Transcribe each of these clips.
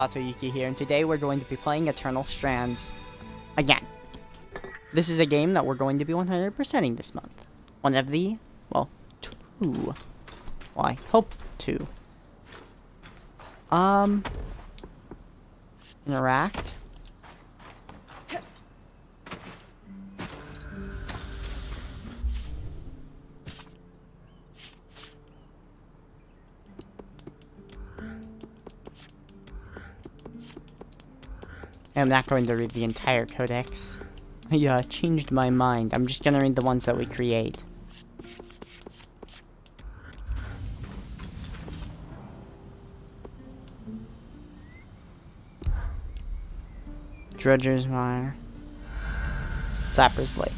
Yuki here, and today we're going to be playing Eternal Strands again. This is a game that we're going to be 100%ing this month. One of the, well, two. Well, I hope two. Interact. I'm not going to read the entire codex. I changed my mind. I'm just gonna read the ones that we create. Dredger's Mire. Sapper's Lake.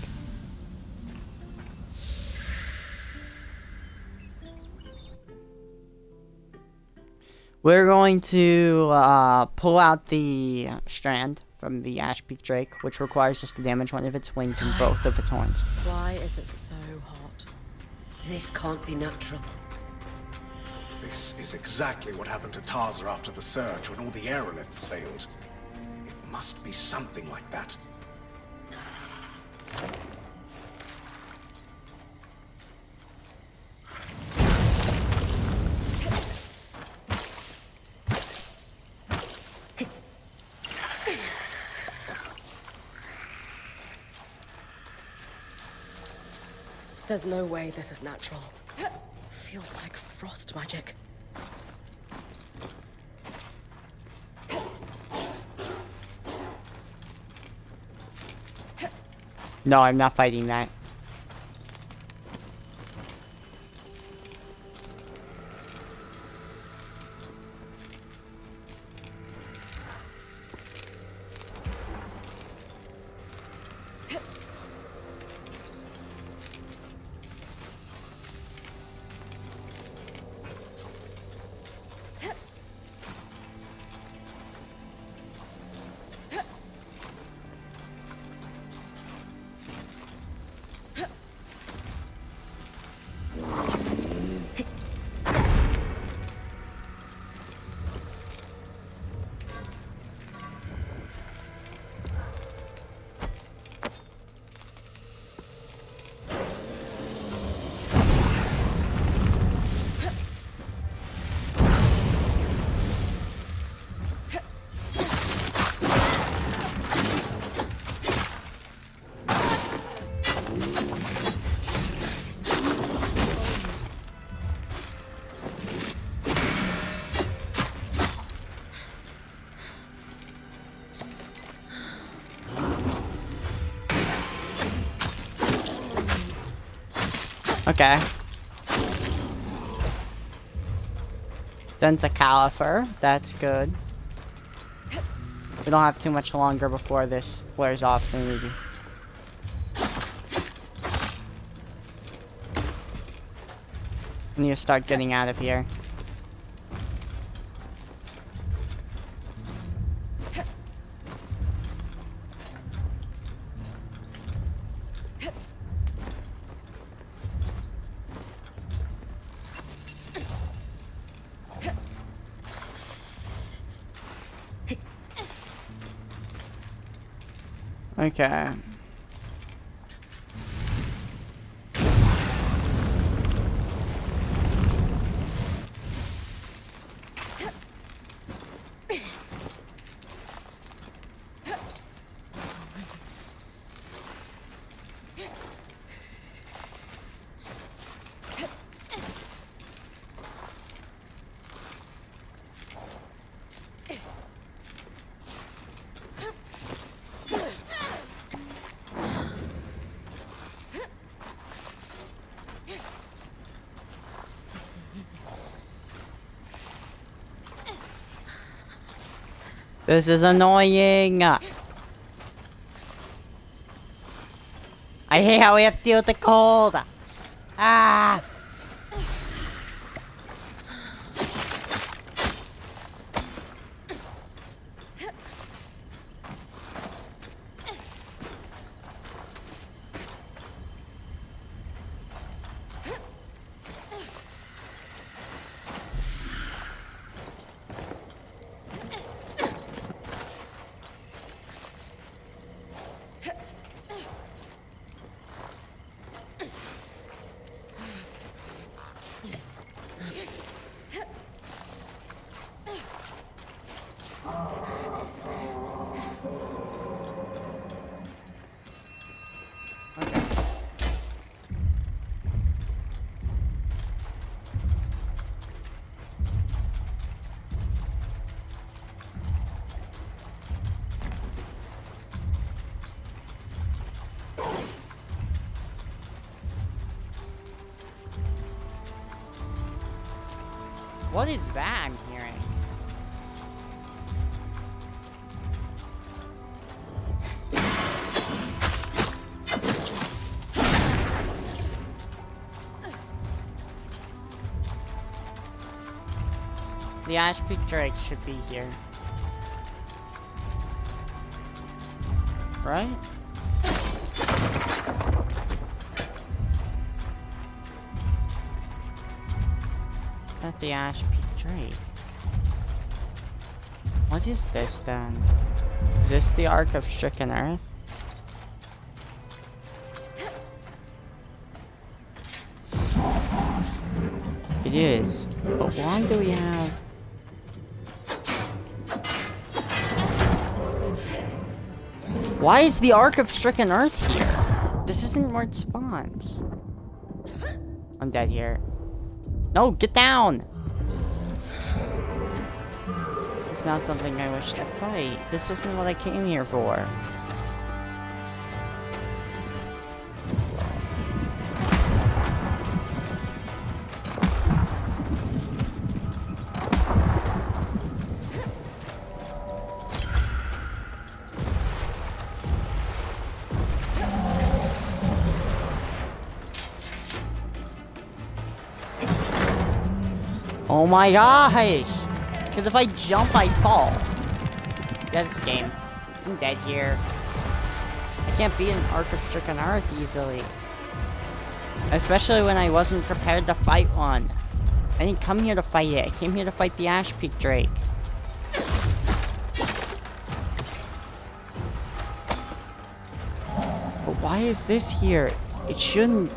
We're going to pull out the strand from the Ash Peak Drake, which requires us to damage one of its wings and both of its horns. Why is it so hot? This can't be natural. This is exactly what happened to Tarza after the surge when all the aeroliths failed. It must be something like that. There's no way this is natural. Feels like frost magic. No, I'm not fighting that. Okay. Then's a califer. That's good. We don't have too much longer before this wears off, so maybe. I need to start getting out of here. Okay. This is annoying. I hate how we have to deal with the cold. Ah. What is that I'm hearing? The Ash Peak Drake should be here. Right? Is that the Ash Peak Drake? What is this then? Is this the Ark of Stricken Earth? It is. But why do we have... Why is the Ark of Stricken Earth here? This isn't where it spawns. I'm dead here. No, get down! It's not something I wish to fight. This wasn't what I came here for. Oh my gosh! Because if I jump, I fall. Yeah, this game. I'm dead here. I can't beat an Ark of Stricken Earth easily. Especially when I wasn't prepared to fight one. I didn't come here to fight it. I came here to fight the Ash Peak Drake. But why is this here? It shouldn't...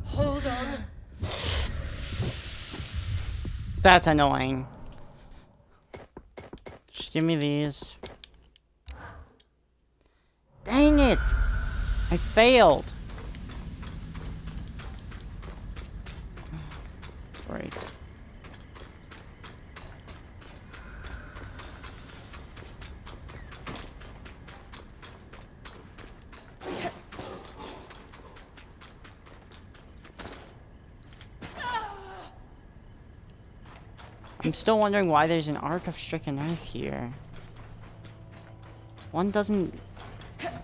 Hold on. That's annoying. Just give me these. Dang it! I failed. Great. I'm still wondering why there's an Ark of Stricken Earth here. One doesn't...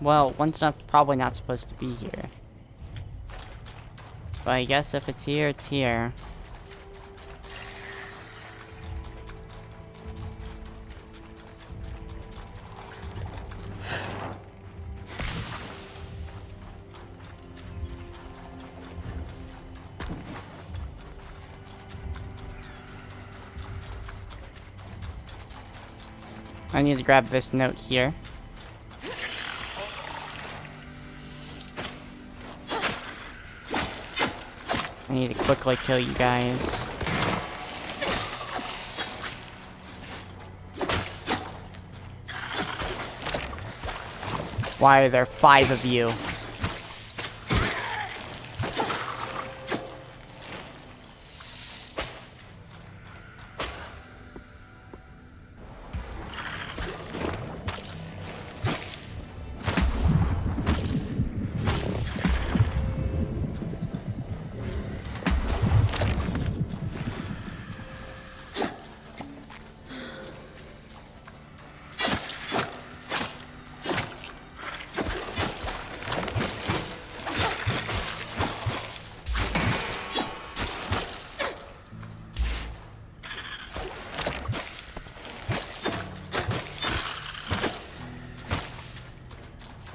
Well, one's probably not supposed to be here. But I guess if it's here, it's here. I need to grab this note here. I need to quickly kill you guys. Why are there 5 of you?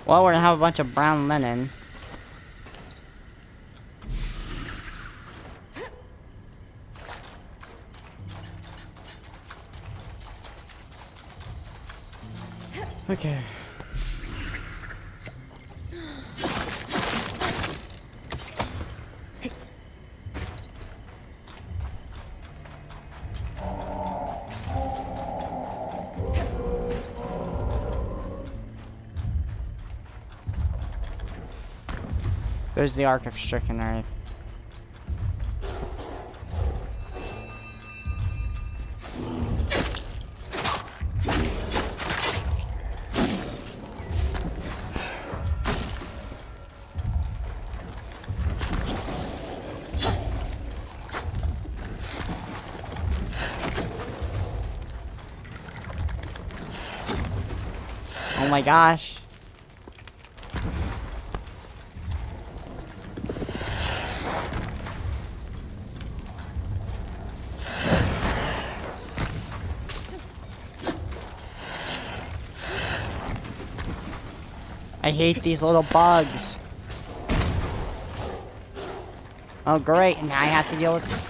Well, we're gonna have a bunch of brown linen. Okay. There's the Ark of Stricken Earth. Oh my gosh. I hate these little bugs. Oh great, now I have to deal with...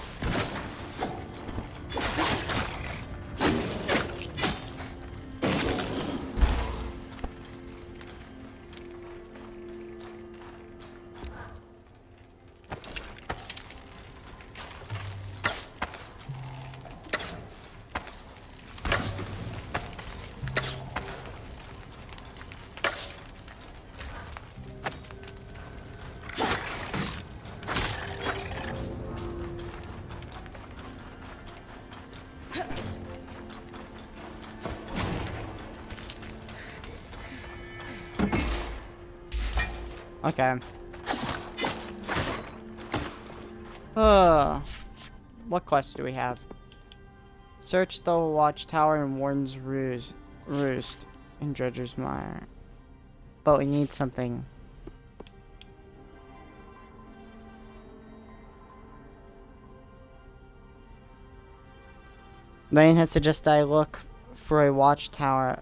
Okay. What quest do we have? Search the watchtower in Warden's Roost in Dredger's Mire. But we need something. Lane had suggested I look for a watchtower,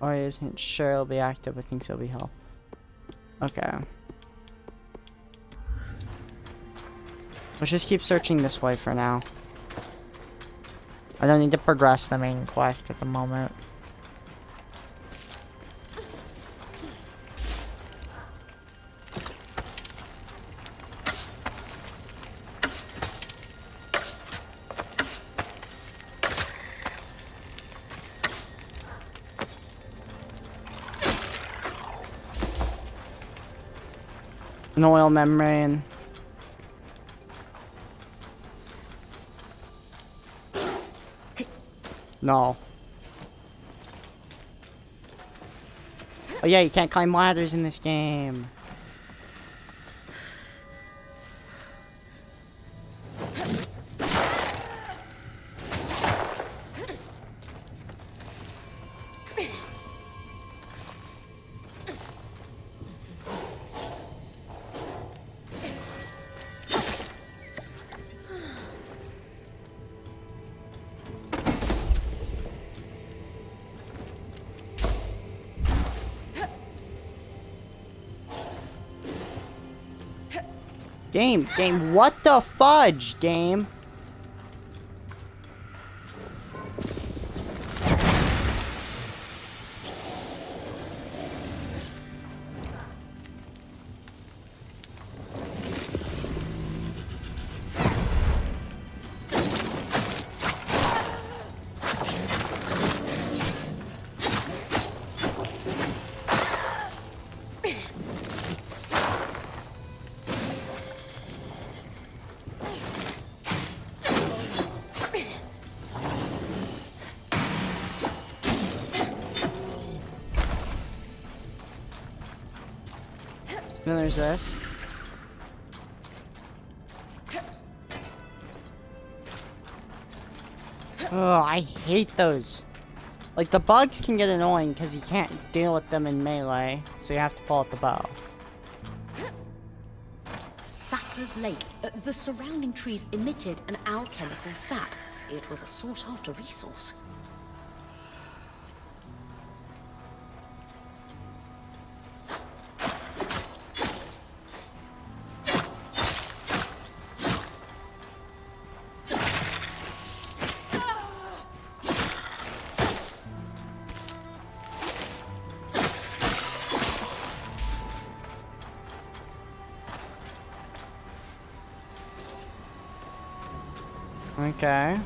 or he isn't sure it'll be active, but thinks it'll be help. Okay. Let's just keep searching this way for now. I don't need to progress the main quest at the moment. An oil membrane. No. Oh yeah, you can't climb ladders in this game. Game, what the fudge, game? Then there's this. Oh, I hate those. Like, the bugs can get annoying because you can't deal with them in melee, so you have to pull out the bow. Sapper's Lake. The surrounding trees emitted an alchemical sap. It was a sought-after resource. Okay.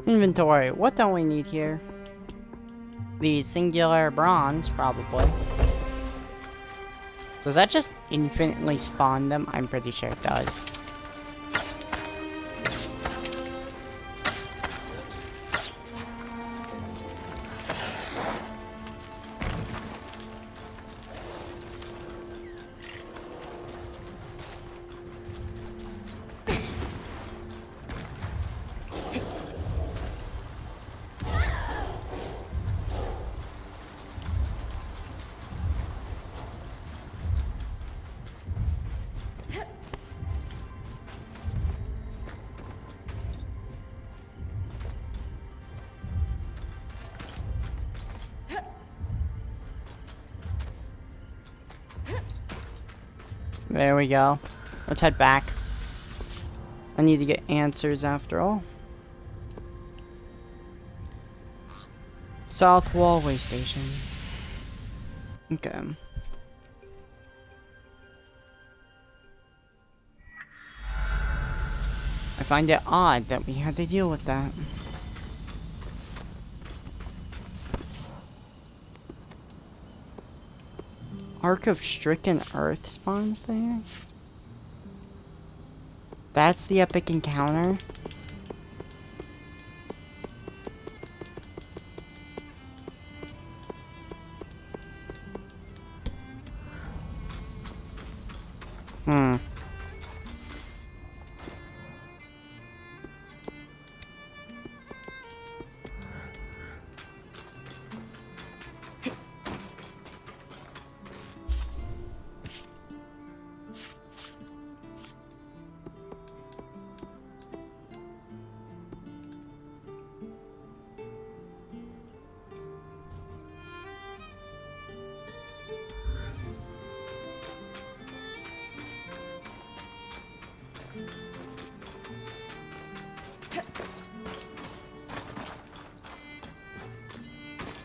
Inventory. What don't we need here? The singular bronze, probably. Does that just infinitely spawn them? I'm pretty sure it does. There we go. Let's head back. I need to get answers after all. South Wallway Station. Okay. I find it odd that we had to deal with that. Ark of Stricken Earth spawns there? That's the epic encounter? Hmm.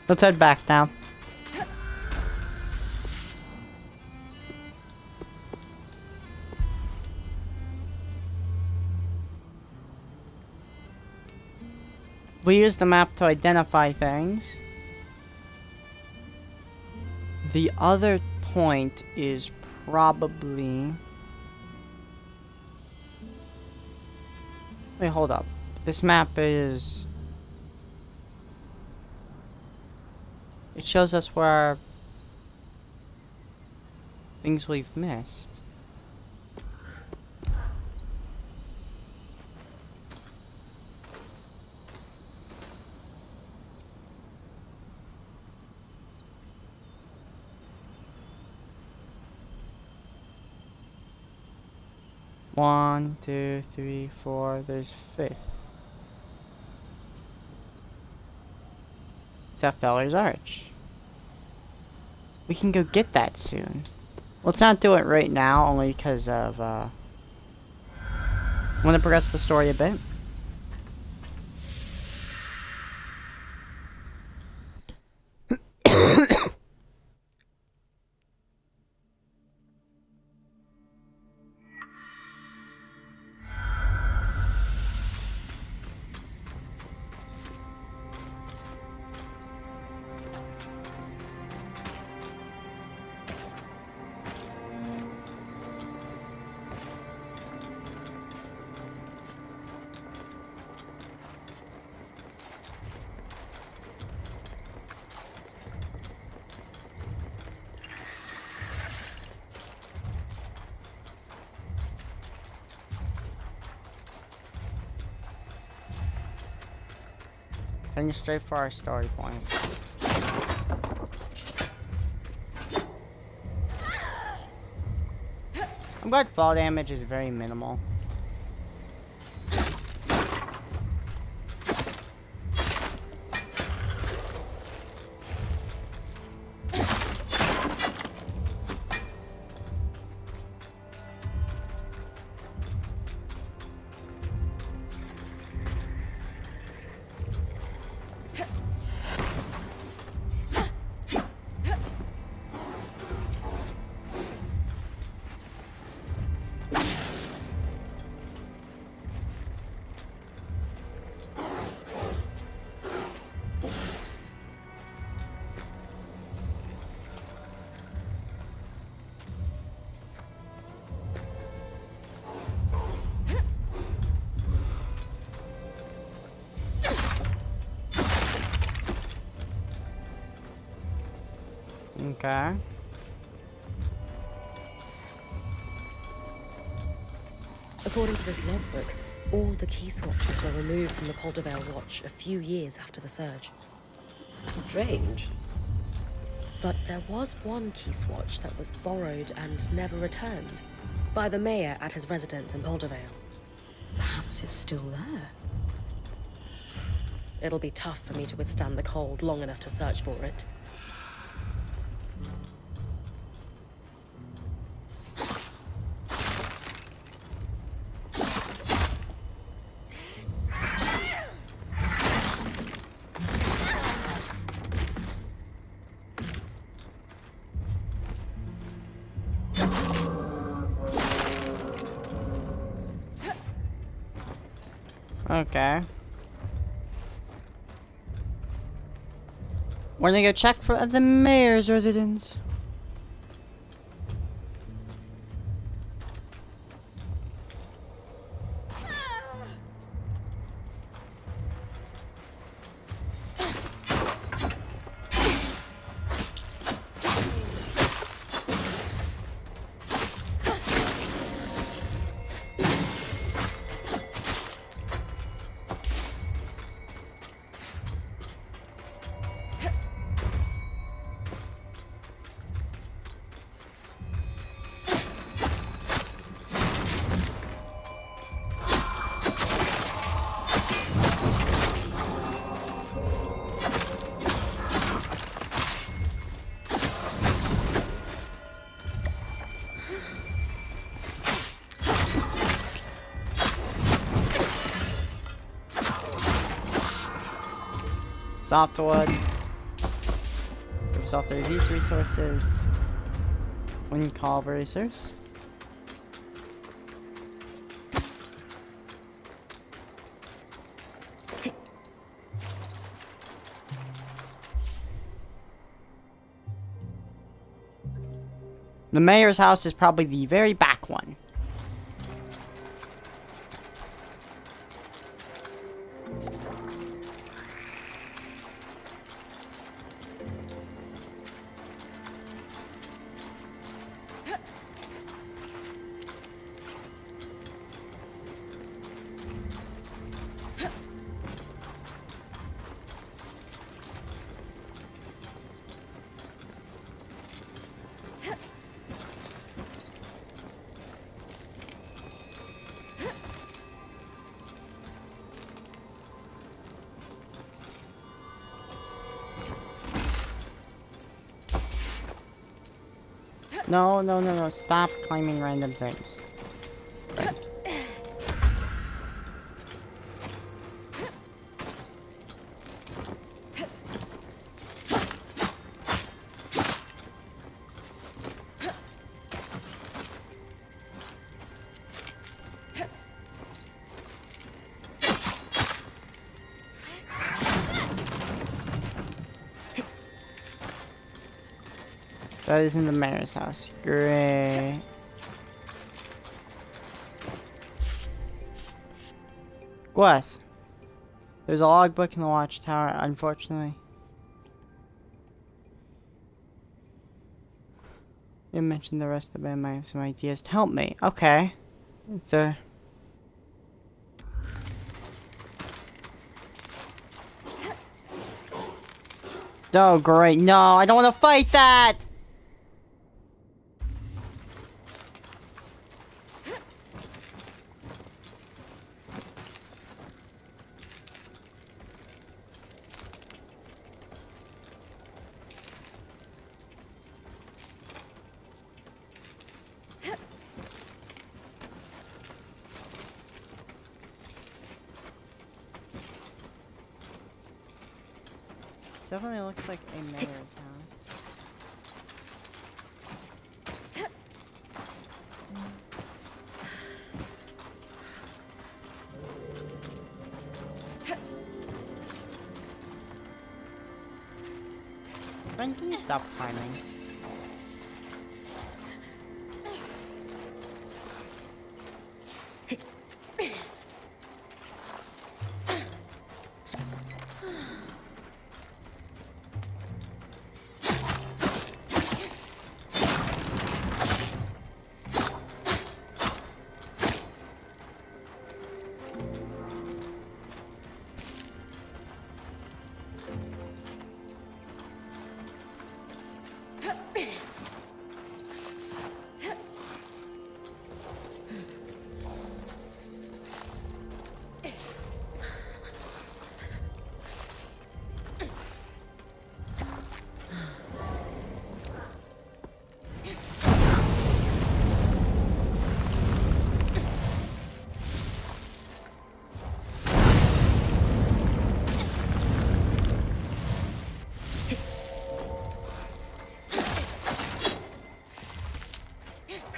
Let's head back now. We use the map to identify things. The other point is probably... Wait, hold up. This map is... It shows us where... things we've missed. One, two, three, four, there's fifth. It's that Feller's Arch. We can go get that soon. Let's not do it right now, only because of, I want to progress the story a bit. Heading straight for our story point. I'm glad fall damage is very minimal. Okay. According to this logbook, all the key swatches were removed from the Poldervale watch a few years after the surge. Strange. But there was one key swatch that was borrowed and never returned by the mayor at his residence in Poldervale. Perhaps it's still there. It'll be tough for me to withstand the cold long enough to search for it. Okay. We're gonna go check for the mayor's residence. Softwood. Give yourself these resources. Wind call bracers. The mayor's house is probably the very back one. No, no, no, no. Stop climbing random things. That is in the mayor's house. Great. Wes. There's a logbook in the watchtower, unfortunately. You mentioned the rest of them. I have some ideas to help me. Okay. The Oh, great. No, I don't want to fight that! This definitely looks like a mayor's house. When can you stop climbing?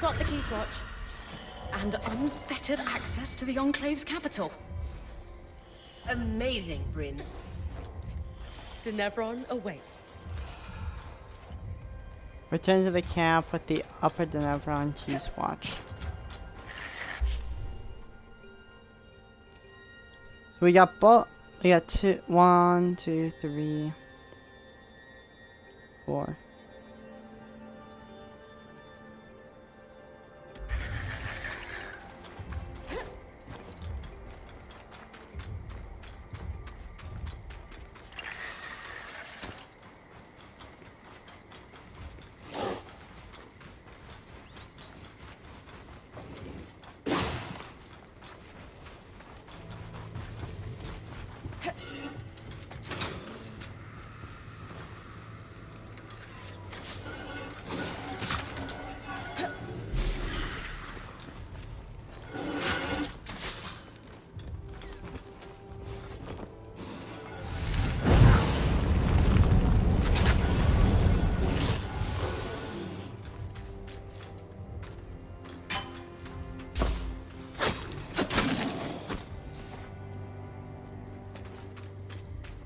Got the key swatch. And unfettered access to the Enclave's capital. Amazing, Bryn. Denevron awaits. Return to the camp with the Upper Denevron Keys Watch. So we got two, 1, 2, 3, 4.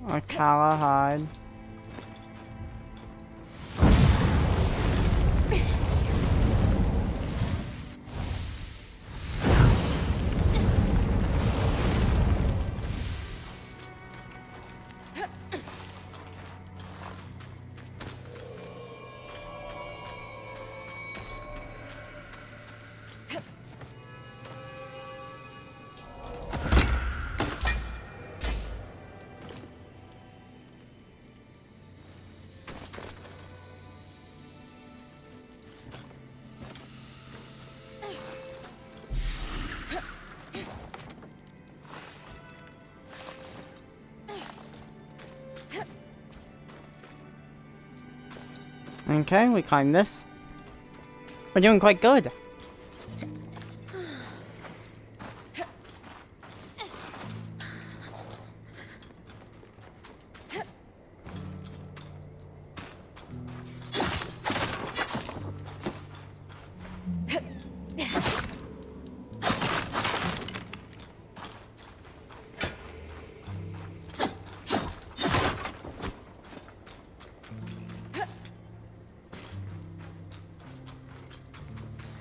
Or Callahide. Okay, we climbed this. We're doing quite good.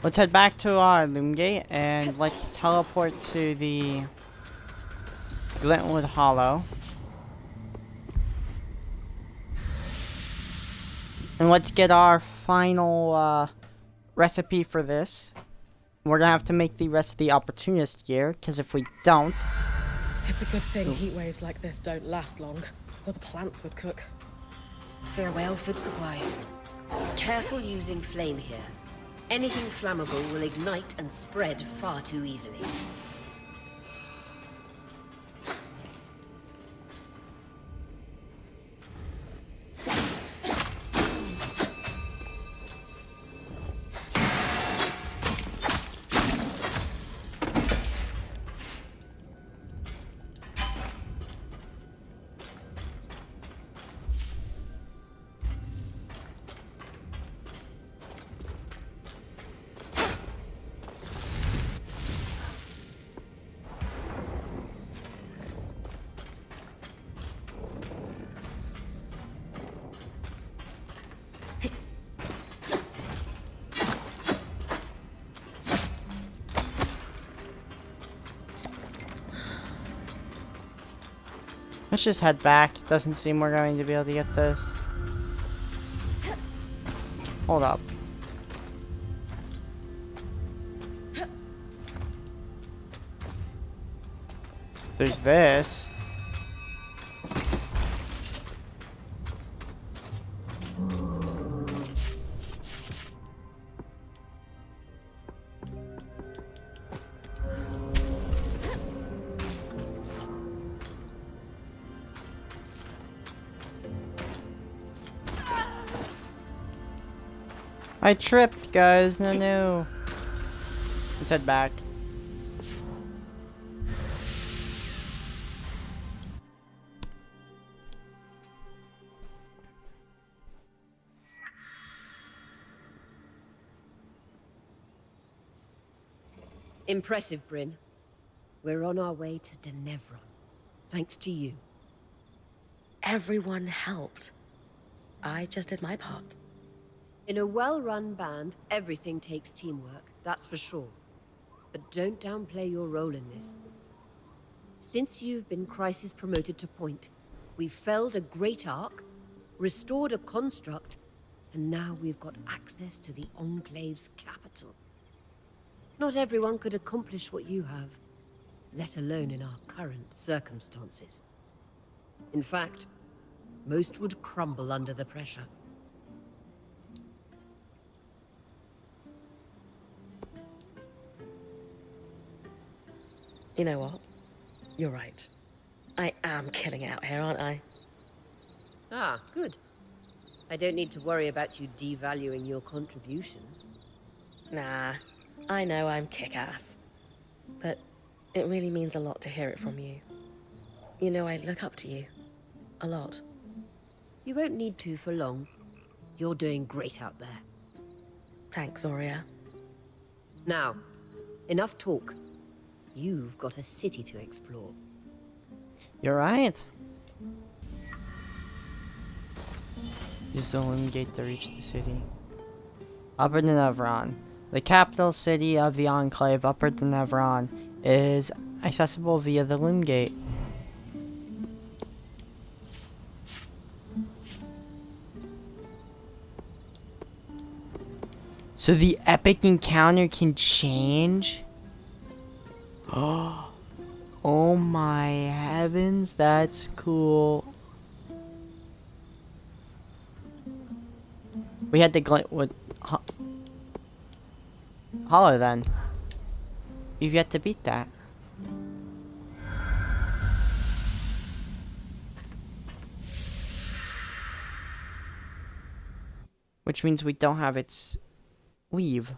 Let's head back to our loom gate and let's teleport to the Glintwood Hollow. And let's get our final recipe for this. We're gonna have to make the rest of the Opportunist gear, because if we don't... It's a good thing heat waves like this don't last long, or the plants would cook. Farewell, food supply. Careful using flame here. Anything flammable will ignite and spread far too easily. Let's just head back. Doesn't seem we're going to be able to get this. Hold up. There's this. I tripped, guys. No, no. Let's head back. Impressive, Bryn. We're on our way to Denevron. Thanks to you. Everyone helped. I just did my part. In a well-run band, everything takes teamwork, that's for sure. But don't downplay your role in this. Since you've been crisis promoted to point, we've felled a great arc, restored a construct, and now we've got access to the Enclave's capital. Not everyone could accomplish what you have, let alone in our current circumstances. In fact, most would crumble under the pressure. You know what? You're right. I am killing it out here, aren't I? Ah, good. I don't need to worry about you devaluing your contributions. Nah, I know I'm kick-ass. But it really means a lot to hear it from you. You know I look up to you. A lot. You won't need to for long. You're doing great out there. Thanks, Aurea. Now, enough talk. You've got a city to explore. You're right. Use the Loom Gate to reach the city. Upper Denevron. The capital city of the Enclave, Upper Denevron, is accessible via the Loom Gate. So the epic encounter can change? Oh my heavens, that's cool. We had to glint with Hollow then. You've yet to beat that. Which means we don't have its weave.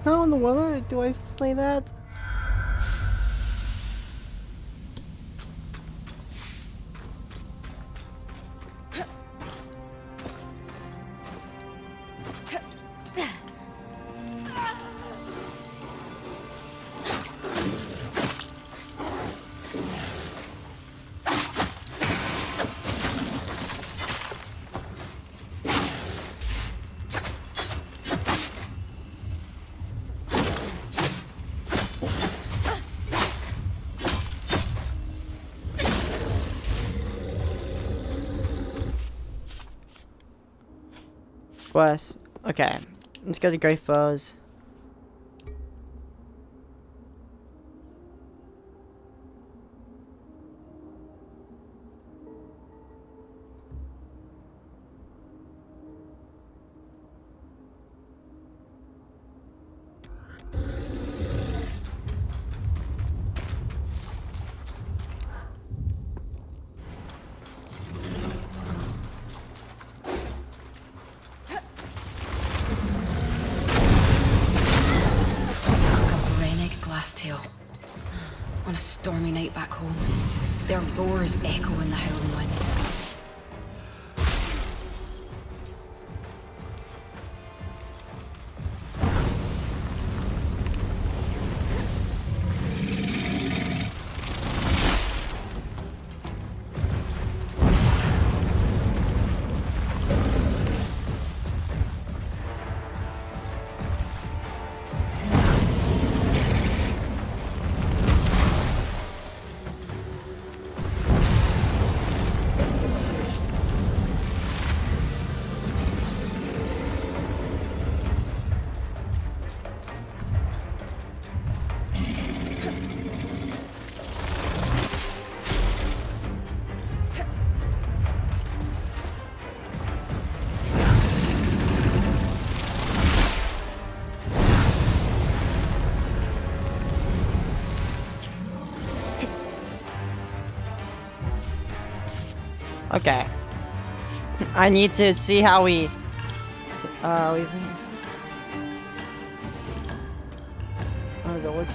How in the world do I slay that? Quest. Okay. Let's go to Great Foes. Tail. On a stormy night back home, their roars echo in the howling winds. Okay. I need to see how we've... Oh, they're looking.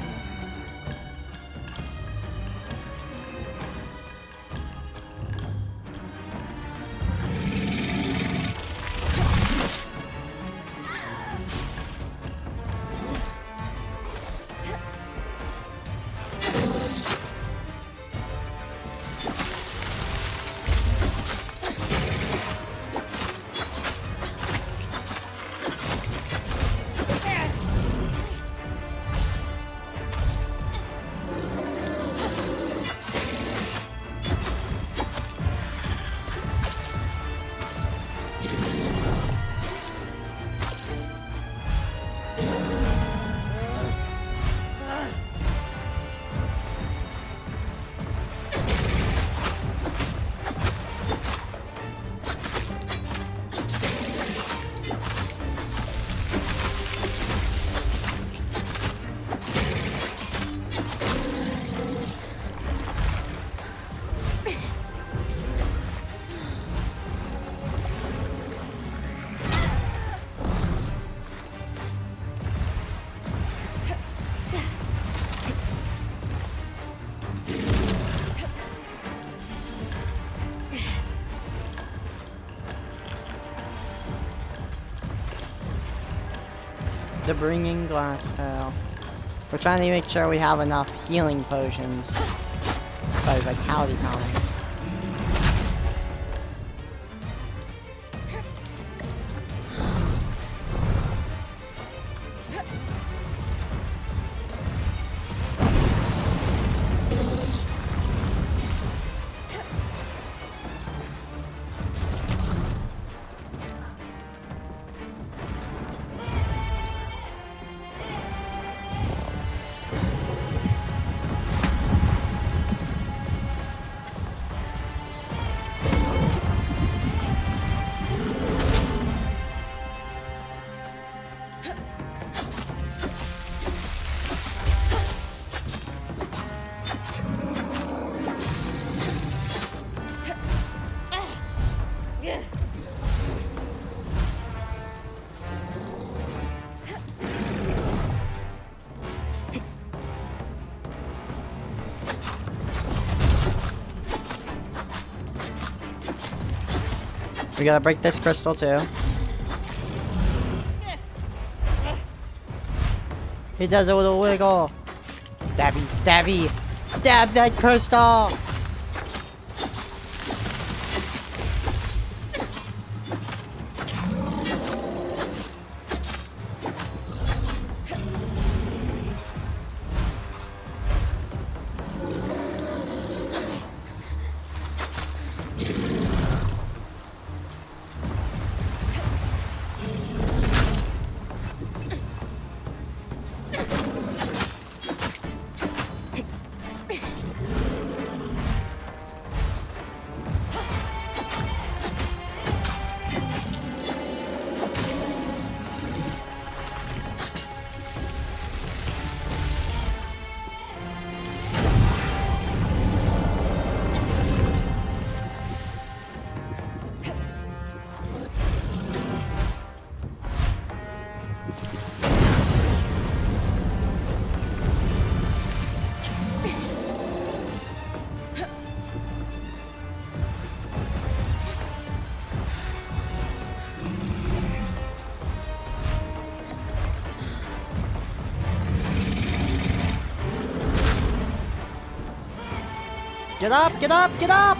The bringing glass tail. We're trying to make sure we have enough healing potions. Sorry, vitality tonics. We gotta break this crystal too. He does a little wiggle. Stabby, stabby, stab that crystal! Get up, get up, get up!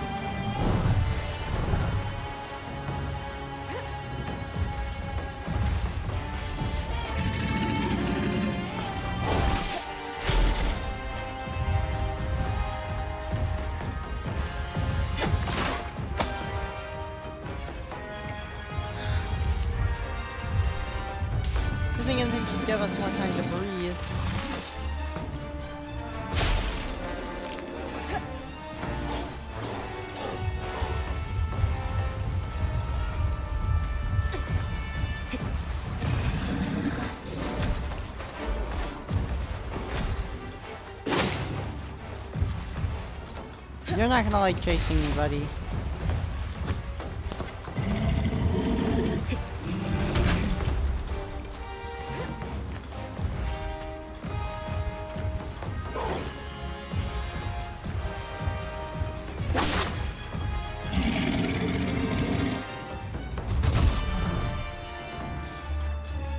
The thing isn't just give us more time to breathe. You're not gonna like chasing me, buddy.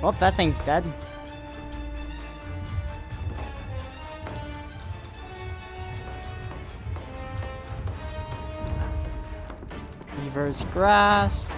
Well, that thing's dead. Reverse grasp.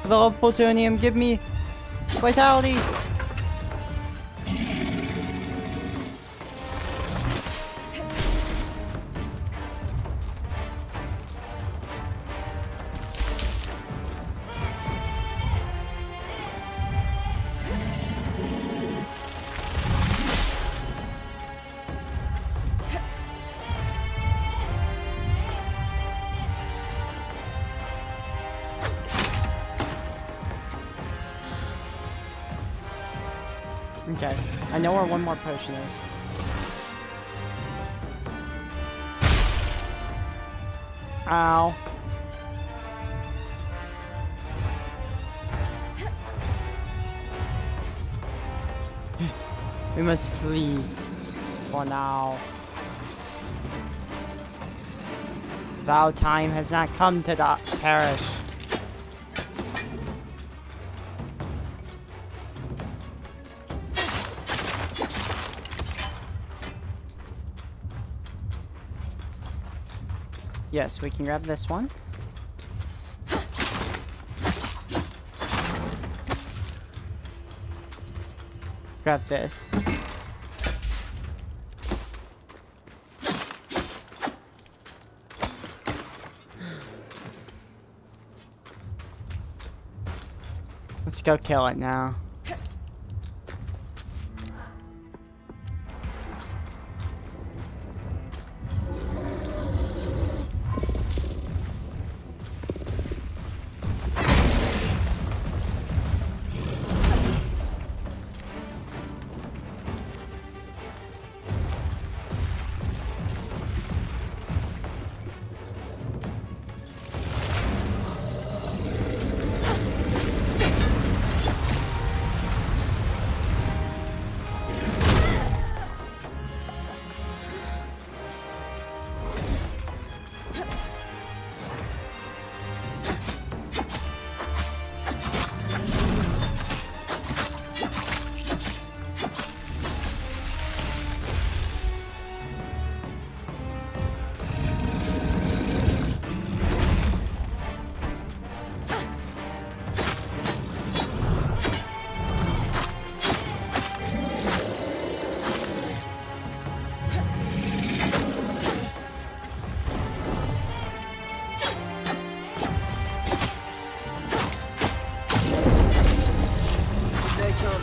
For the love of plutonium, give me vitality! Okay, I know where one more potion is. Ow. We must flee for now. Thou time has not come to perish. Yes, we can grab this one. Grab this. Let's go kill it now.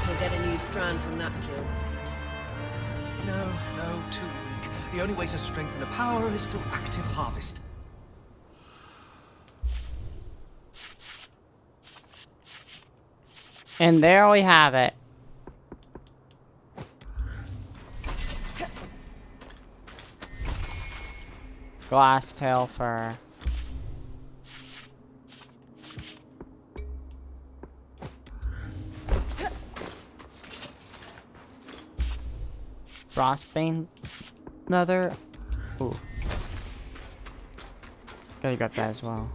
he'll get a new strand from that kill. No, too weak. The only way to strengthen a power is through active harvest. And there we have it. Glass tail fur. Frostbane leather. Ooh. Gotta grab that as well.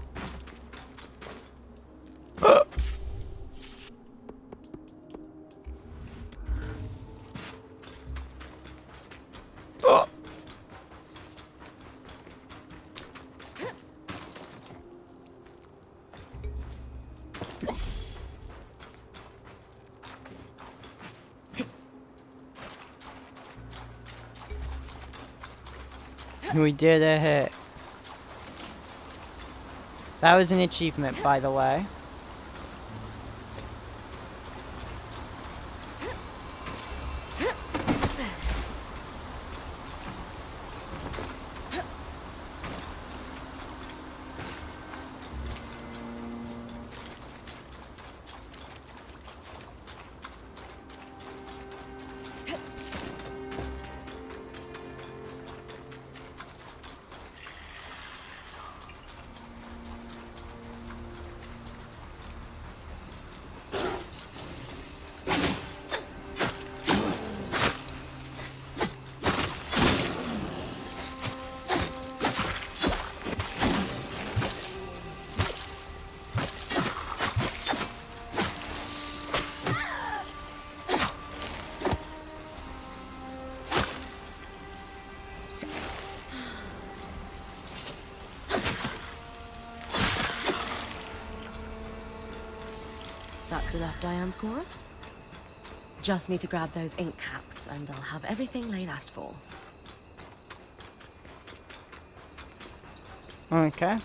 We did it. That was an achievement, by the way. That's enough Diane's chorus. Just need to grab those ink caps and I'll have everything Lane asked for. Okay.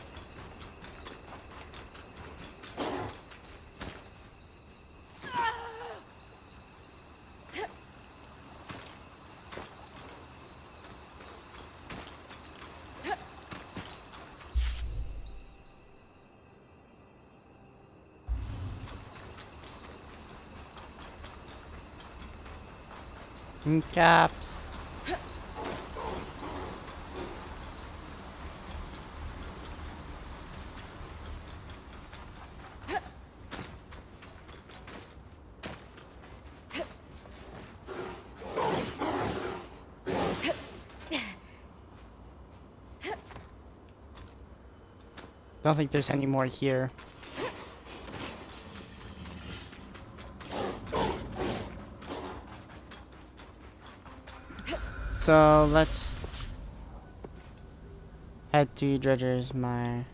Caps. Don't think there's any more here. So let's head to Dredger's Mire.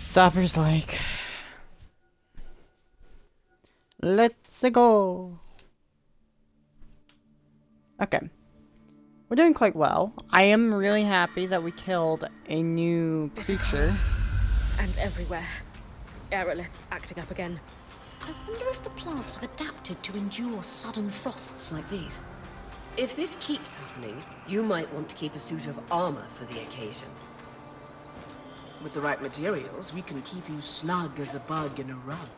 Sapper's Lake. Let's go. Okay. We're doing quite well. I am really happy that we killed a new creature. And everywhere. Aeroliths acting up again. I wonder if the plants have adapted to endure sudden frosts like these. If this keeps happening, you might want to keep a suit of armor for the occasion. With the right materials, we can keep you snug as a bug in a rug.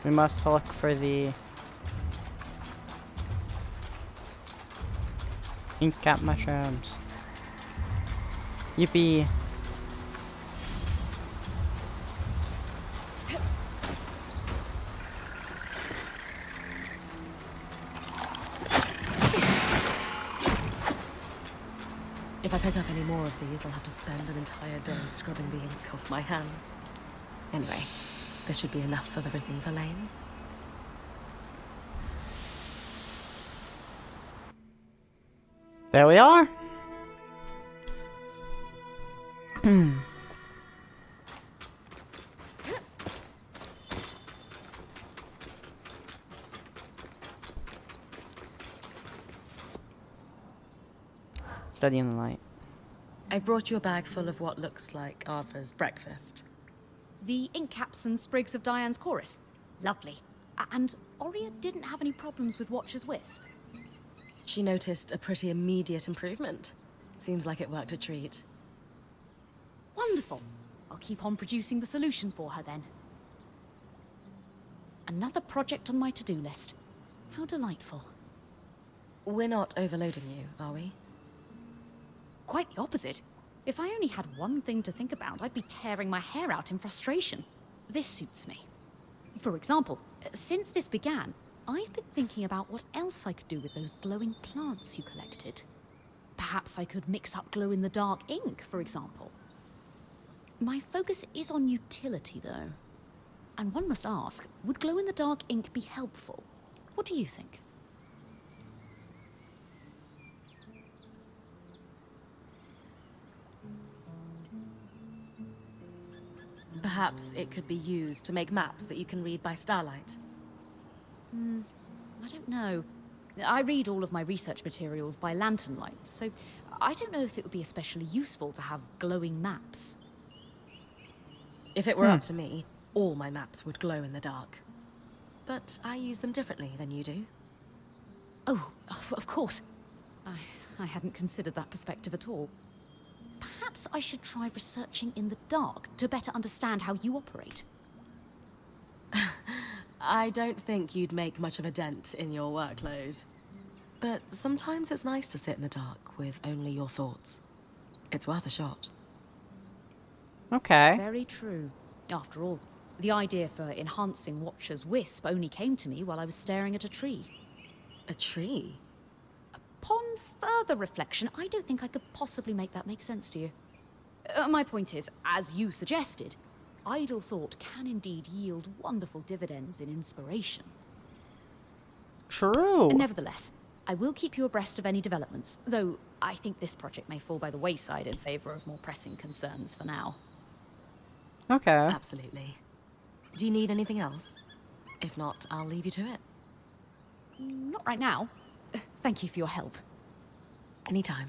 We must look for the ink cap mushrooms. Yippee! If I pick up any more of these, I'll have to spend an entire day scrubbing the ink off my hands. Anyway, this should be enough of everything for Lane. There we are. Studying the light. I brought you a bag full of what looks like Arthur's breakfast. The ink caps and sprigs of Diane's chorus. Lovely. And Oria didn't have any problems with Watcher's Wisp. She noticed a pretty immediate improvement. Seems like it worked a treat. Wonderful. I'll keep on producing the solution for her then. Another project on my to-do list. How delightful. We're not overloading you, are we? Quite the opposite. If I only had one thing to think about, I'd be tearing my hair out in frustration. This suits me. For example, since this began, I've been thinking about what else I could do with those glowing plants you collected. Perhaps I could mix up glow-in-the-dark ink, for example. My focus is on utility, though. And one must ask, would glow-in-the-dark ink be helpful? What do you think? Perhaps it could be used to make maps that you can read by starlight. I don't know. I read all of my research materials by lantern light, so I don't know if it would be especially useful to have glowing maps. If it were up to me, all my maps would glow in the dark. But I use them differently than you do. Oh, of course. I hadn't considered that perspective at all. Perhaps I should try researching in the dark to better understand how you operate. I don't think you'd make much of a dent in your workload. But sometimes it's nice to sit in the dark with only your thoughts. It's worth a shot. Okay. Very true. After all, the idea for enhancing Watcher's Wisp only came to me while I was staring at a tree. A tree? Upon further reflection, I don't think I could possibly make that make sense to you. My point is, as you suggested, idle thought can indeed yield wonderful dividends in inspiration. True. Nevertheless, I will keep you abreast of any developments, though I think this project may fall by the wayside in favor of more pressing concerns for now. Okay. Absolutely. Do you need anything else? If not, I'll leave you to it. Not right now. Thank you for your help. Anytime.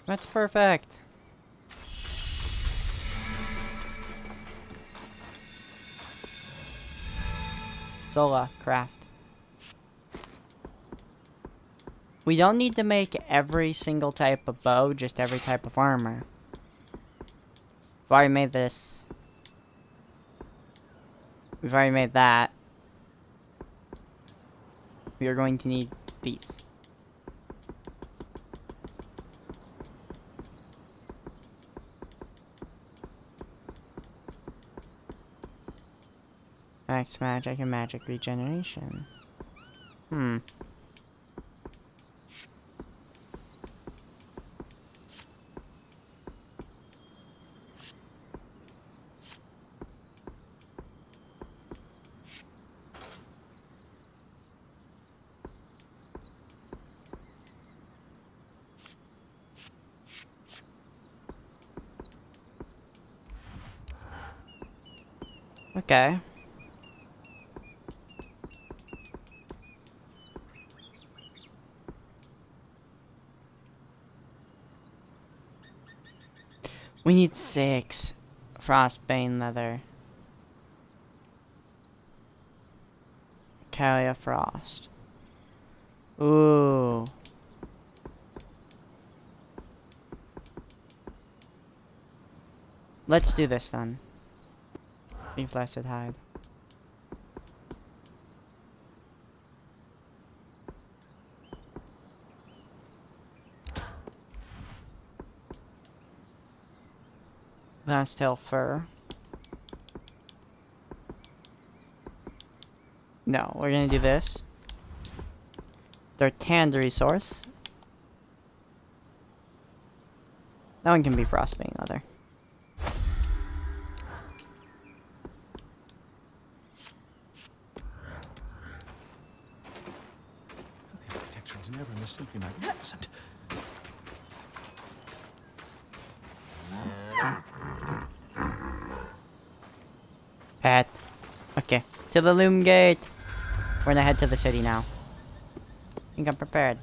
That's perfect. Sola, craft. We don't need to make every single type of bow, just every type of armor. We've already made this. We've already made that. We are going to need these. Max magic and magic regeneration. Okay. We need 6 frostbane leather. Calia frost. Ooh. Let's do this then. Be blessed hide. Last tail fur. No, we're gonna do this. They're tanned resource. That one can be frostbane leather. The architecture in Nevern is simply magnificent. Pet. Okay, to the loom gate. We're gonna head to the city now. I think I'm prepared.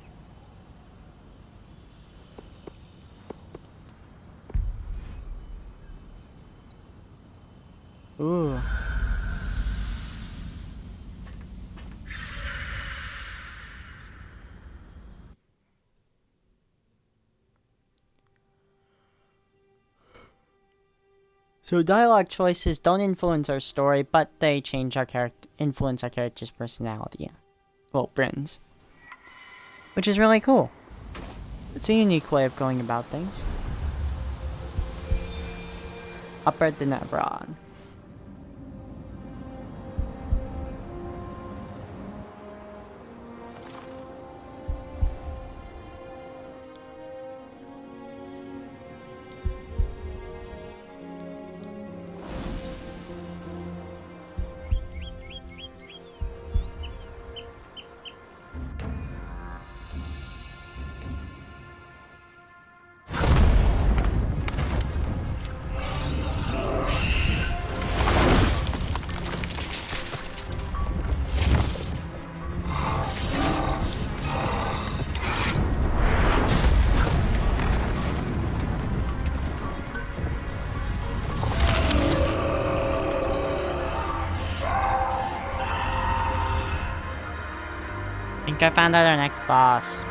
Ooh. So dialogue choices don't influence our story, but they change our influence our character's personality. Well, Bryn's. Which is really cool. It's a unique way of going about things. Upper Denevron. I think I found out our next boss.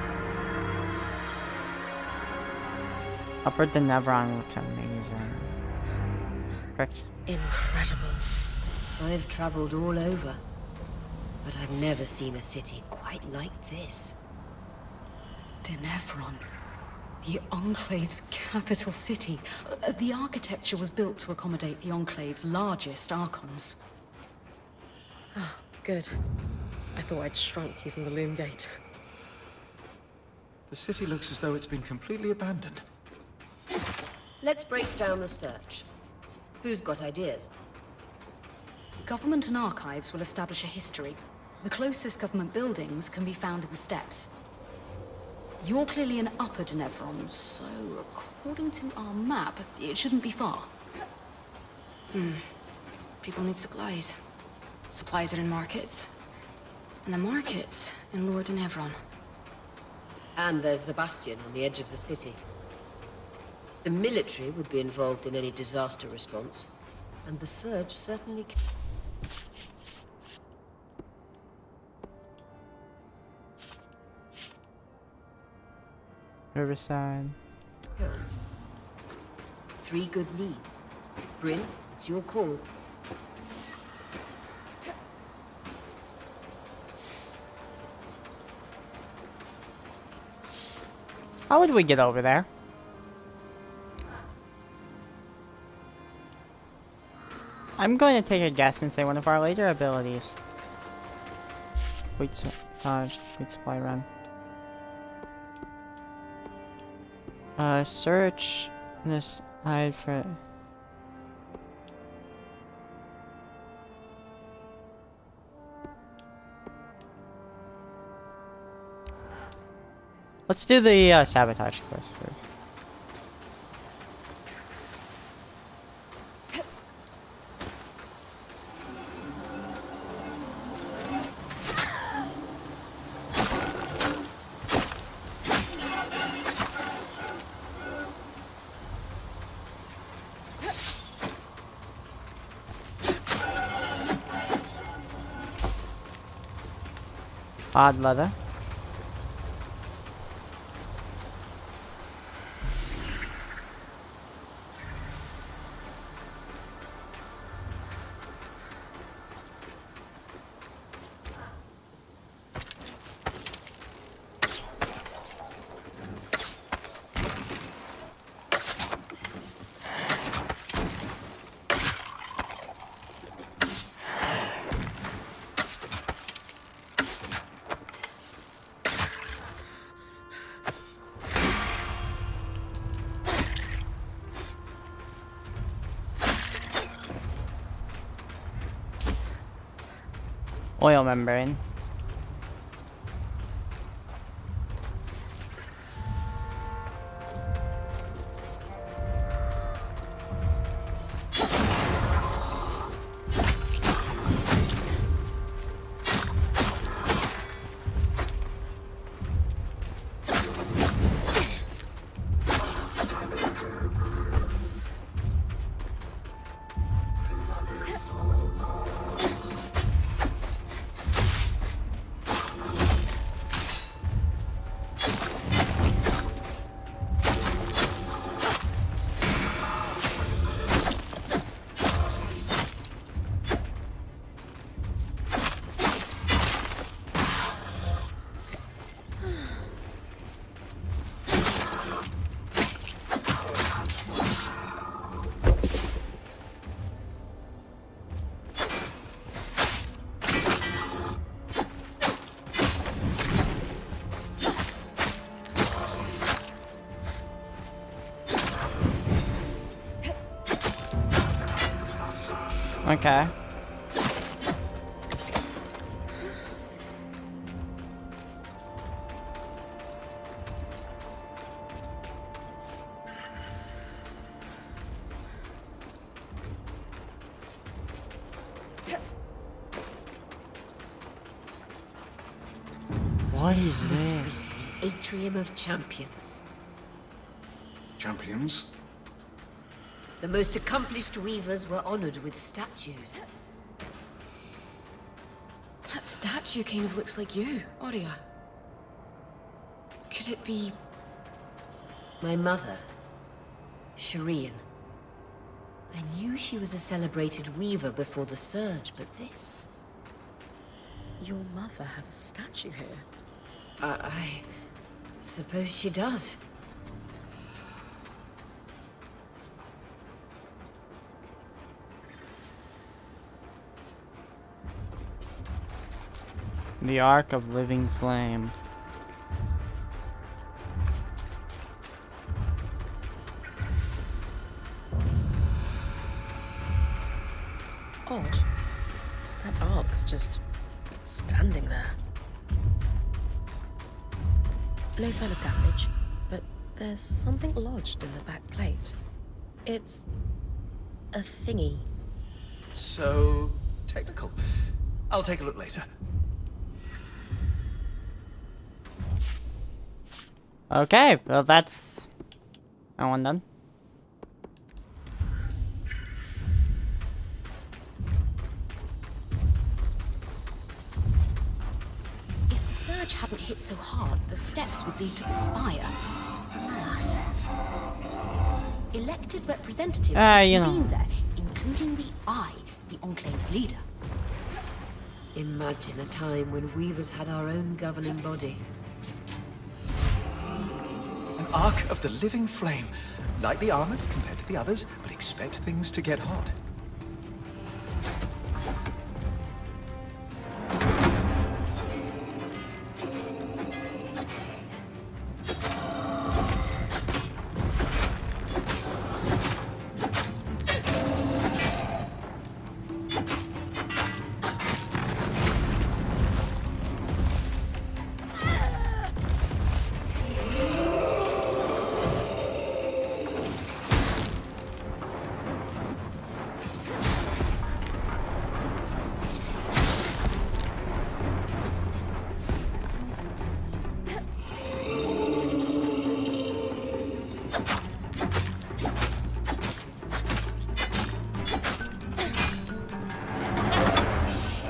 Upper Denevron looks amazing. Correct. Incredible. I've traveled all over, but I've never seen a city quite like this. Denevron. The Enclave's capital city. The architecture was built to accommodate the Enclave's largest archons. Good. I thought I'd shrunk using the loom gate. The city looks as though it's been completely abandoned. Let's break down the search. Who's got ideas? Government and archives will establish a history. The closest government buildings can be found in the steppes. You're clearly in Upper Denevron, so according to our map, it shouldn't be far. People need supplies. Supplies are in markets. And the market's in Lower Denevron. And there's the bastion on the edge of the city. The military would be involved in any disaster response, and the surge certainly can. Riverside. 3 good leads. Bryn, it's your call. How would we get over there? I'm going to take a guess and say one of our later abilities. Wait supply run. Search this hide for. Let's do the sabotage quest first. Odd leather. Oil membrane. Okay. What is this? Atrium of Champions. Champions? The most accomplished weavers were honored with statues. That statue kind of looks like you, Aurea. Could it be... My mother, Shireen. I knew she was a celebrated weaver before the Surge, but this... Your mother has a statue here. I suppose she does. The Ark of Living Flame. Odd. That ark's just standing there. No sign of damage, but there's something lodged in the back plate. It's a thingy. So technical. I'll take a look later. Okay, well that's that one done. If the surge hadn't hit so hard, the steps would lead to the spire. Alas. Elected representatives You have know. been there, including the Eye, the Enclave's leader. Imagine a time when weavers had our own governing body. An Ark of the Living Flame. Lightly armored compared to the others, but expect things to get hot.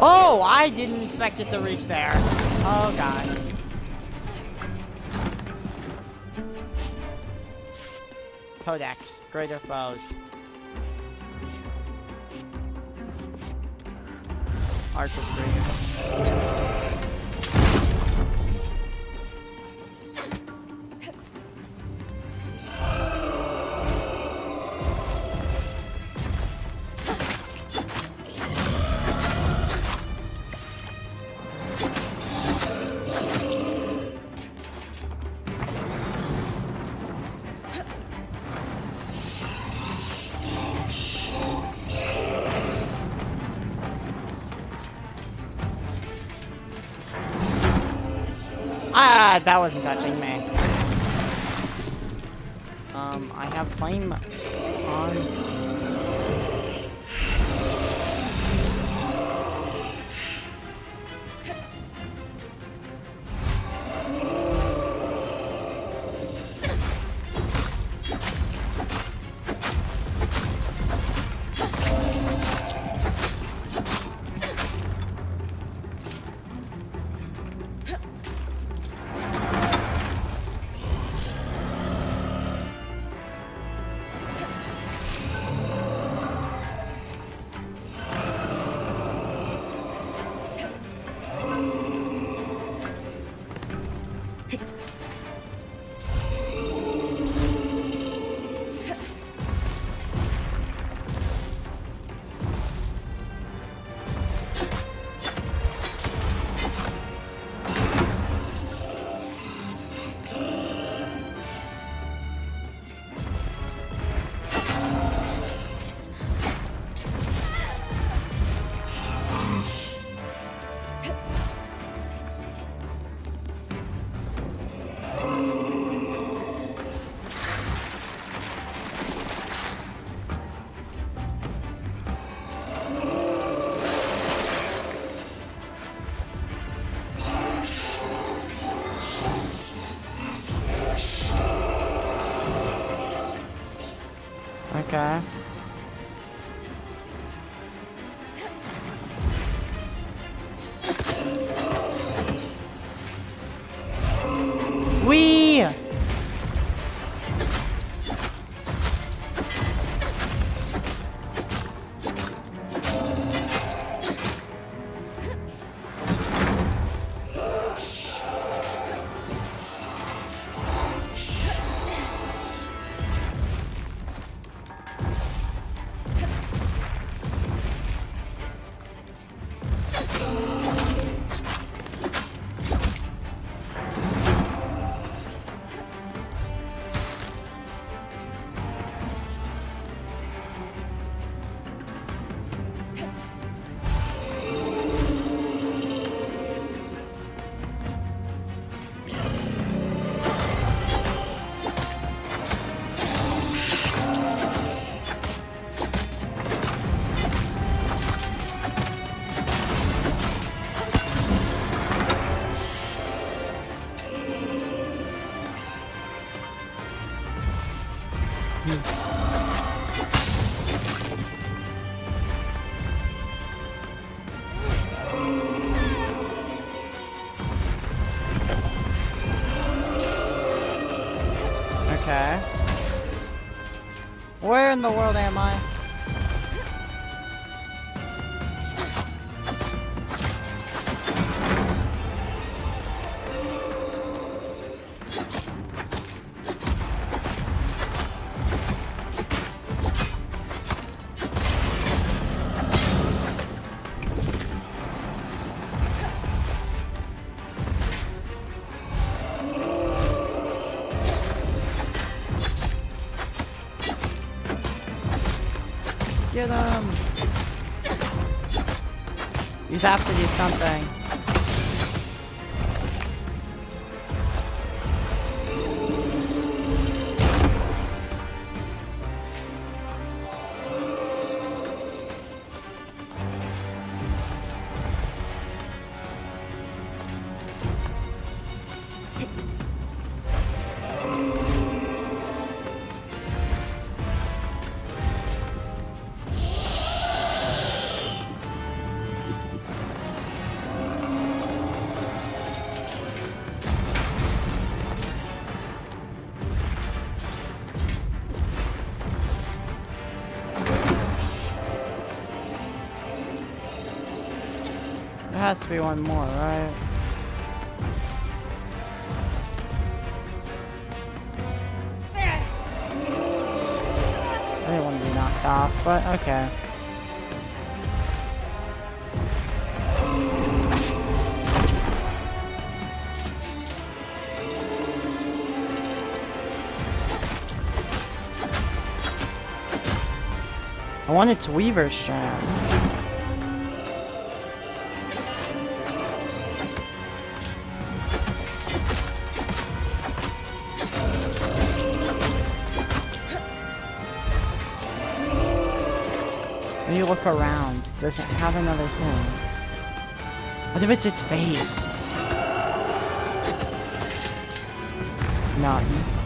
Oh, I didn't expect it to reach there. Oh god. Codex, greater foes. Arch of Greater. That wasn't touching me. I have flame on. Okay. Wee! Okay. Where in the world am I? Get him! He's after you something. There has to be one more, right? I didn't want to be knocked off, but okay. I want its Weaver Strand. When you look around, does it have another thing? What if it's its face? Nothing.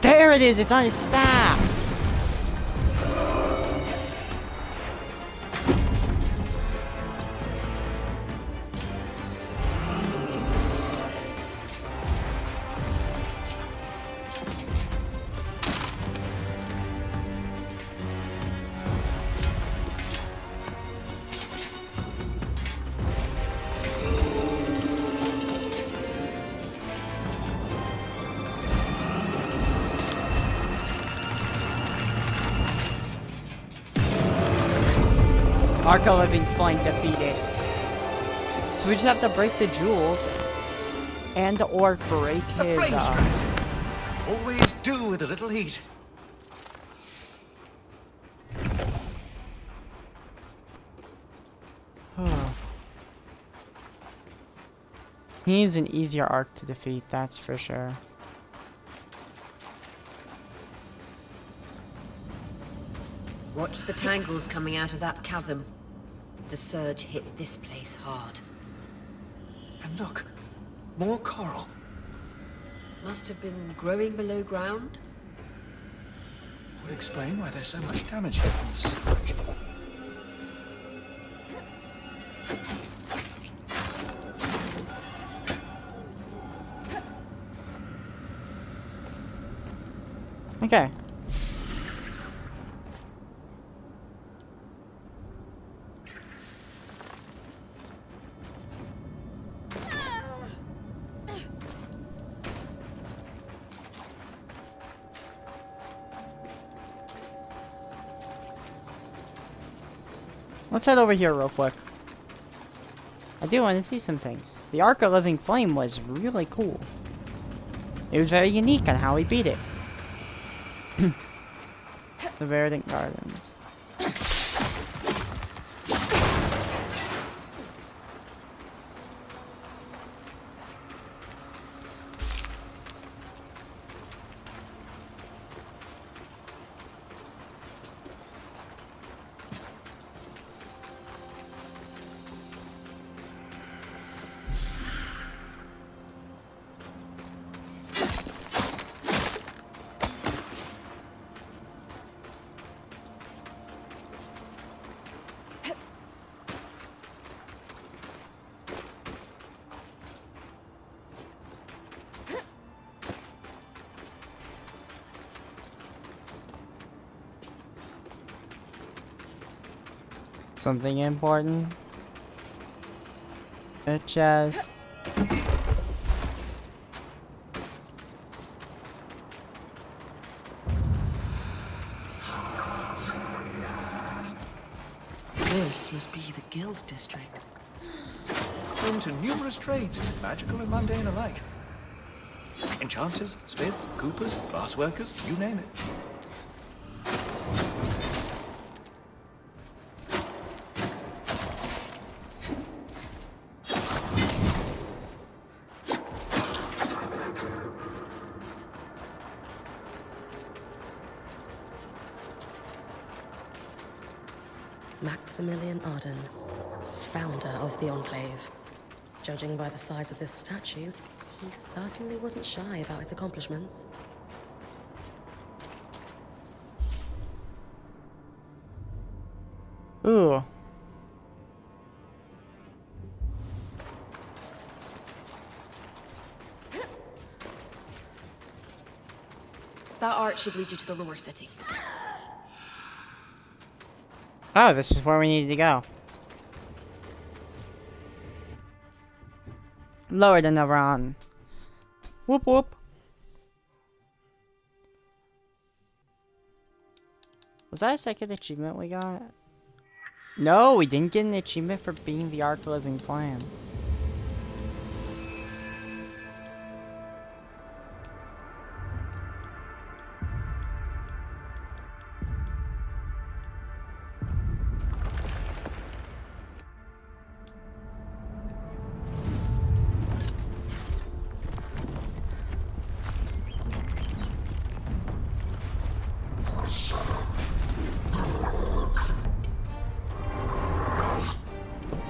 There it is! It's on his staff! Arca Living Flame defeated. So we just have to break the jewels and or break his Always do with a little heat. He needs an easier arc to defeat, that's for sure. Watch the tangles coming out of that chasm. The surge hit this place hard. And look, more coral. Must have been growing below ground. Would explain why there's so much damage here from the surge. Okay. Let's head over here real quick. I do want to see some things. The Arc of Living Flame was really cool. It was very unique on how he beat it. The Verdant Gardens. Something important. A chest. This must be the guild district. Home to numerous trades, magical and mundane alike. Enchanters, smiths, coopers, glassworkers, you name it. Maximilian Arden, founder of the Enclave. Judging by the size of this statue, he certainly wasn't shy about his accomplishments. Ooh. That arch should lead you to the lower city. Oh, this is where we need to go. Lower than never on. Whoop whoop. Was that a second achievement we got? No, we didn't get an achievement for being the Arc Living Flame.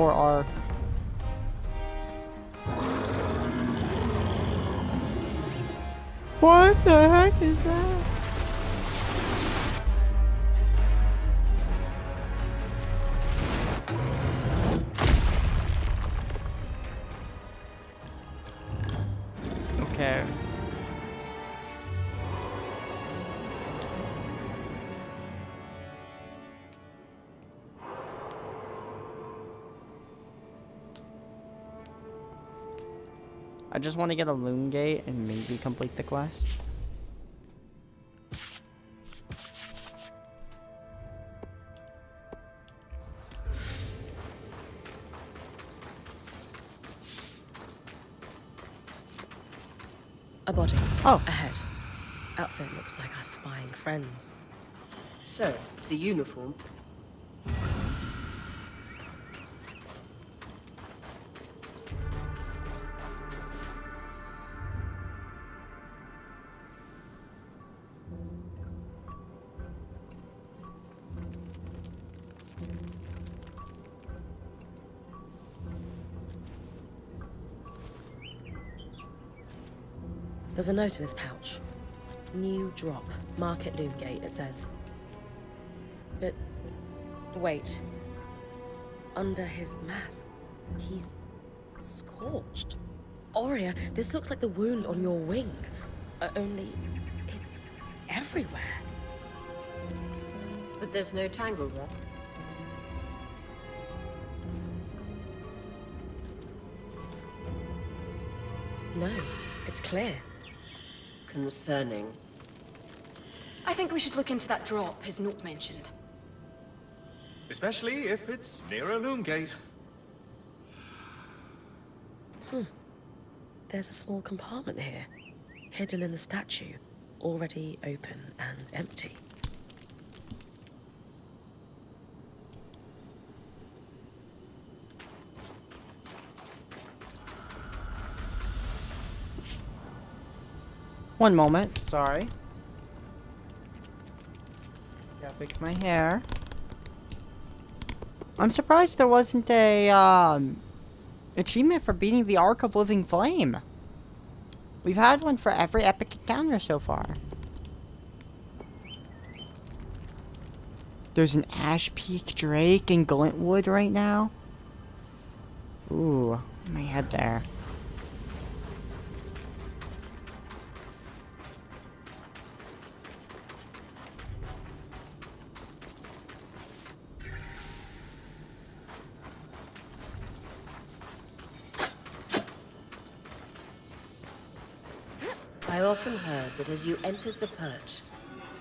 poor Ark. What the heck is that? Okay. I just want to get a loom gate and maybe complete the quest. A body. Oh. Ahead. Outfit looks like our spying friends. So, it's a uniform. There's a note in his pouch. New drop. Market loom gate, it says. But wait. Under his mask, he's scorched. Aurea, this looks like the wound on your wing. Only it's everywhere. But there's no tangle there. No, it's clear. Concerning. I think we should look into that drop his note mentioned. Especially if it's near a loom gate. There's a small compartment here, hidden in the statue, already open and empty. One moment, sorry. Gotta fix my hair. I'm surprised there wasn't a, achievement for beating the Ark of Living Flame. We've had one for every epic encounter so far. There's an Ash Peak Drake in Glintwood right now. Ooh, my head there. I often heard that as you entered the perch,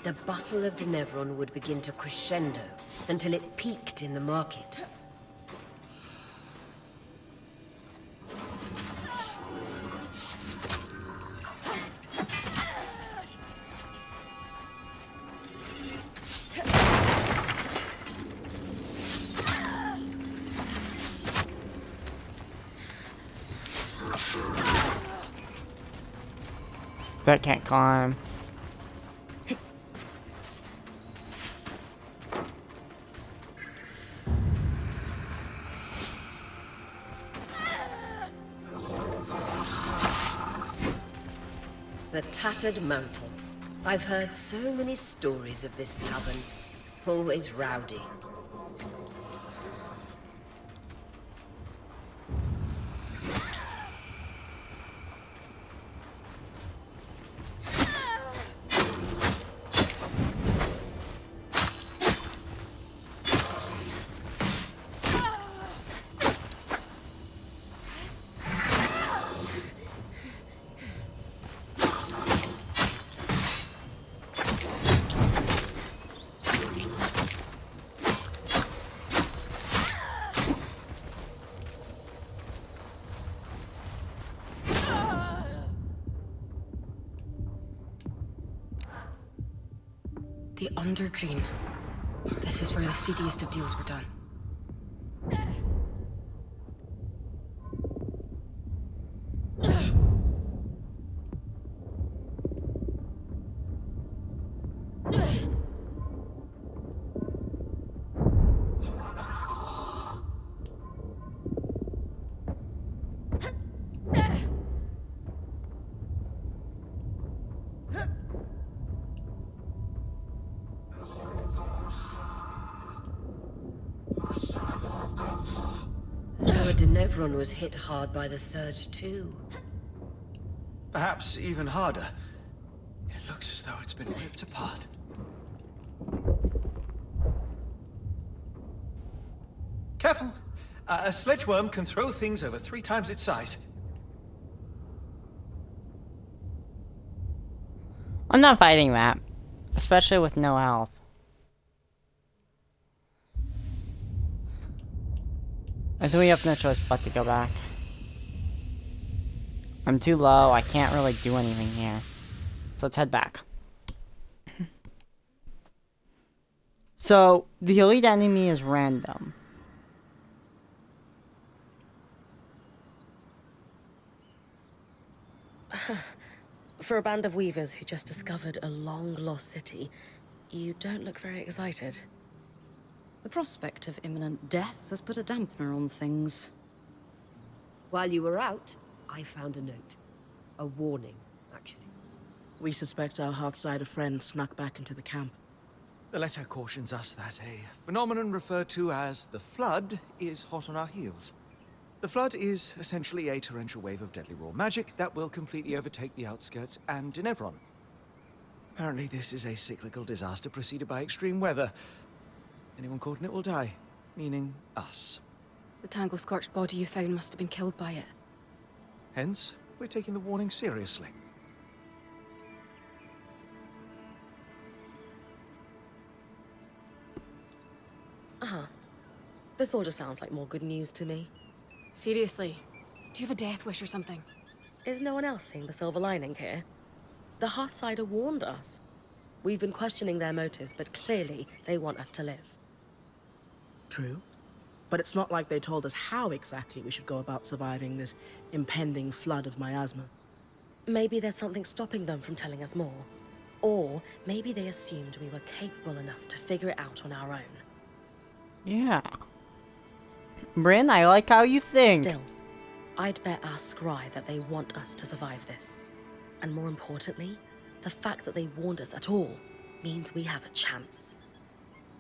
the bustle of Denevron would begin to crescendo until it peaked in the market. That can't climb. The Tattered Mountain. I've heard so many stories of this tavern. Always rowdy. The Undergreen. This is where the seediest of deals were done. Denevron was hit hard by the surge too. Perhaps even harder. It looks as though it's been ripped apart. Careful! A sledgeworm can throw things over 3 times its size. I'm not fighting that. Especially with no health. I think we have no choice but to go back. I'm too low, I can't really do anything here. So let's head back. So, the elite enemy is random. For a band of weavers who just discovered a long-lost city, you don't look very excited. The prospect of imminent death has put a dampener on things. While you were out, I found a note. A warning, actually. We suspect our Hearthsider friend snuck back into the camp. The letter cautions us that a phenomenon referred to as the Flood is hot on our heels. The Flood is essentially a torrential wave of deadly raw magic that will completely overtake the outskirts and Denevron. Apparently this is a cyclical disaster preceded by extreme weather. Anyone caught in it will die, meaning us. The tangle-scorched body you found must have been killed by it. Hence, we're taking the warning seriously. Uh-huh. This all just sounds like more good news to me. Seriously, do you have a death wish or something? Is no one else seeing the silver lining here? The Hearthsider warned us. We've been questioning their motives, but clearly they want us to live. True. But it's not like they told us how exactly we should go about surviving this impending flood of miasma. Maybe there's something stopping them from telling us more. Or maybe they assumed we were capable enough to figure it out on our own. Yeah. Bryn, I like how you think. Still, I'd bet our scry that they want us to survive this. And more importantly, the fact that they warned us at all means we have a chance.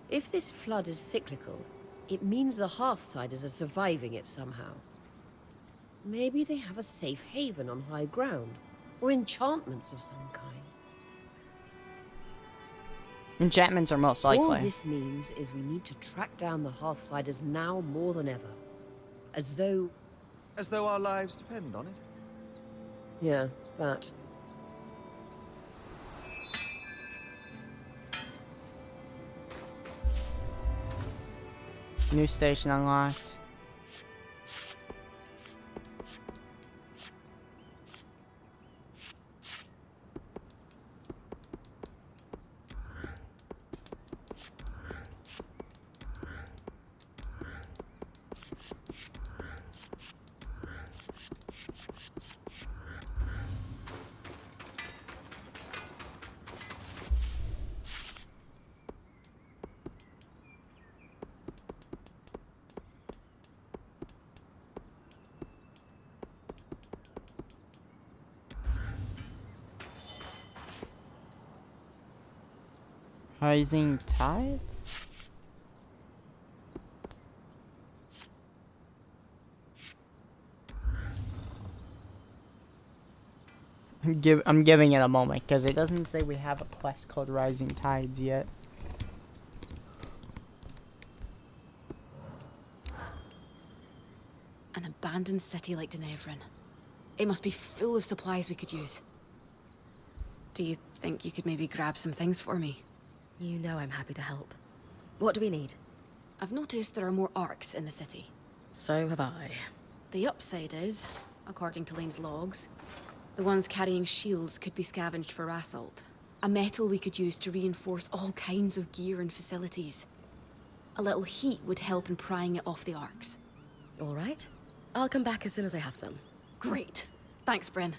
If this flood is cyclical, it means the Hearthsiders are surviving it somehow. Maybe they have a safe haven on high ground, or enchantments of some kind. Enchantments are most likely. All this means is we need to track down the Hearthsiders now more than ever. As though... As though our lives depend on it. Yeah, that. New station unlocked. Rising tides? I'm giving it a moment because it doesn't say we have a quest called Rising Tides yet. An abandoned city like Denevron. It must be full of supplies we could use. Do you think you could maybe grab some things for me? You know I'm happy to help. What do we need? I've noticed there are more arcs in the city. So have I. The upside is, according to Lane's logs, the ones carrying shields could be scavenged for assault. A metal we could use to reinforce all kinds of gear and facilities. A little heat would help in prying it off the arcs. All right. I'll come back as soon as I have some. Great. Thanks, Bryn.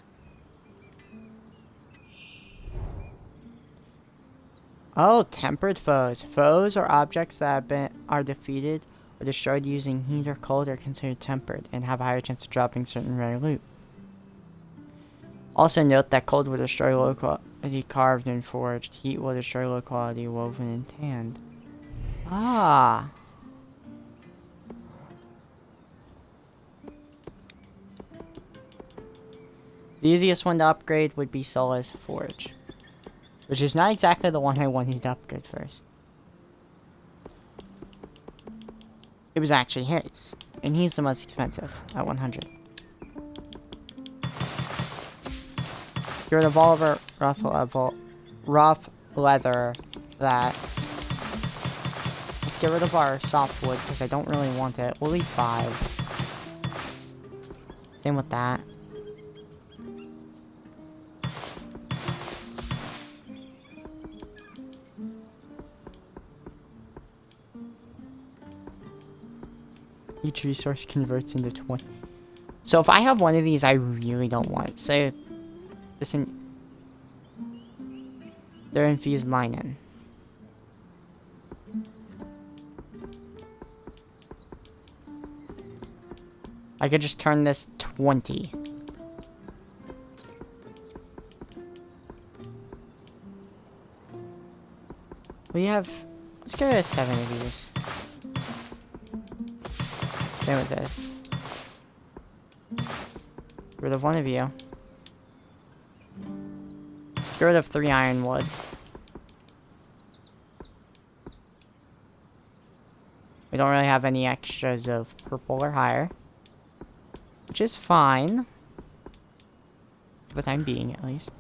Oh, tempered foes. Foes or objects that are defeated or destroyed using heat or cold are considered tempered and have a higher chance of dropping certain rare loot. Also note that cold will destroy low quality carved and forged. Heat will destroy low quality woven and tanned. Ah. The easiest one to upgrade would be Sola's Forge, which is not exactly the one I wanted to upgrade first. It was actually his, and he's the most expensive at 100. Get rid of all of our rough leather. That. Let's get rid of our softwood because I don't really want it. We'll leave 5. Same with that. Each resource converts into 20. So if I have one of these, I really don't want. Say, this in. They're infused linen. I could just turn this 20. We have. Let's get rid of 7 of these. Same with this. Get rid of 1 of you. Let's get rid of 3 ironwood. We don't really have any extras of purple or higher. Which is fine. For the time being, at least.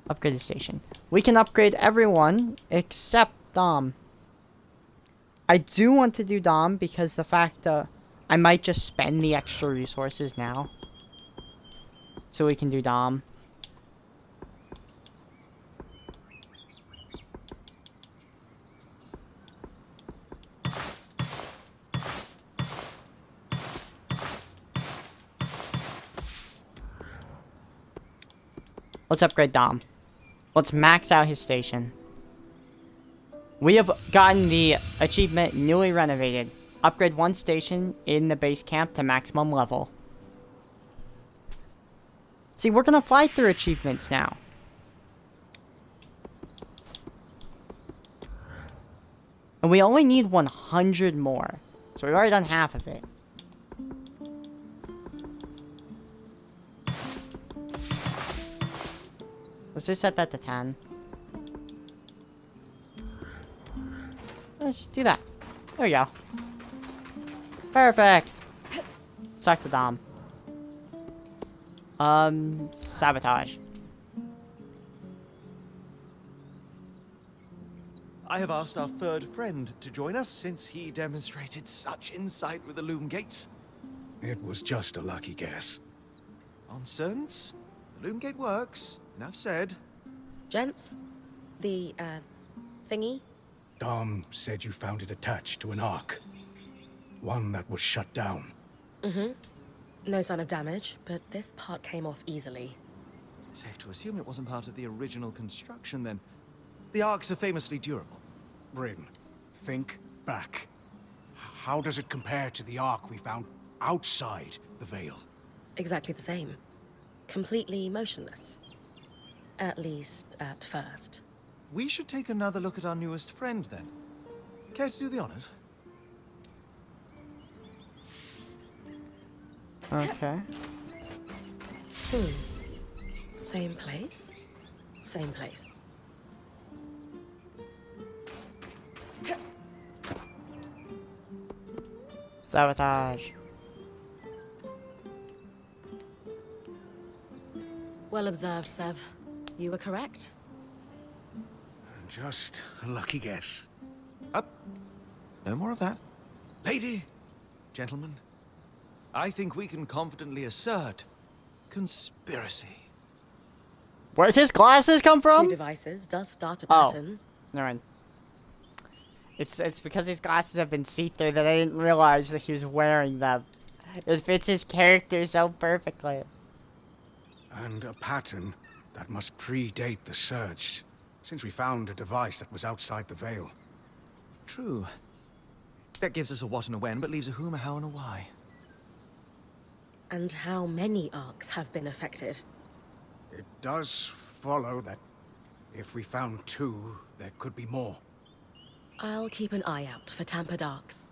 Upgrade the station. We can upgrade everyone except Dom. I do want to do Dom because the fact that I might just spend the extra resources now. So we can do Dom. Let's upgrade Dom. Let's max out his station. We have gotten the achievement newly renovated. Upgrade 1 station in the base camp to maximum level. See, we're gonna fly through achievements now. And we only need 100 more. So we've already done half of it. Let's just set that to 10. Let's do that. There we go. Perfect. Suck the Dom. Sabotage. I have asked our third friend to join us since he demonstrated such insight with the loom gates. It was just a lucky guess. Nonsense. The loom gate works. Enough said. Gents, the, thingy? Dom said you found it attached to an ark. One that was shut down. Mm-hmm. No sign of damage, but this part came off easily. Safe to assume it wasn't part of the original construction then. The arcs are famously durable. Bryn, think back. How does it compare to the ark we found outside the Vale? Exactly the same. Completely motionless. At least, at first. We should take another look at our newest friend then. Care to do the honors? Okay. Same place? Same place. Sabotage. Well observed, Sev. You were correct. Just a lucky guess. Up. No more of that. Lady, gentlemen, I think we can confidently assert conspiracy. Where'd his glasses come 2 from? devices does start a Oh. pattern. Never mind. It's because his glasses have been see-through that I didn't realize that he was wearing them. It fits his character so perfectly. And a pattern that must predate the Surge, since we found a device that was outside the Vale. True. That gives us a what and a when, but leaves a whom, a how, and a why. And how many arcs have been affected? It does follow that if we found 2, there could be more. I'll keep an eye out for tampered arcs.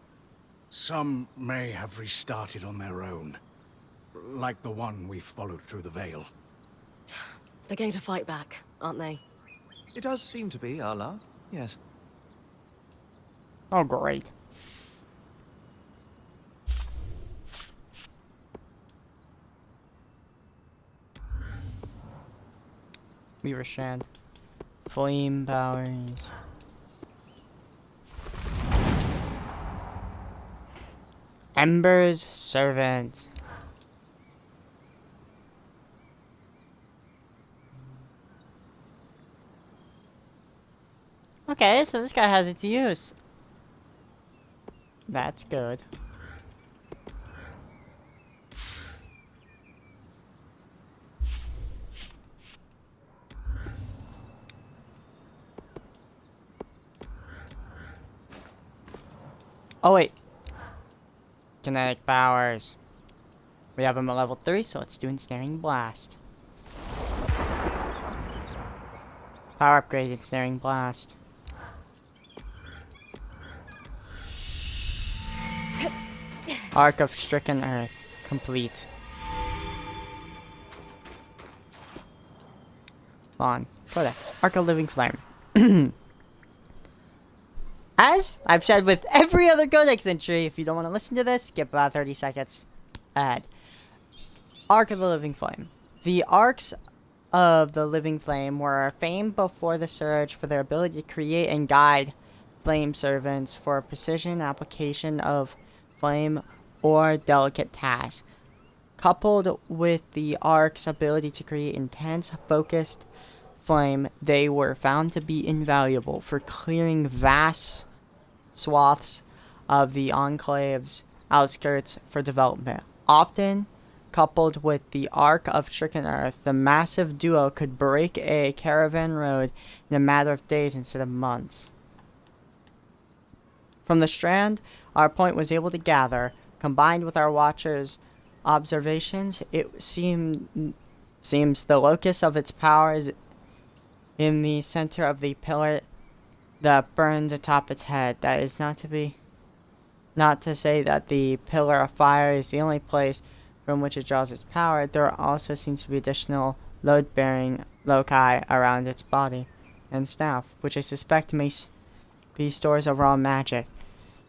Some may have restarted on their own, like the one we followed through the Vale. They're going to fight back, aren't they? It does seem to be our luck, yes. Oh, great. Weaver Strand. Flame powers. Ember's servant. Okay, so this guy has its use. That's good. Oh wait. Kinetic powers. We have him at level 3, so let's do Ensnaring Blast. Power upgrade, Ensnaring Blast. Arc of Stricken Earth. Complete. On. Codex. Arc of Living Flame. As I've said with every other Codex entry, if you don't want to listen to this, skip about 30 seconds ahead. Arc of the Living Flame. The Arcs of the Living Flame were famed before the Surge for their ability to create and guide flame servants for precision application of flame or delicate tasks. Coupled with the Arc's ability to create intense, focused flame, they were found to be invaluable for clearing vast swaths of the Enclave's outskirts for development. Often coupled with the Arc of Stricken Earth, the massive duo could break a caravan road in a matter of days instead of months. From the Strand, our point was able to gather, combined with our Watcher's observations, it seems the locus of its power is in the center of the pillar that burns atop its head. That is not to say that the pillar of fire is the only place from which it draws its power. There also seems to be additional load-bearing loci around its body and staff, which I suspect may be stores of raw magic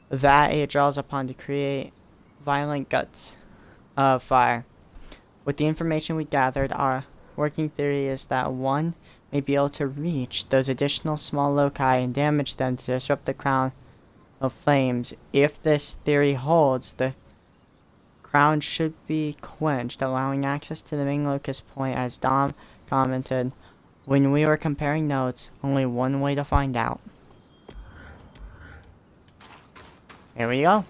that it draws upon to create violent guts of fire. With the information we gathered, our working theory is that one may be able to reach those additional small loci and damage them to disrupt the crown of flames. If this theory holds, the crown should be quenched, allowing access to the main locus point. As Dom commented when we were comparing notes, only one way to find out. Here we go.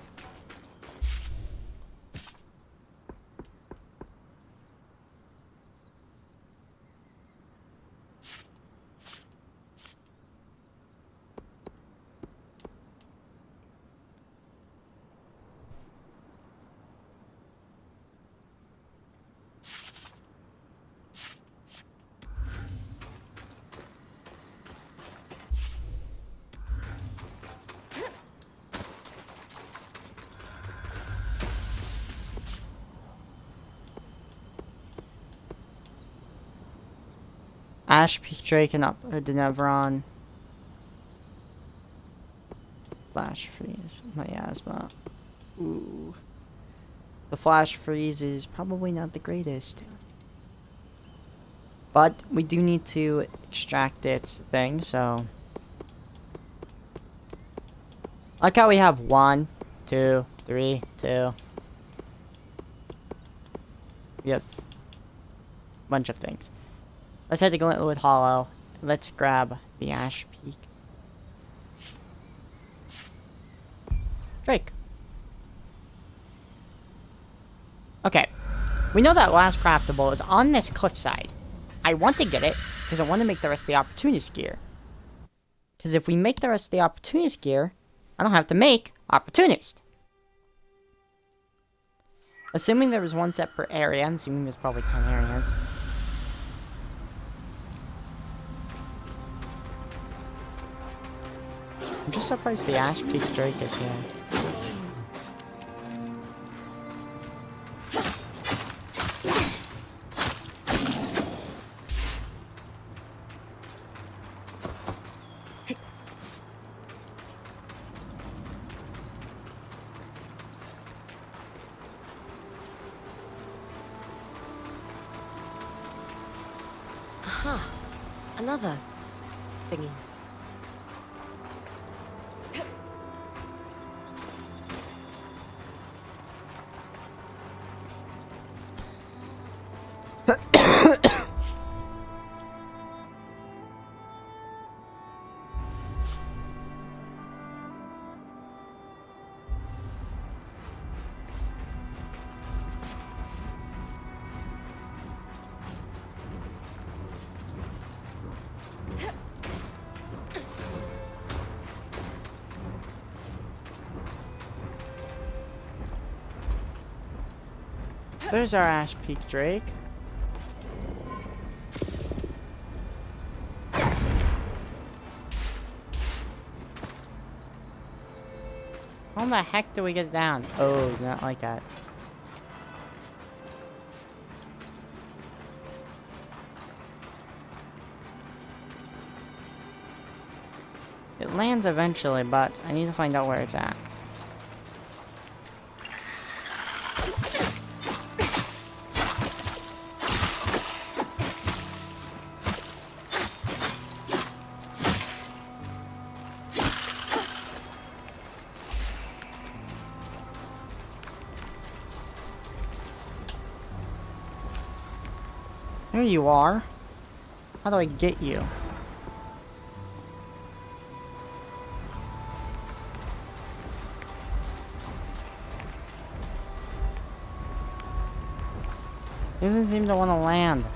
Ash Peak Drake and Upper Denevron. Flash Freeze. Miasma. Ooh. The Flash Freeze is probably not the greatest. But we do need to extract its thing, so. Like how we have 1, 2, 3, 2. We have a bunch of things. Let's head to Glintwood Hollow. Let's grab the Ash Peak Drake. Okay. We know that last craftable is on this cliffside. I want to get it because I want to make the rest of the Opportunist gear. Because if we make the rest of the Opportunist gear, I don't have to make Opportunist. Assuming there was one set per area, and assuming there's probably 10 areas. I'm just surprised the Ash Peak Drake is here. Huh. Another thingy. There's our Ash Peak Drake. How the heck do we get it down? Oh, not like that. It lands eventually, but I need to find out where it's at. Here you are. How do I get you? He doesn't seem to want to land.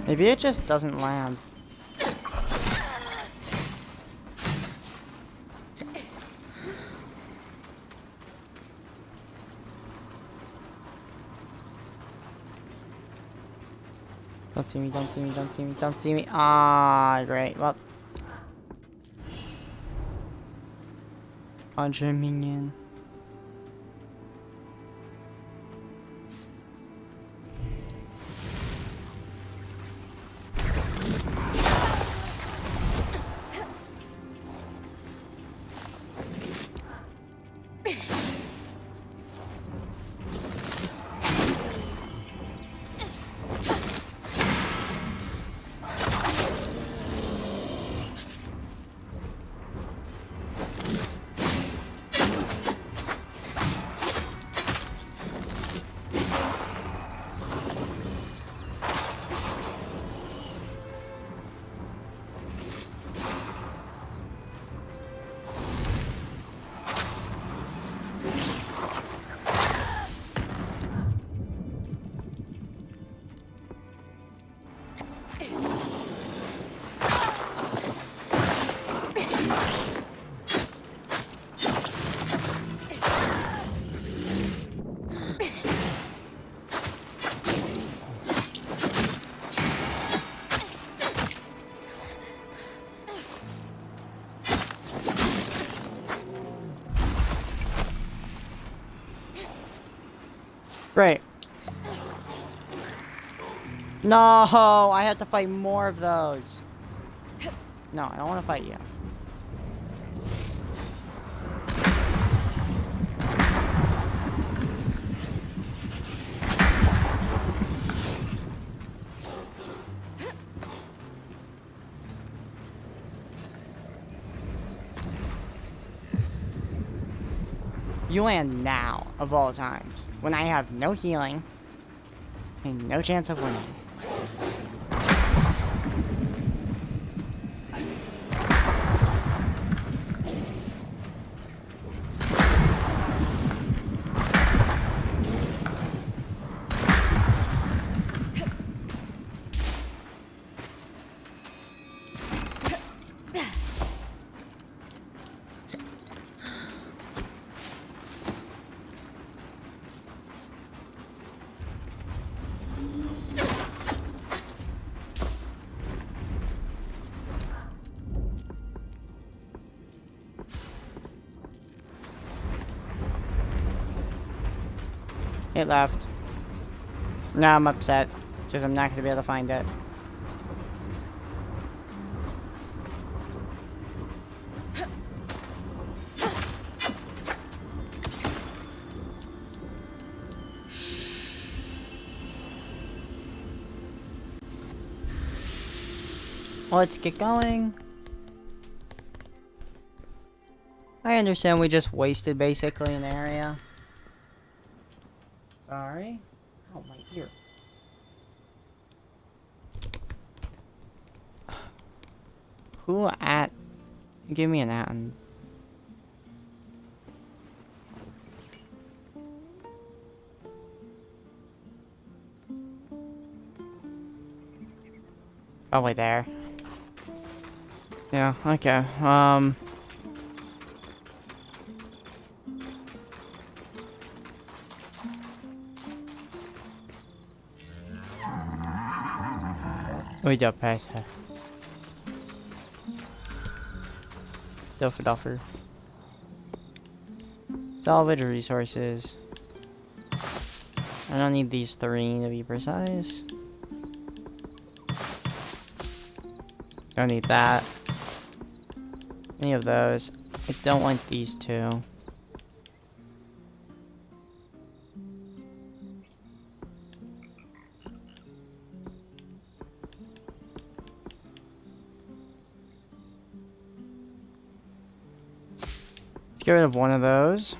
Maybe it just doesn't land. Don't see me, don't see me, don't see me, don't see me. Ah, great. Well. Conjure minion. Great. No, I have to fight more of those. No, I don't want to fight you. You land now, of all times, when I have no healing and no chance of winning. It left. Now I'm upset, because I'm not going to be able to find it. Let's get going. I understand we just wasted basically an area. Sorry. Oh, my ear. Who at? Give me an at. Probably there. Yeah, okay. We don't pay her. Duffer. Salvage resources. I don't need these 3 to be precise. Don't need that. Any of those. I don't want these 2. Let's get rid of one of those.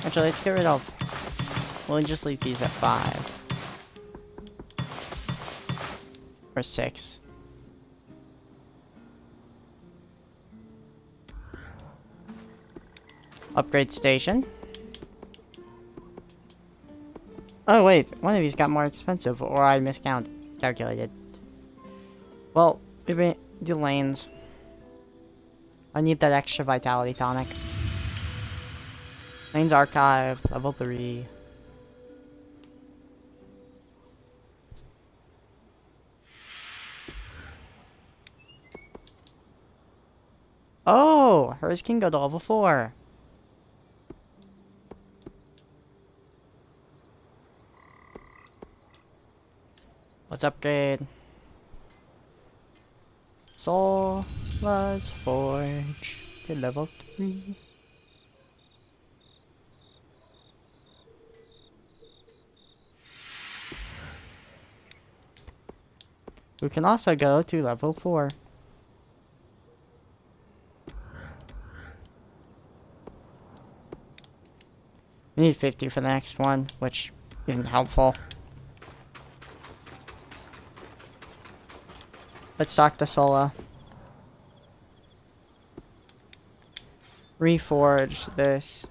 Actually, let's get rid of... We'll just leave these at 5. Or 6. Upgrade station. Oh wait, one of these got more expensive, or I calculated. Well, the lanes. I need that extra vitality tonic. Lanes archive, level 3. Oh, hers can go to level 4. Let's upgrade. Soul's Forge to level 3. We can also go to level 4. We need 50 for the next one, which isn't helpful. Let's talk to Sola. Reforge this.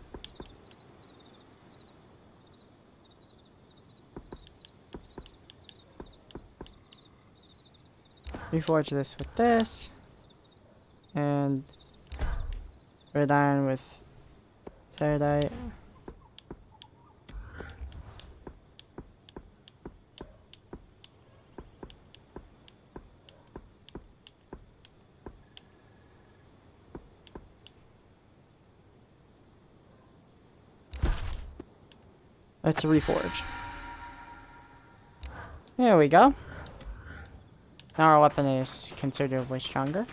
Reforge this with this. And red iron with Ceridite. Let's reforge. There we go. Now our weapon is considerably stronger.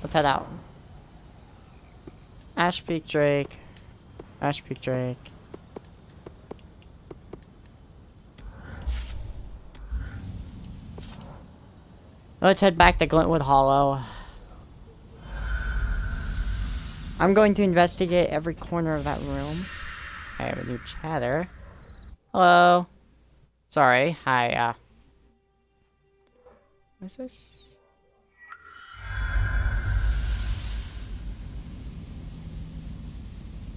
Let's head out. Ash Peak Drake. Ash Peak Drake. Let's head back to Glintwood Hollow. I'm going to investigate every corner of that room. I have a new chatter. Hello. Sorry. Hi, what's this?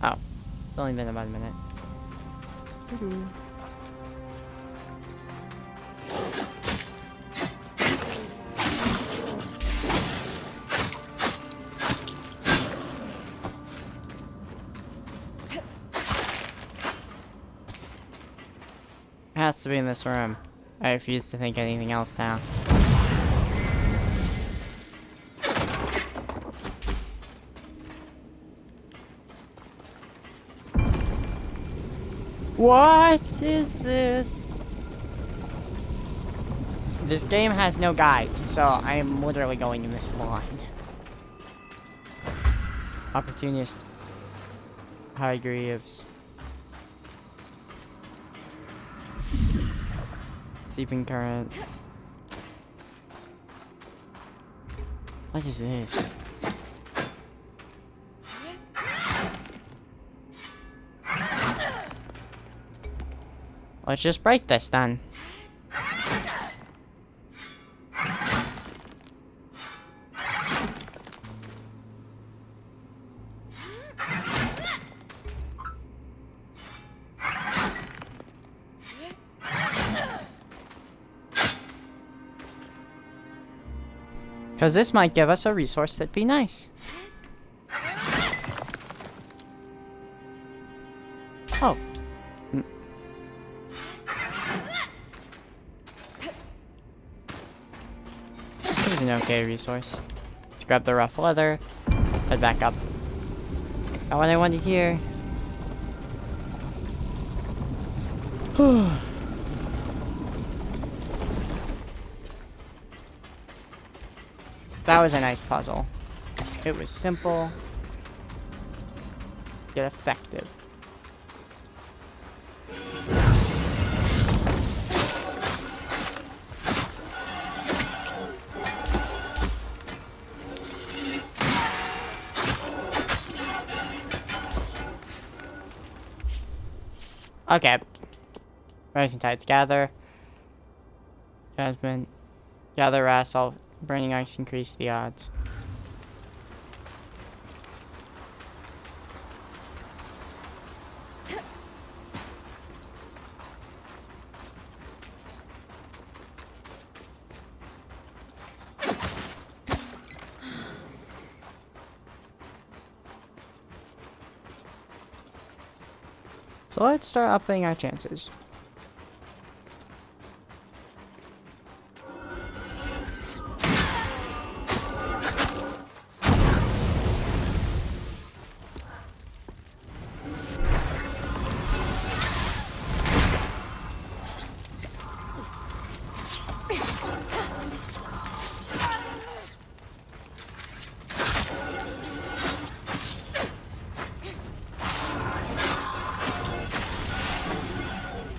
Oh. It's only been about a minute. It has to be in this room. I refuse to think anything else now. What is this? This game has no guides, so I am literally going in this blind. Opportunist. High Greaves. Seeping currents. What is this? Let's just break this then. Because this might give us a resource that'd be nice. Oh. It was an okay resource. Let's grab the rough leather. Head back up. Got what I wanted here. That was a nice puzzle. It was simple, yet effective. Okay. Rising tides gather. Jasmine. Gather assault. Burning ice increase the odds. So let's start upping our chances.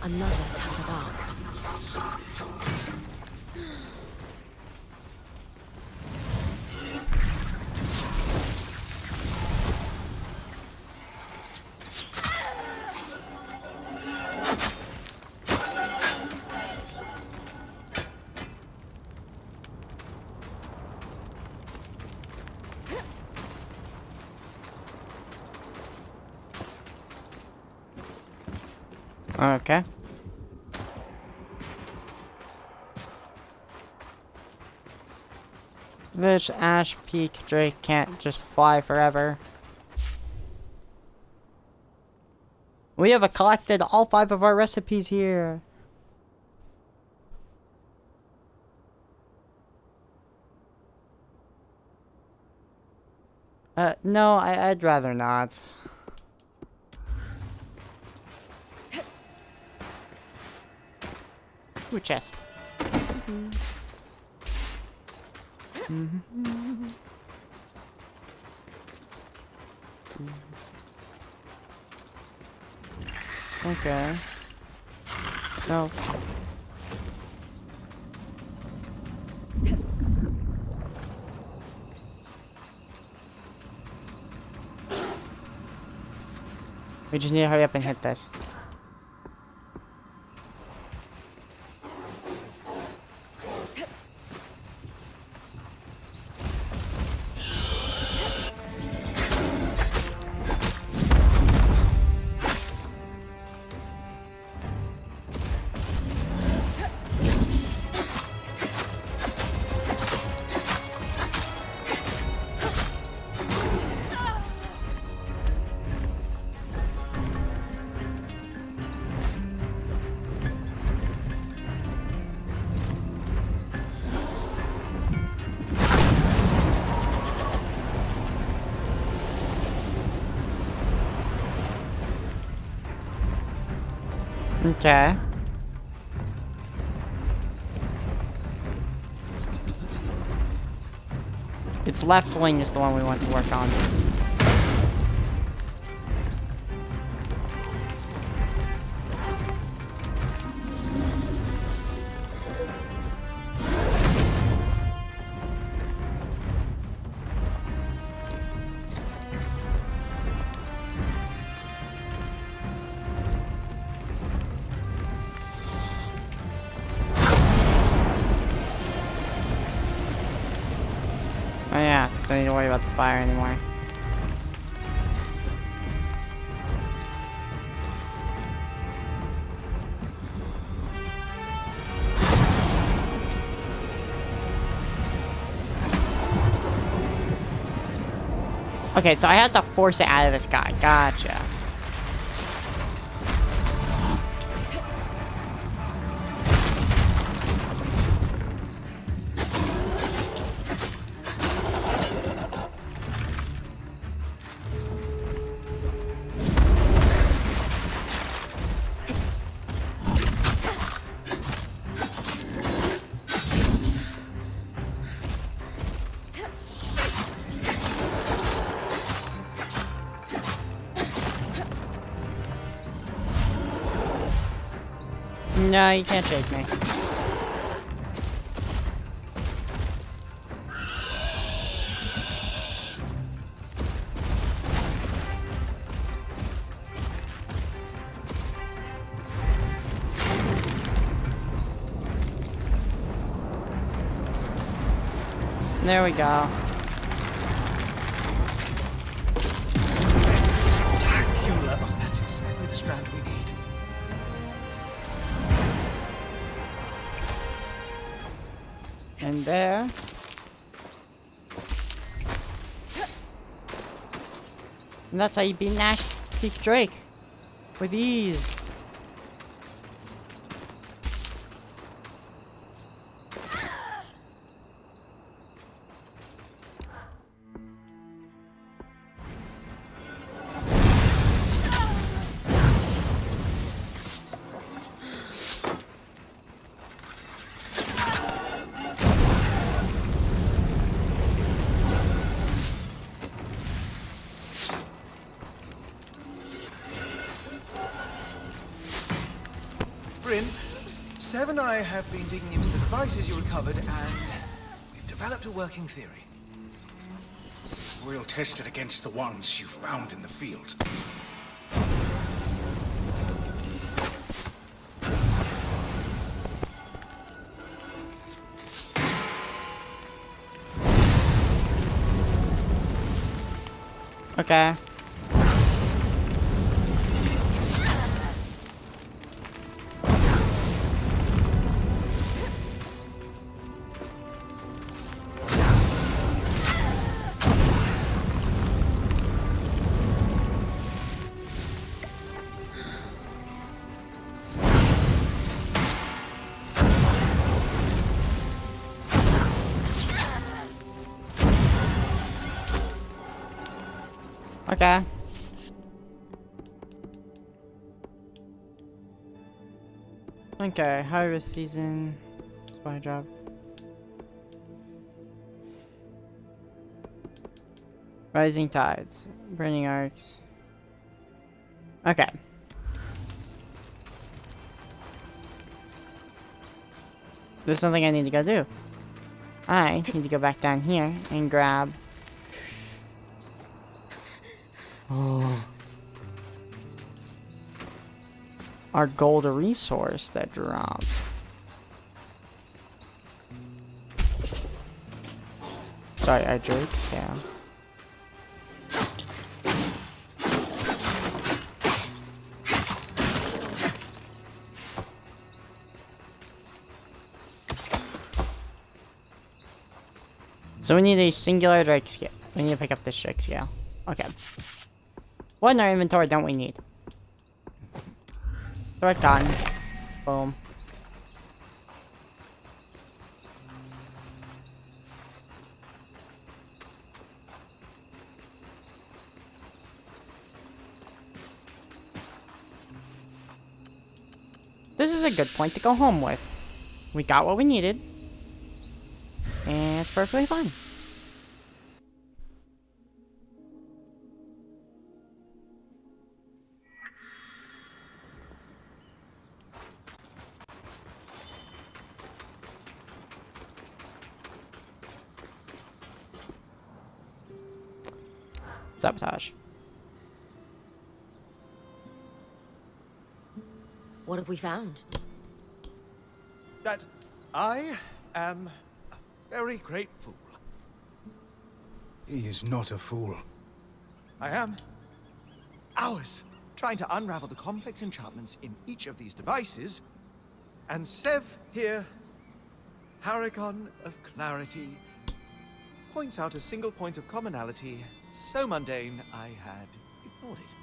Another Tappet Arc. Okay. This Ash Peak Drake can't just fly forever. We have collected all 5 of our recipes here. No, I'd rather not. Ooh, chest. Okay. No. We just need to hurry up and hit this. Okay. Its left wing is the one we want to work on. Oh yeah, don't need to worry about the fire anymore. Okay, so I have to force it out of this guy. Gotcha. No, you can't shake me. There we go. Spectacular. Oh, that's exactly the strand we need. And there. And that's how you beat Nash Peak Drake. With ease. Bryn, Sev and I have been digging into the devices you recovered, and we've developed a working theory. We'll test it against the ones you found in the field. Okay. Okay. Okay, harvest season. Supply drop. Rising tides. Burning arcs. Okay. There's something I need to go do. I need to go back down here and grab... Oh. Our gold resource that dropped. Sorry, our Drake scale. So we need a singular Drake scale. We need to pick up this Drake scale. Okay. What in our inventory don't we need? Threat gun. Boom. this is a good point to go home with. We got what we needed. And it's perfectly fine. Sabotage. What have we found? That I am a very great fool. He is not a fool. I am. Hours trying to unravel the complex enchantments in each of these devices, and Sev here, paragon of clarity, points out a single point of commonality so mundane I had ignored it.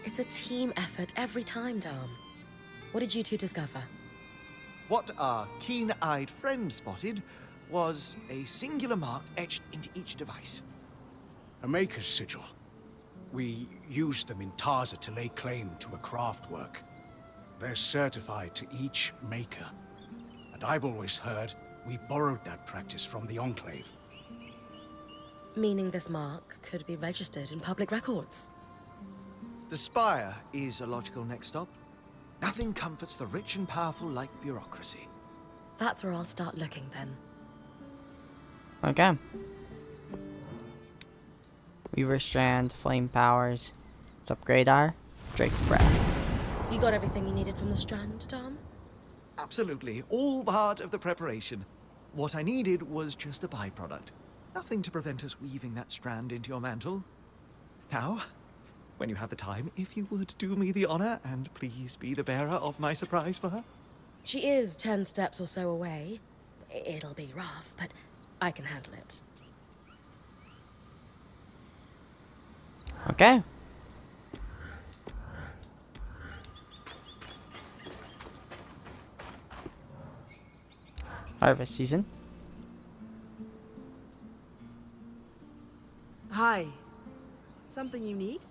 It's a team effort every time, Dom. What did you two discover? What our keen-eyed friend spotted was a singular mark etched into each device. A maker's sigil. We used them in Tarza to lay claim to a craft work. They're certified to each maker. And I've always heard we borrowed that practice from the Enclave. Meaning this mark could be registered in public records. The spire is a logical next stop. Nothing comforts the rich and powerful like bureaucracy. That's where I'll start looking then. Okay. Weaver Strand, Flame Powers. Let's upgrade our Drake's Breath. You got everything you needed from the Strand, Dom? Absolutely, all part of the preparation. What I needed was just a byproduct. Nothing to prevent us weaving that strand into your mantle. Now, when you have the time, if you would do me the honor and please be the bearer of my surprise for her. She is 10 steps or so away. It'll be rough, but I can handle it. Okay. Harvest season. Hi. Something you need?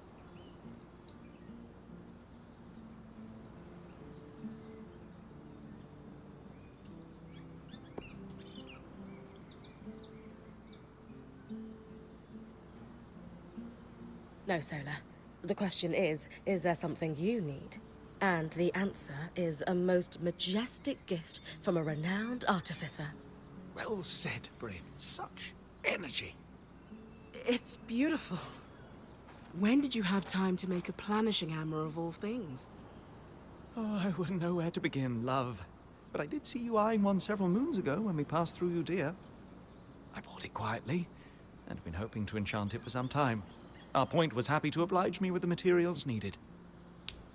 No, Sola. The question is there something you need? And the answer is a most majestic gift from a renowned artificer. Well said, Bryn. Such energy. It's beautiful. When did you have time to make a planishing hammer of all things? Oh, I wouldn't know where to begin, love. But I did see you eyeing one several moons ago when we passed through Udea. I bought it quietly, and have been hoping to enchant it for some time. Our point was happy to oblige me with the materials needed.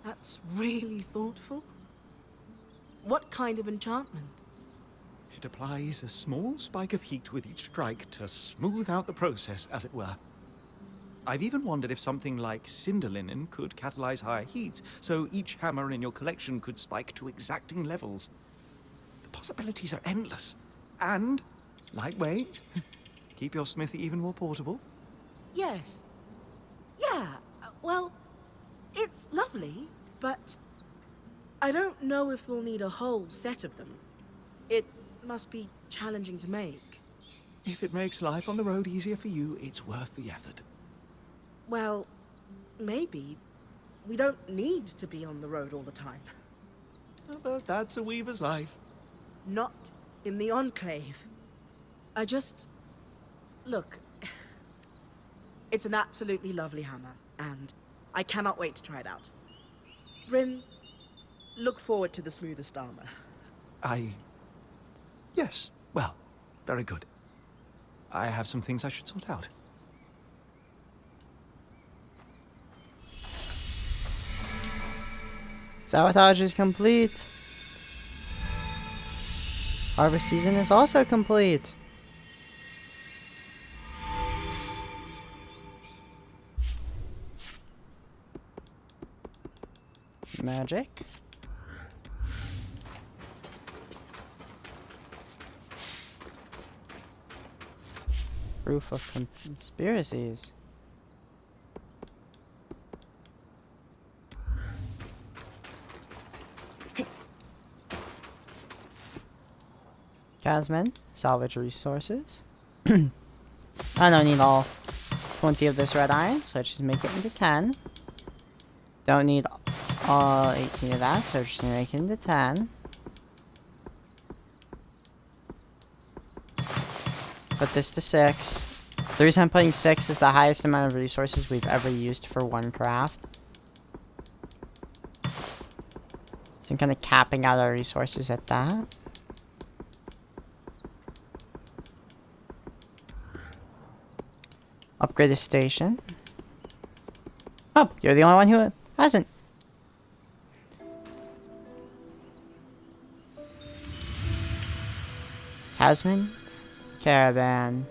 That's really thoughtful. What kind of enchantment? It applies a small spike of heat with each strike to smooth out the process, as it were. I've even wondered if something like cinder linen could catalyze higher heats, so each hammer in your collection could spike to exacting levels. The possibilities are endless. And lightweight. Keep your smithy even more portable. Yes. Yeah, well, it's lovely, but I don't know if we'll need a whole set of them. It must be challenging to make. If it makes life on the road easier for you, it's worth the effort. Well, maybe. We don't need to be on the road all the time. But that's a weaver's life. Not in the Enclave. Look, it's an absolutely lovely hammer, and I cannot wait to try it out. Bryn, look forward to the smoothest armor. Yes, well, very good. I have some things I should sort out. Sabotage is complete. Harvest season is also complete. Magic. Proof of conspiracies. Casman, salvage resources. I don't need all 20 of this red iron, so let's just make it into 10. Don't need all 18 of that, so just make it into 10. Put this to 6. The reason I'm putting 6 is the highest amount of resources we've ever used for one craft. So I'm kind of capping out our resources at that. Upgrade a station. Oh, you're the only one who hasn't. Hasman's Caravan.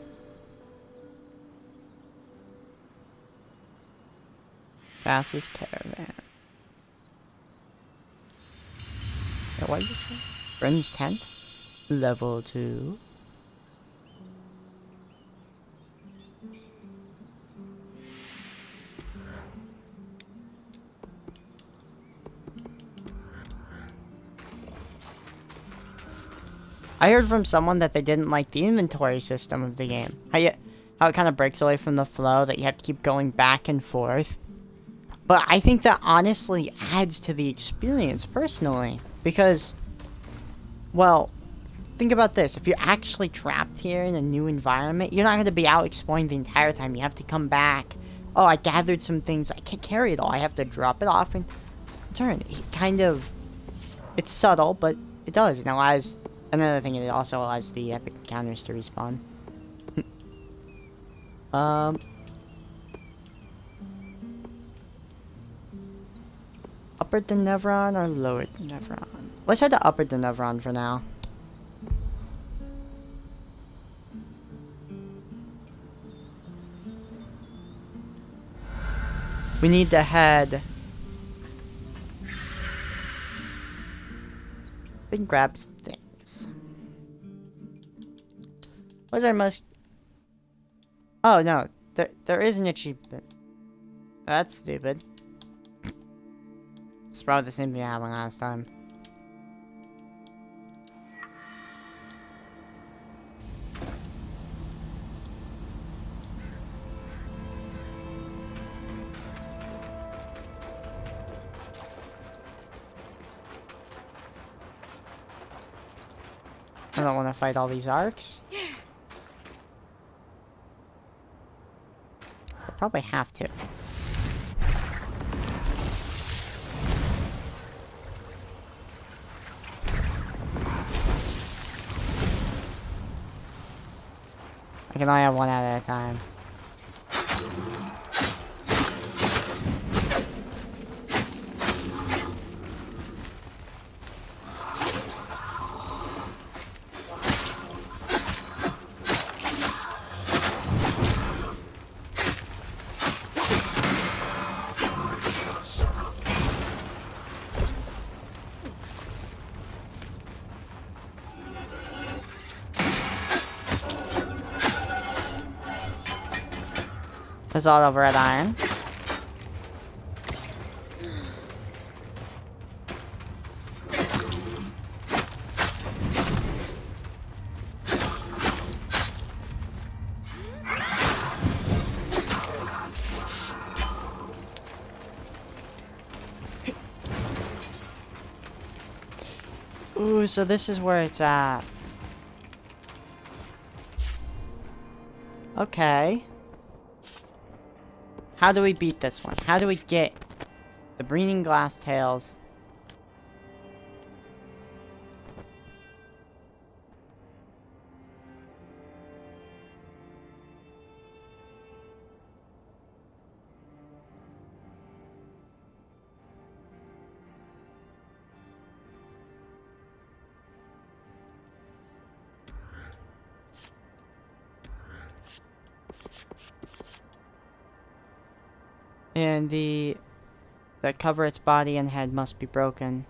Fastest caravan. Yeah, what did you say? Friend's tent. Level 2. I heard from someone that they didn't like the inventory system of the game. How it kind of breaks away from the flow, that you have to keep going back and forth. But I think that honestly adds to the experience, personally. Because, well, think about this. If you're actually trapped here in a new environment, you're not going to be out exploring the entire time. You have to come back. Oh, I gathered some things. I can't carry it all. I have to drop it off and return. It kind of... It's subtle, but it does. It allows... Another thing, it also allows the epic encounters to respawn. Upper Denevron or Lower Denevron? Let's head to Upper Denevron for now. We need to head... We can grab some things. What's our most... Oh, no. There is an achievement. That's stupid. It's probably the same thing I happened last time. I don't want to fight all these arcs. I probably have to. I can only have one at a time. There's all of red iron. Ooh, so this is where it's at. Okay. How do we beat this one? How do we get the breeding glass tails? And that cover its body and head must be broken.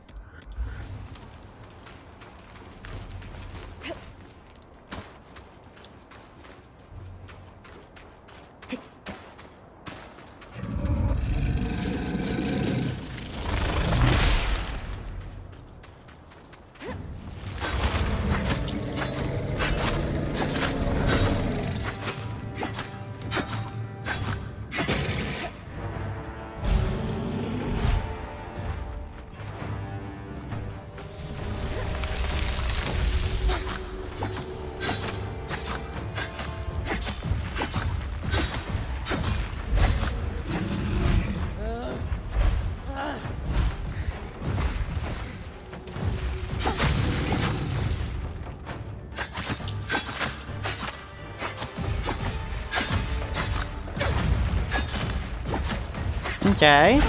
Okay.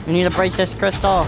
We need to break this crystal.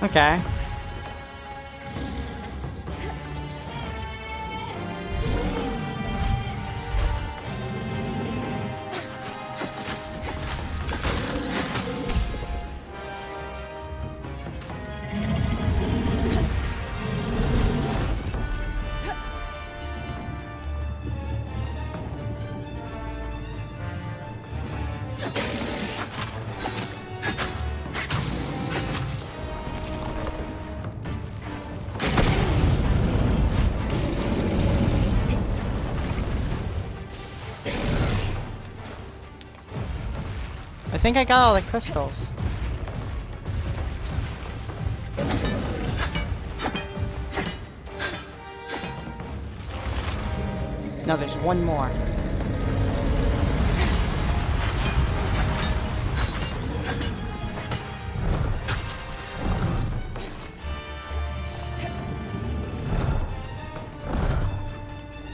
Okay. I think I got all the crystals. No, there's one more.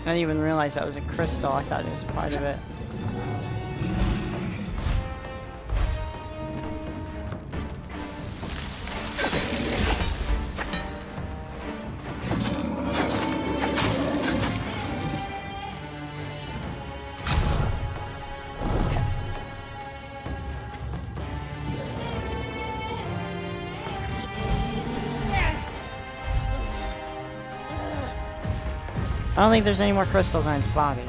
I didn't even realize that was a crystal. I thought it was part of it. I don't think there's any more crystals on its body.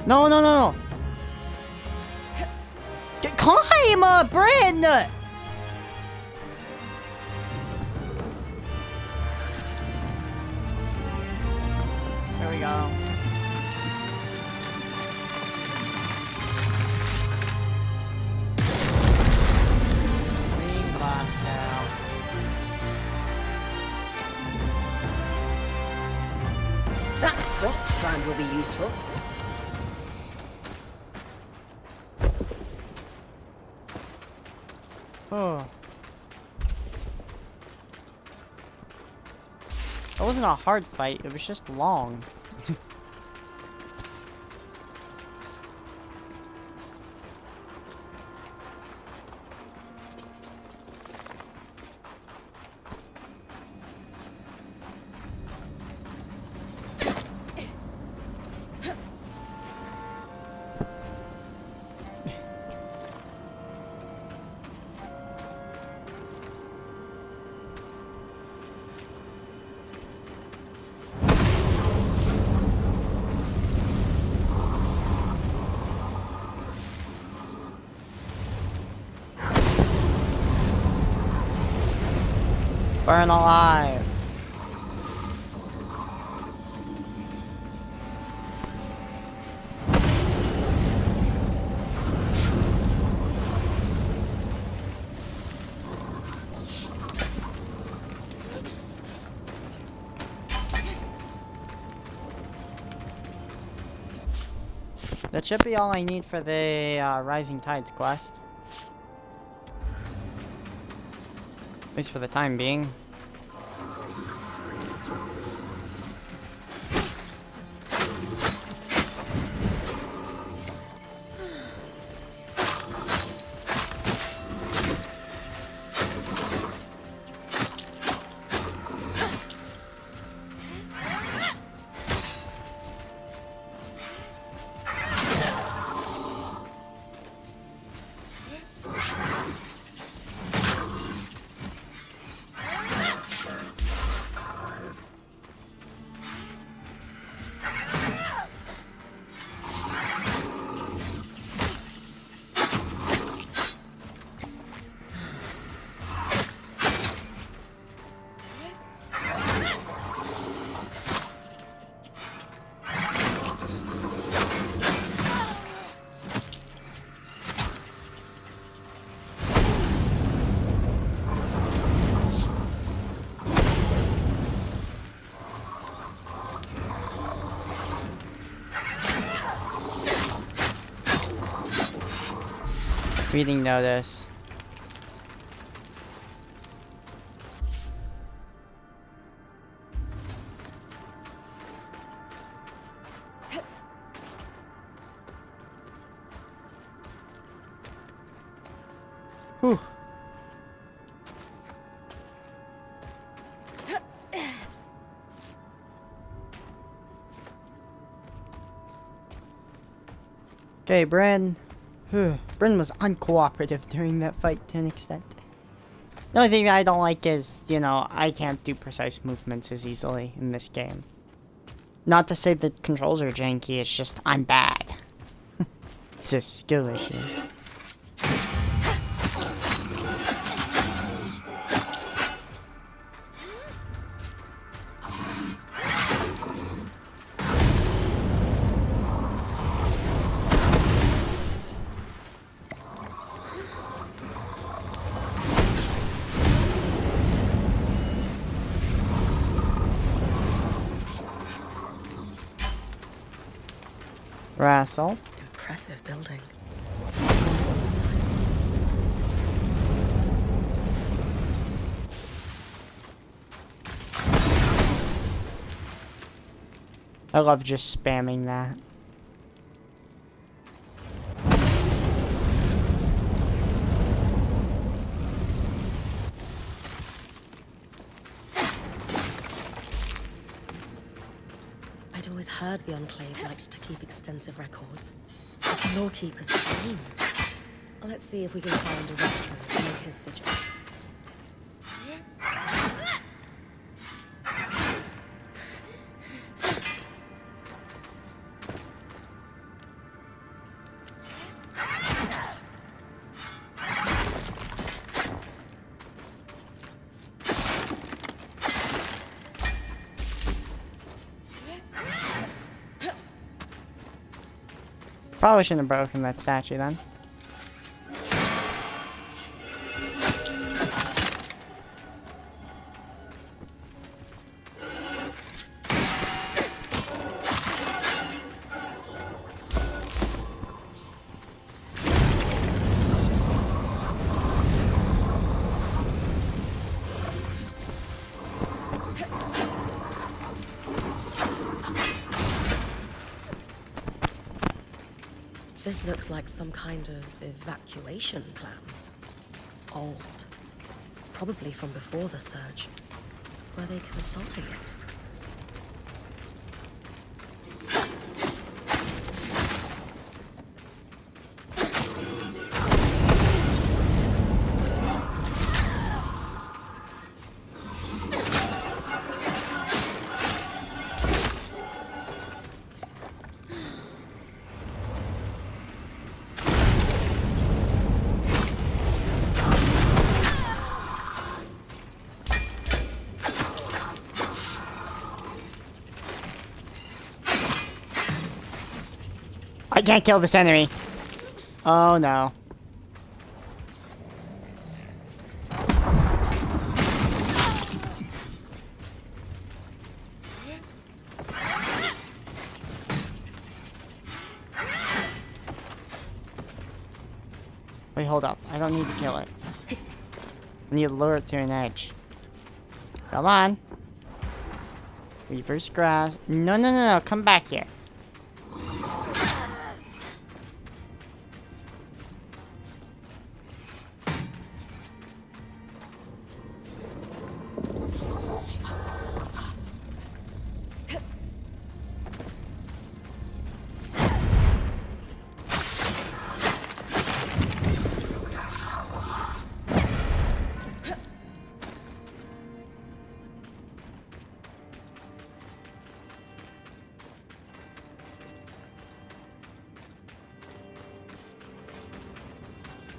No, no, no, no. Climb, Bryn! we go. Green glass cow. That frost strand will be useful. Oh. It wasn't a hard fight, it was just long. Burn alive. That should be all I need for the Rising Tides quest. At least for the time being. Reading notice. Whew. Okay, Bryn. Bryn was uncooperative during that fight to an extent. The only thing that I don't like is, you know, I can't do precise movements as easily in this game. Not to say that controls are janky, it's just I'm bad. It's a skill issue. Rassault. Impressive building. What's inside? I love just spamming that. I'd always heard the Enclave liked to keep extensive records. It's a lawkeeper's dream. Let's see if we can find a restaurant to make his sigils. Probably shouldn't have broken that statue then. This looks like some kind of evacuation plan. Old. Probably from before the surge. Were they consulting it? I can't kill this enemy. Oh no. Wait, hold up. I don't need to kill it. I need to lure it to an edge. Come on. Reverse grass. No, no, no, no. Come back here.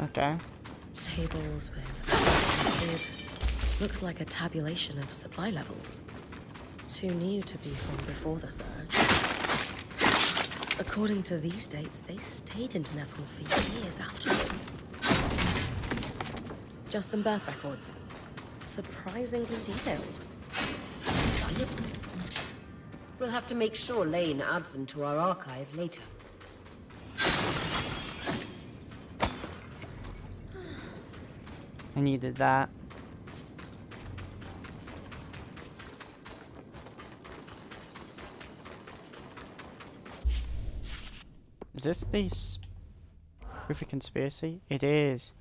Okay. Tables with assets listed. Looks like a tabulation of supply levels. Too new to be from before the surge. According to these dates, they stayed in Nephron for years afterwards. Just some birth records. Surprisingly detailed. We'll have to make sure Lane adds them to our archive later. I needed that. Is this the proof of conspiracy? It is.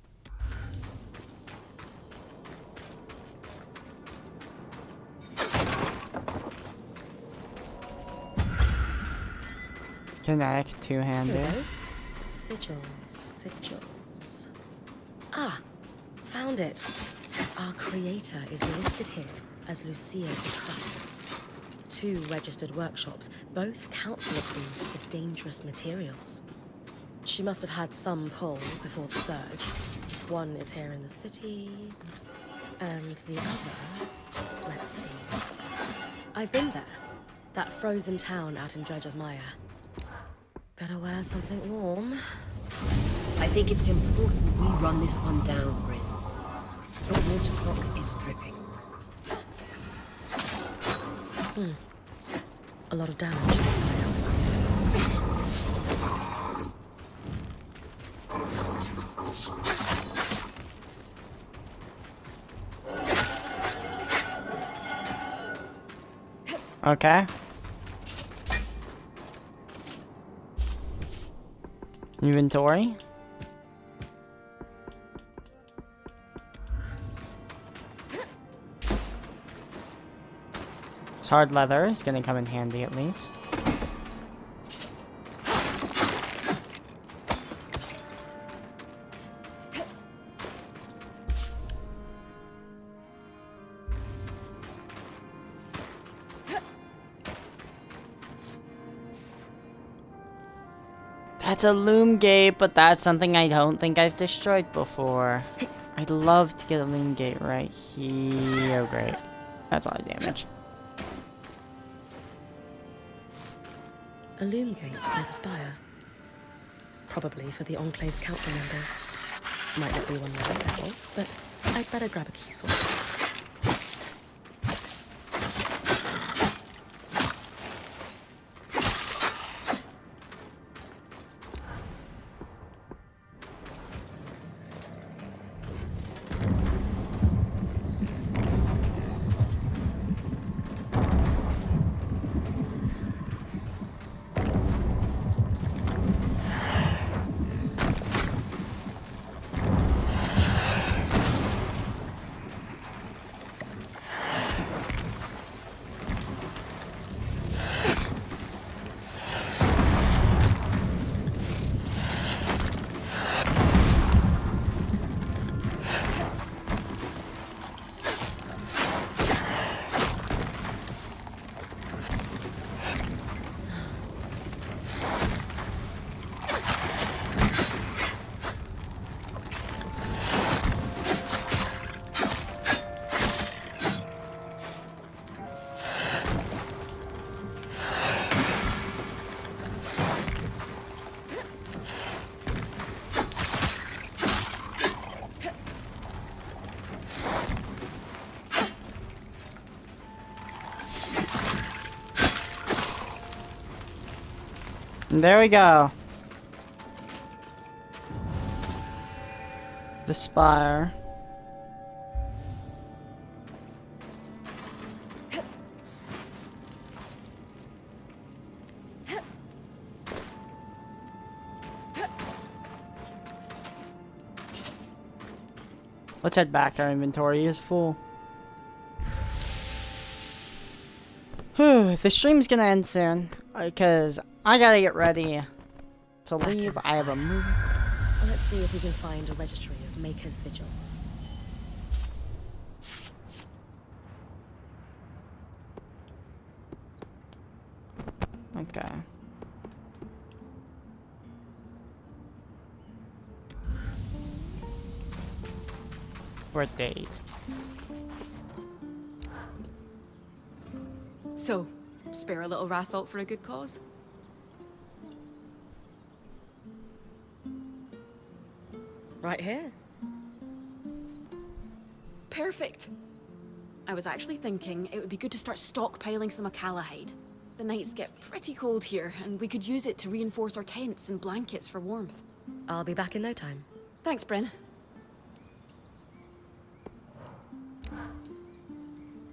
Kinetic two-handed. Hello? Sigils. Ah, found it. Our creator is listed here as Lucia de Crassus. 2 registered workshops, both council approved for dangerous materials. She must have had some pull before the surge. One is here in the city, and the other, let's see. I've been there. That frozen town out in Dredger's Mire. Better wear something warm. I think it's important we run this one down, Bryn. Your water clock is dripping. A lot of damage this way. Okay. Inventory. This hard leather is gonna come in handy at least. That's a loom gate, but that's something I don't think I've destroyed before. I'd love to get a loom gate right here. Oh, great. That's a lot of damage. A loom gate near the spire. Probably for the Enclave's council members. Might not be one myself, but I'd better grab a key source. And there we go. The spire. Let's head back. Our inventory is full. Whew, the stream's gonna end soon because I gotta get ready to leave. I have a move. Let's see if we can find a registry of Maker's sigils. Okay. Birth date. So, spare a little Rassault for a good cause? Right here. Perfect! I was actually thinking it would be good to start stockpiling some Akala hide. The nights get pretty cold here, and we could use it to reinforce our tents and blankets for warmth. I'll be back in no time. Thanks, Bryn.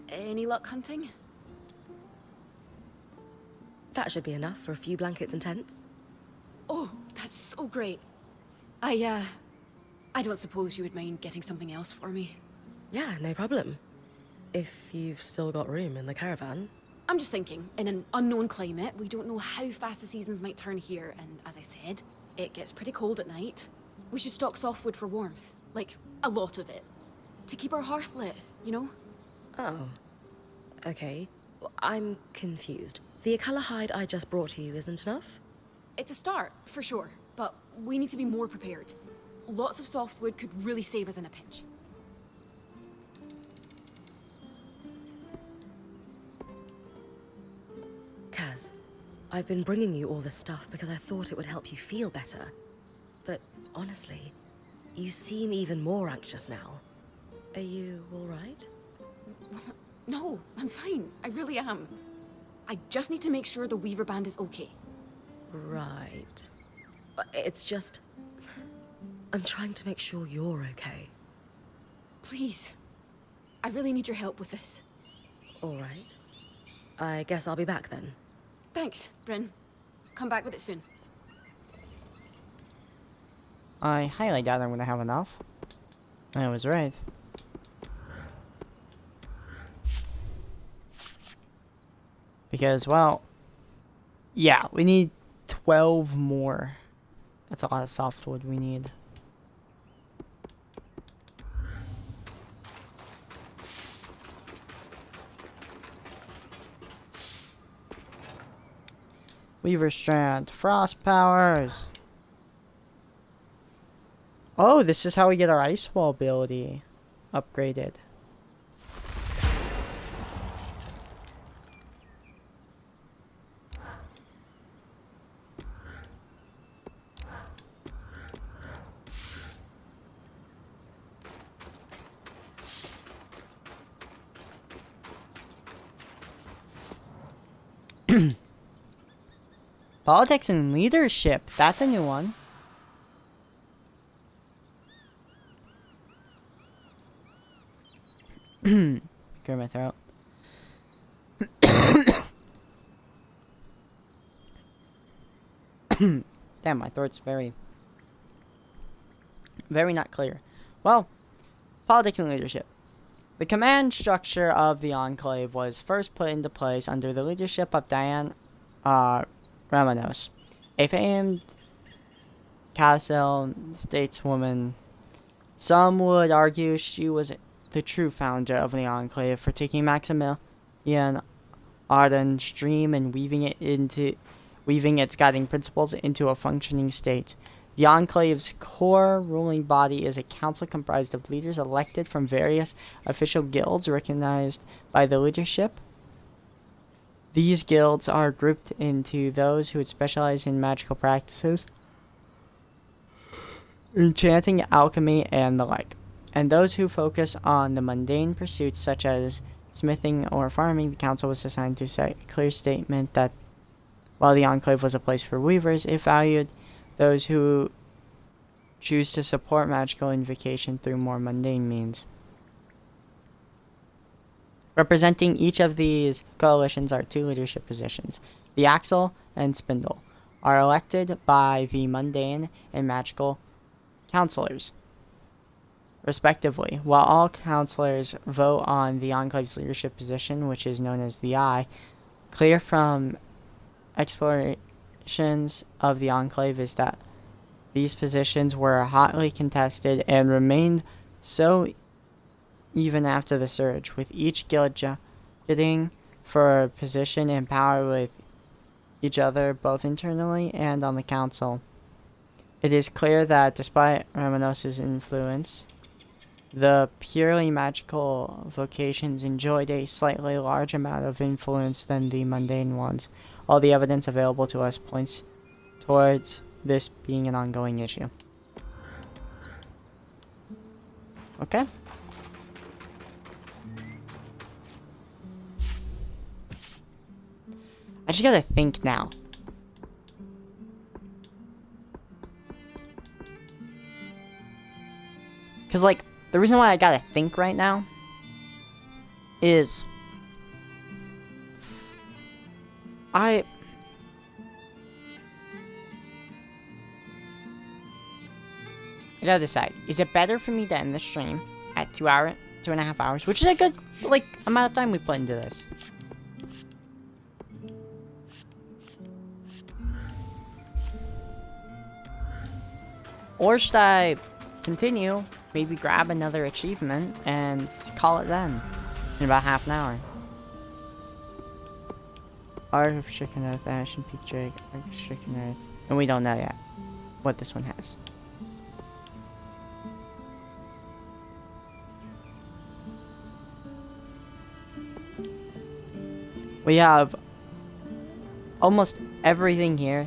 Any luck hunting? That should be enough for a few blankets and tents. Oh, that's so great. I don't suppose you would mind getting something else for me. Yeah, no problem. If you've still got room in the caravan. I'm just thinking, in an unknown climate, we don't know how fast the seasons might turn here, and as I said, it gets pretty cold at night. We should stock softwood for warmth. Like, a lot of it. To keep our hearth lit, you know? Oh. Okay. Well, I'm confused. The Akala hide I just brought to you isn't enough? It's a start, for sure, but we need to be more prepared. Lots of softwood could really save us in a pinch. Kaz, I've been bringing you all this stuff because I thought it would help you feel better. But honestly, you seem even more anxious now. Are you all right? No, I'm fine. I really am. I just need to make sure the Weaver Band is okay. Right. It's just... I'm trying to make sure you're okay. Please. I really need your help with this. All right. I guess I'll be back then. Thanks, Bryn. Come back with it soon. I highly doubt I'm gonna have enough. I was right. Because, well, yeah, we need 12 more. That's a lot of softwood we need. Weaver Strand. Frost powers. Oh, this is how we get our ice wall ability upgraded. Politics and leadership. That's a new one. Clear my throat. Damn, my throat's very not clear. Well, politics and leadership. The command structure of the Enclave was first put into place under the leadership of Diane Ramanos, a famed Castle stateswoman. Some would argue she was the true founder of the Enclave for taking Maximilian Arden's dream and weaving its guiding principles into a functioning state. The Enclave's core ruling body is a council comprised of leaders elected from various official guilds recognized by the leadership. These guilds are grouped into those who would specialize in magical practices, enchanting, alchemy, and the like, and those who focus on the mundane pursuits such as smithing or farming. The council was assigned to set a clear statement that while the Enclave was a place for weavers, it valued those who choose to support magical invocation through more mundane means. Representing each of these coalitions are two leadership positions. The Axle and Spindle are elected by the mundane and magical counselors, respectively. While all counselors vote on the Enclave's leadership position, which is known as the Eye, clear from explorations of the Enclave is that these positions were hotly contested and remained so even after the surge, with each guild jockeying for position and power with each other both internally and on the council. It is clear that despite Ramanos' influence, the purely magical vocations enjoyed a slightly large amount of influence than the mundane ones. All the evidence available to us points towards this being an ongoing issue. Okay. I just gotta think now. Because, like, the reason why I gotta think right now is I gotta decide. Is it better for me to end the stream at 2.5 hours, which is a good, like, amount of time we put into this? Or should I continue, maybe grab another achievement, and call it then in about half an hour? Art of Stricken Earth, Ashen Peak Drake, Art of Stricken Earth. And we don't know yet what this one has. We have almost everything here.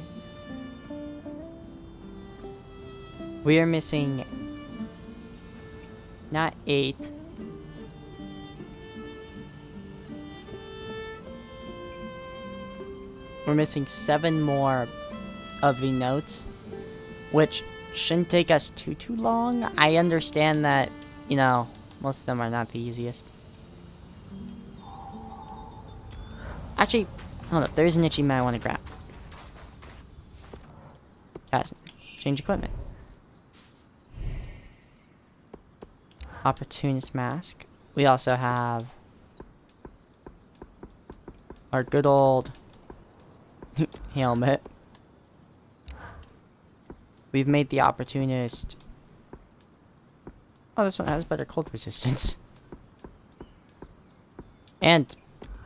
We are missing not 8. We're missing 7 more of the notes, which shouldn't take us too long. I understand that, you know, most of them are not the easiest. Actually, hold up, there is an achievement I want to grab. Guys, change equipment. Opportunist Mask. We also have our good old helmet. We've made the Opportunist. Oh, this one has better cold resistance. And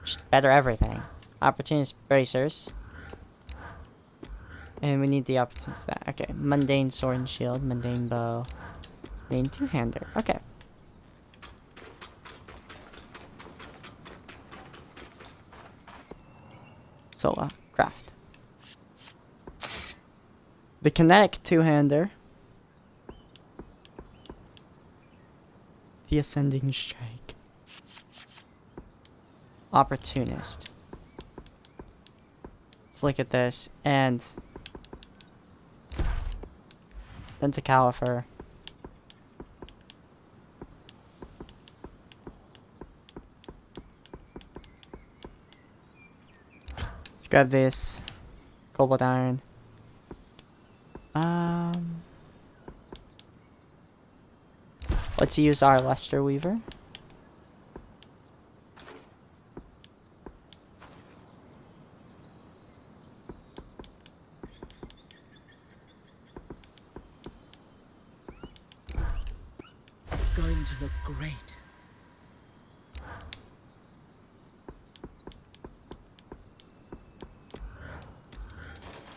just better everything. Opportunist Bracers. And we need the Opportunist that. Okay, Mundane Sword and Shield, Mundane Bow, Mundane Two-Hander. Okay. Sola, craft. The Kinetic Two-Hander. The Ascending Strike. Opportunist. Let's look at this. And then to Califer. Let's grab this. Cobalt iron. Let's use our Luster Weaver. It's going to look great.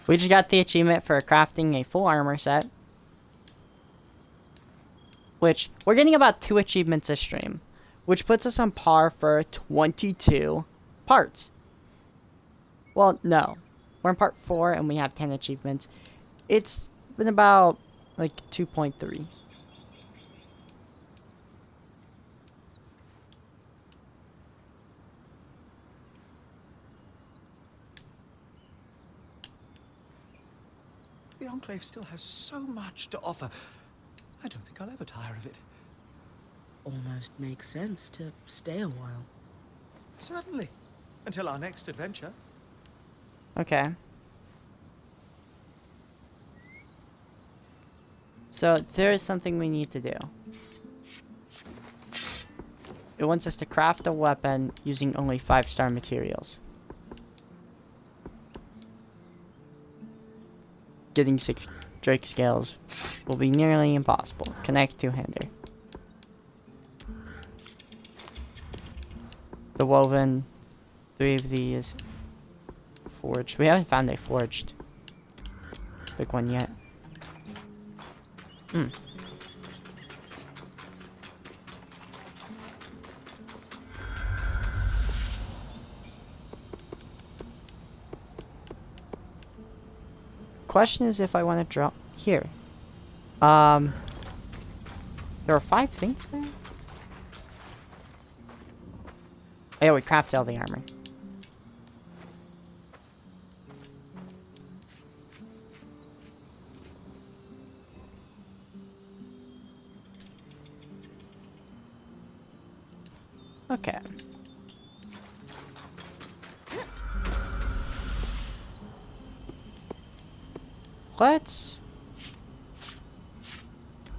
We just got the achievement for crafting a full armor set. Which, we're getting about 2 achievements a stream. Which puts us on par for 22 parts. Well, no. We're in part 4 and we have 10 achievements. It's been about, like, 2.3. The Enclave still has so much to offer. I don't think I'll ever tire of it. Almost makes sense to stay a while. Certainly. Until our next adventure. Okay. So, there is something we need to do. It wants us to craft a weapon using only 5-star materials. Getting 6 Drake scales will be nearly impossible. Connect two-hander. The woven, 3 of these. Forged. We haven't found a forged big one yet. Question is if I want to drop here. There are 5 things there? Oh, yeah, we crafted all the armor. Okay.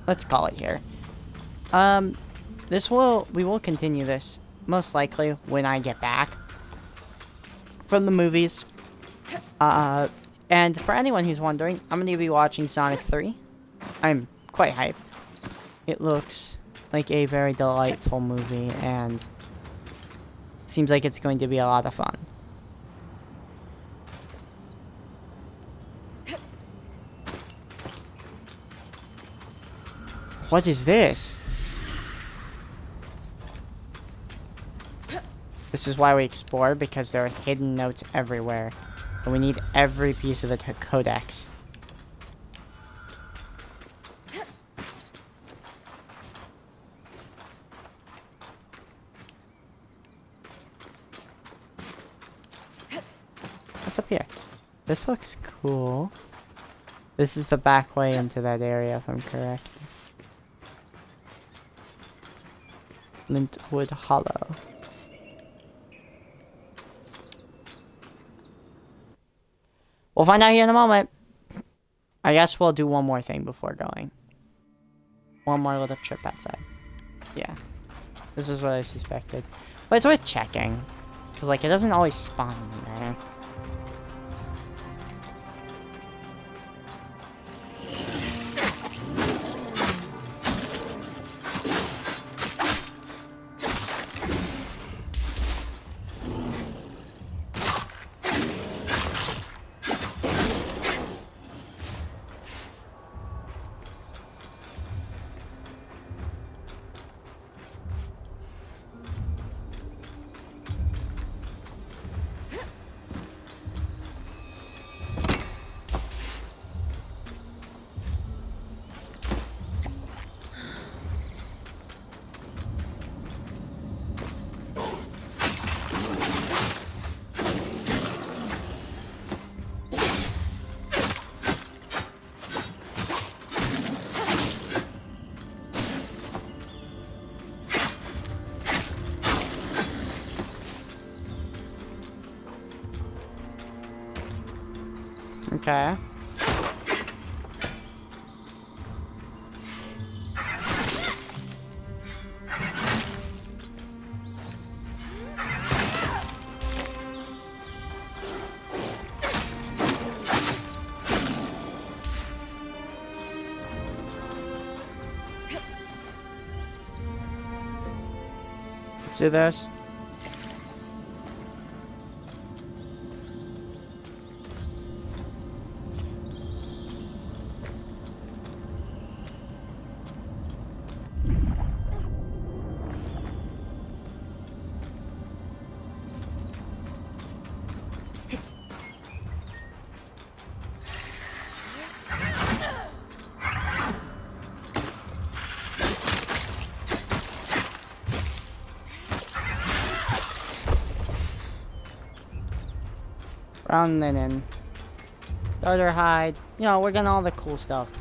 Let's call it here. We will continue this most likely when I get back from the movies. And for anyone who's wondering, I'm going to be watching Sonic 3. I'm quite hyped. It looks like a very delightful movie and seems like it's going to be a lot of fun. What is this? This is why we explore, because there are hidden notes everywhere. And we need every piece of the codex. What's up here? This looks cool. This is the back way into that area, if I'm correct. Lintwood Hollow. We'll find out here in a moment. I guess we'll do one more thing before going. One more little trip outside. Yeah. This is what I suspected. But it's worth checking. Because, like, it doesn't always spawn me there. Okay. Let's do this. Brown linen. Darter hide. You know, we're getting all the cool stuff.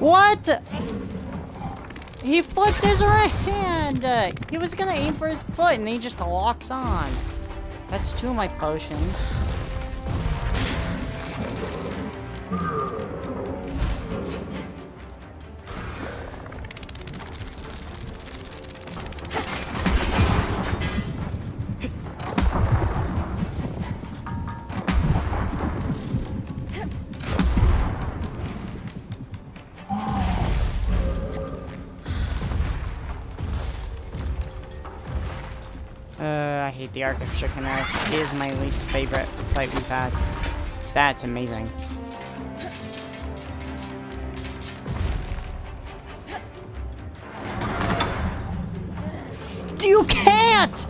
What? He flipped his right hand! He was gonna aim for his foot and he just locks on. That's 2 of my potions. I hate the Arc of Stricken Earth. It is my least favorite fight we've had. That's amazing. You can't!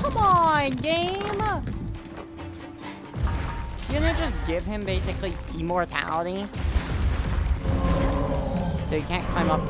Come on, game! You're gonna just give him basically immortality? So he can't climb up.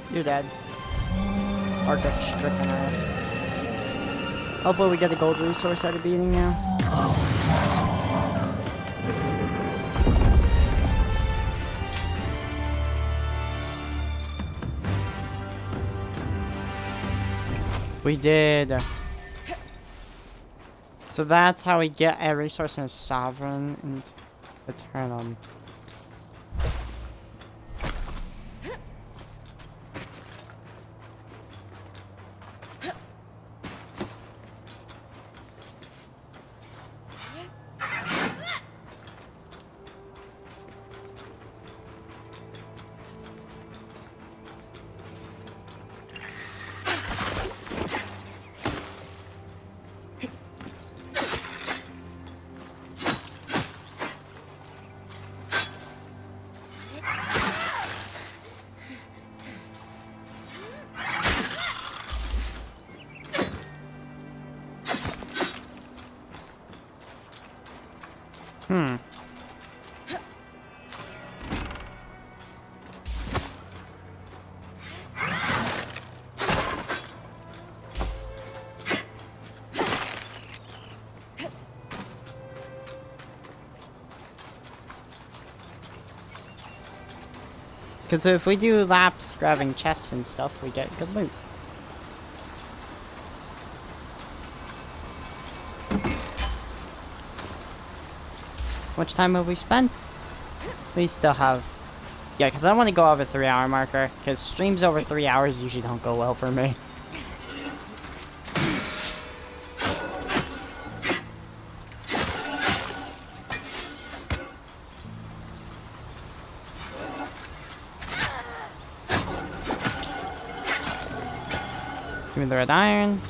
You're dead. Arc of Stricken Earth. Hopefully we get a gold resource at the beginning now. We did. So that's how we get a resource in a Sovereign and Eternum. Because if we do laps grabbing chests and stuff, we get good loot. How much time have we spent? We still have... Yeah, because I want to go over 3-hour marker, because streams over 3 hours usually don't go well for me. Give me the red iron.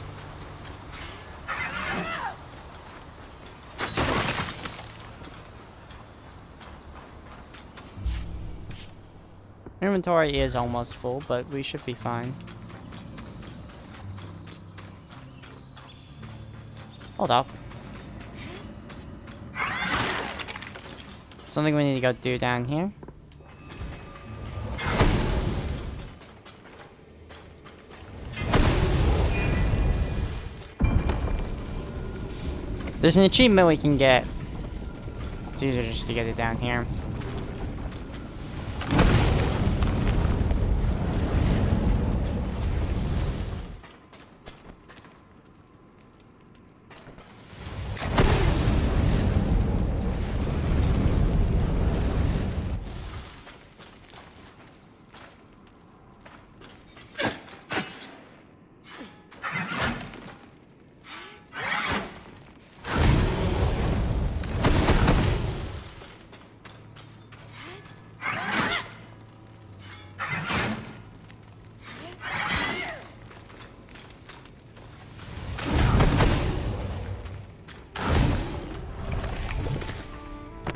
Inventory is almost full, but we should be fine. Hold up. Something we need to go do down here. There's an achievement we can get. It's easier just to get it down here.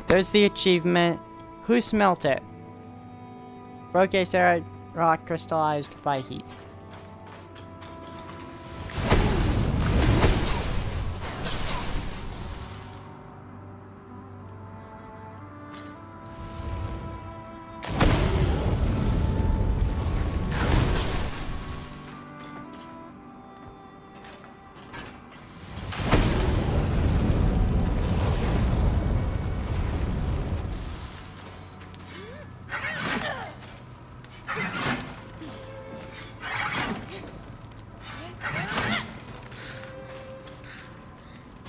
There's the achievement. Who smelt it? Broke a serrat rock crystallized by heat.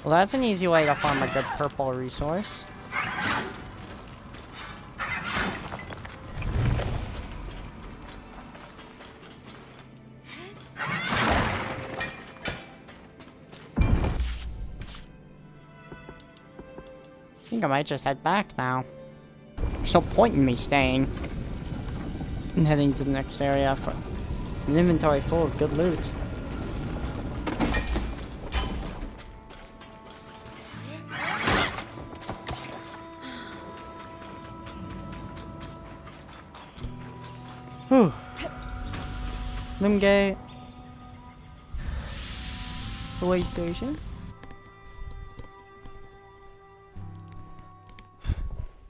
Well, that's an easy way to farm a good purple resource. I think I might just head back now. There's no point in me staying and heading to the next area for an inventory full of good loot. Whew. Limgate. The way station.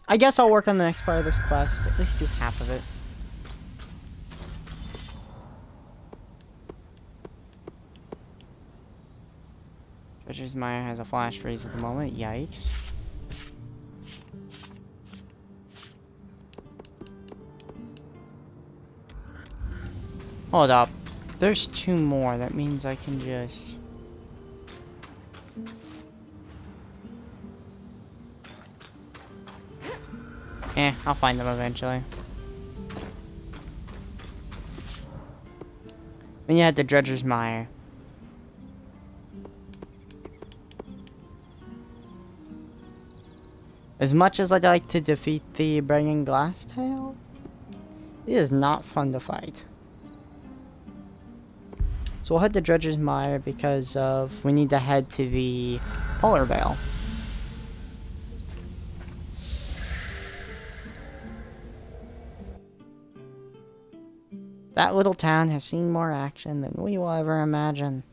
I guess I'll work on the next part of this quest, at least do half of it. Treasure's Mire has a flash freeze at the moment, yikes. Hold up. There's 2 more. That means I can just... I'll find them eventually. Then you had the Dredger's Mire. As much as I'd like to defeat the Bringing Glasstail, it is not fun to fight. So we'll head to Dredger's Mire because of we need to head to the Polar Veil. That little town has seen more action than we will ever imagine.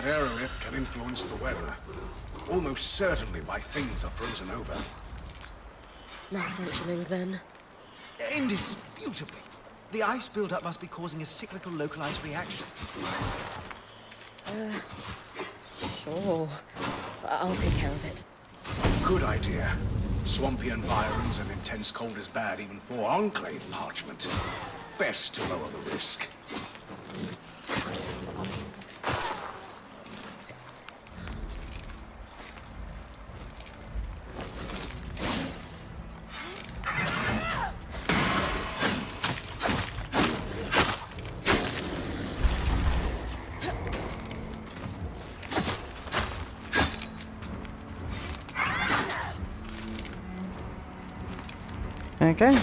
That aerolith can influence the weather. Almost certainly by things are frozen over. Malfunctioning then. Indisputably. The ice buildup must be causing a cyclical localized reaction. Sure. I'll take care of it. Good idea. Swampy environs and intense cold is bad even for Enclave parchment. Best to lower the risk. Okay.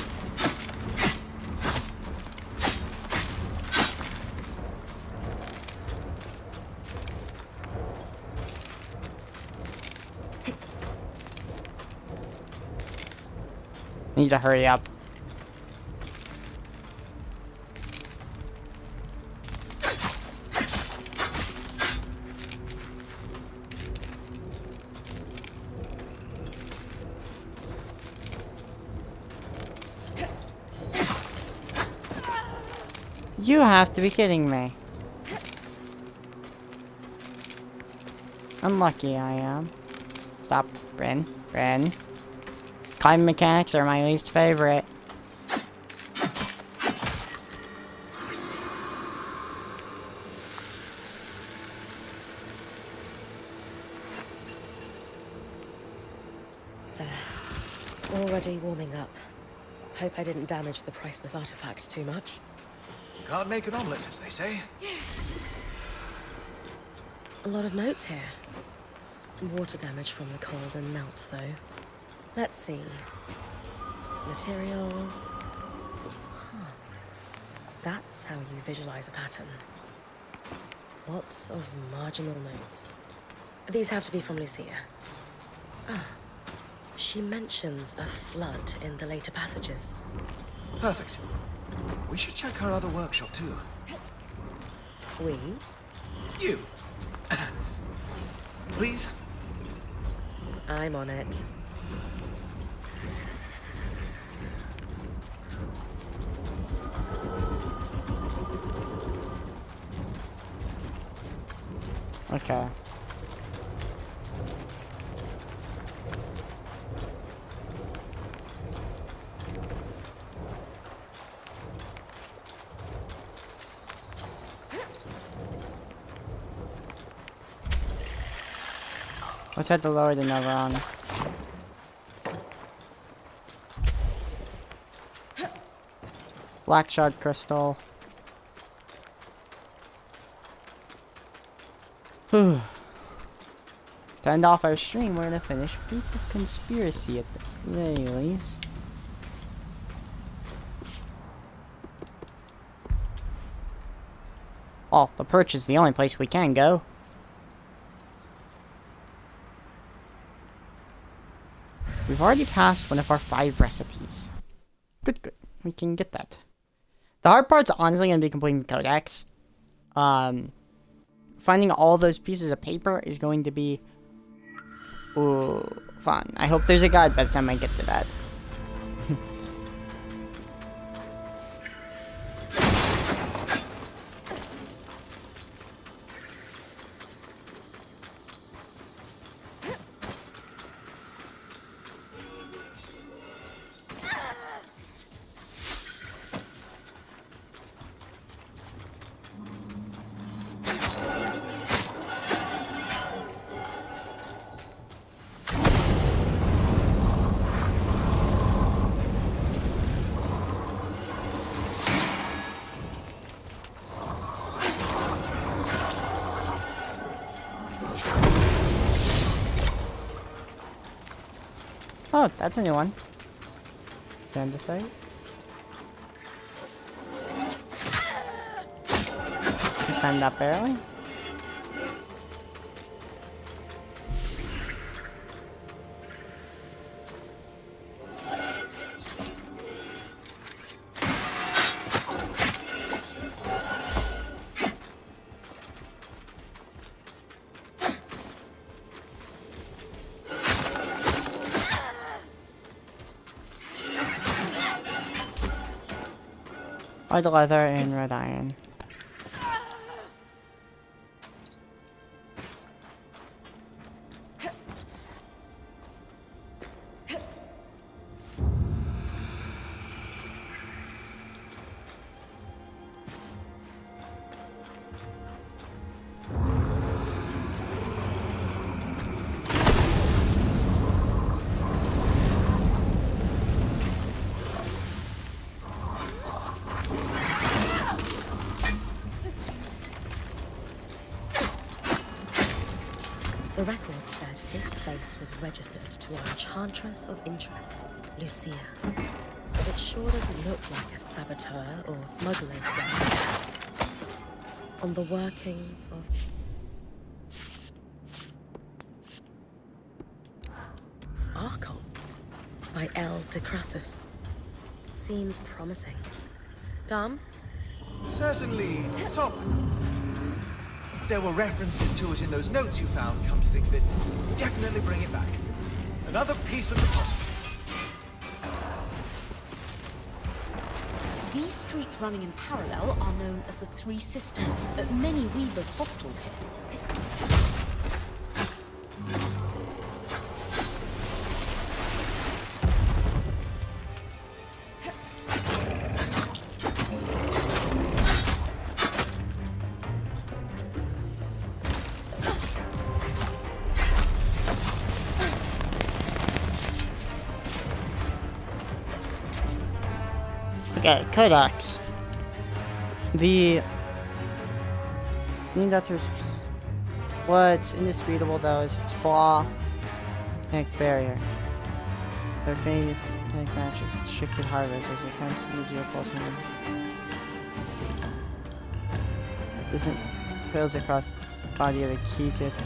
Need to hurry up. You have to be kidding me. Unlucky I am. Stop, Ren. Ren. Climb mechanics are my least favorite. There. Already warming up. Hope I didn't damage the priceless artifact too much. Can't make an omelette, as they say. A lot of notes here. Water damage from the cold and melt, though. Let's see. Materials. Huh. That's how you visualize a pattern. Lots of marginal notes. These have to be from Lucia. Ah. She mentions a flood in the later passages. Perfect. We should check her other workshop, too. We? You. Please? I'm on it. Okay. Let's head to lower the Neveron. Black shard crystal. To end off our stream, we're gonna finish Proof of Conspiracy at the very least. Well, the perch is the only place we can go. We've already passed one of our 5 recipes. Good, good. We can get that. The hard part's honestly going to be completing the codex. Finding all those pieces of paper is going to be fun. I hope there's a guide by the time I get to that. Oh, that's a new one. Andesite. You signed up early? Hard leather and red iron. The record said this place was registered to our enchantress of interest, Lucia. It sure doesn't look like a saboteur or smuggler's den. On the workings of Archons by L. de Crassus. Seems promising. Dom? Certainly, Top. There were references to it in those notes you found, come to think of it. Definitely bring it back. Another piece of the puzzle. These streets running in parallel are known as the Three Sisters. Many weavers hosteled here. Okay, Codex. The means that there's what's indisputable though is its flaw and barrier. Their faith and magic restricted harvest as it tends to be easier pulsing. This trails across the body of the key to it.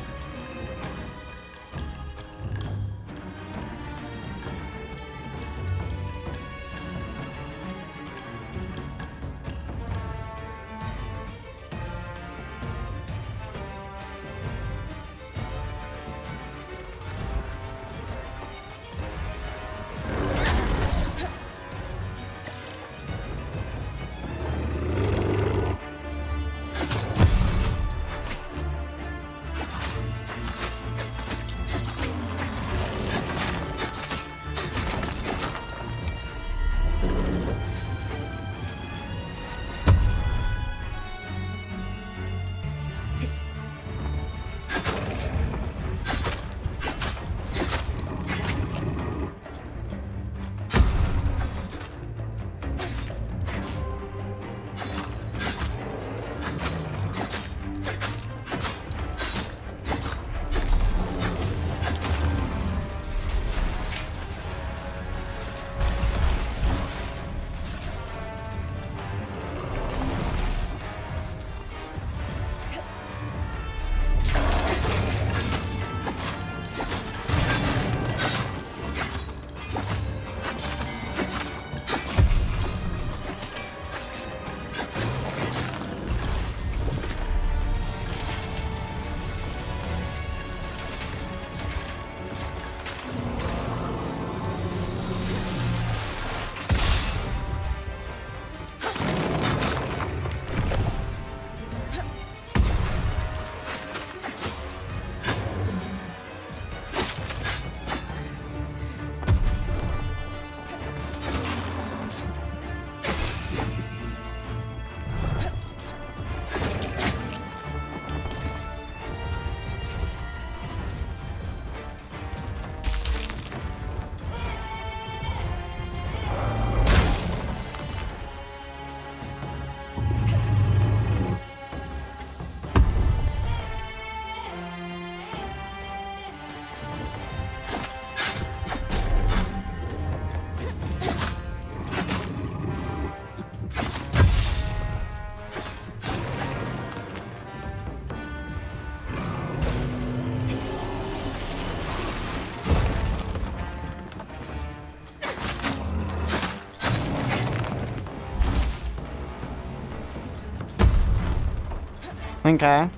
Okay.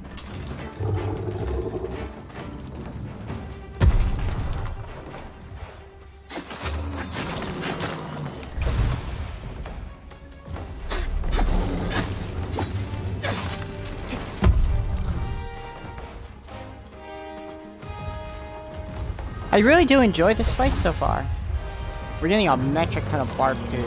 I really do enjoy this fight so far. We're getting a metric ton of barb too.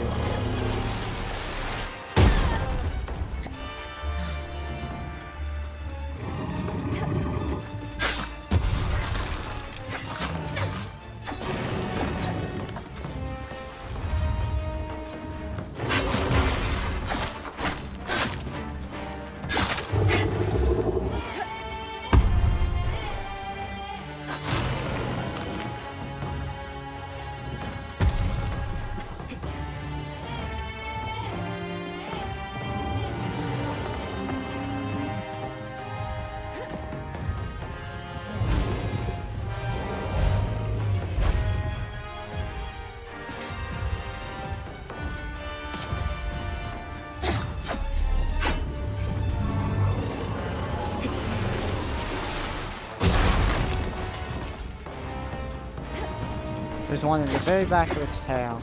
There's one in the very back of its tail.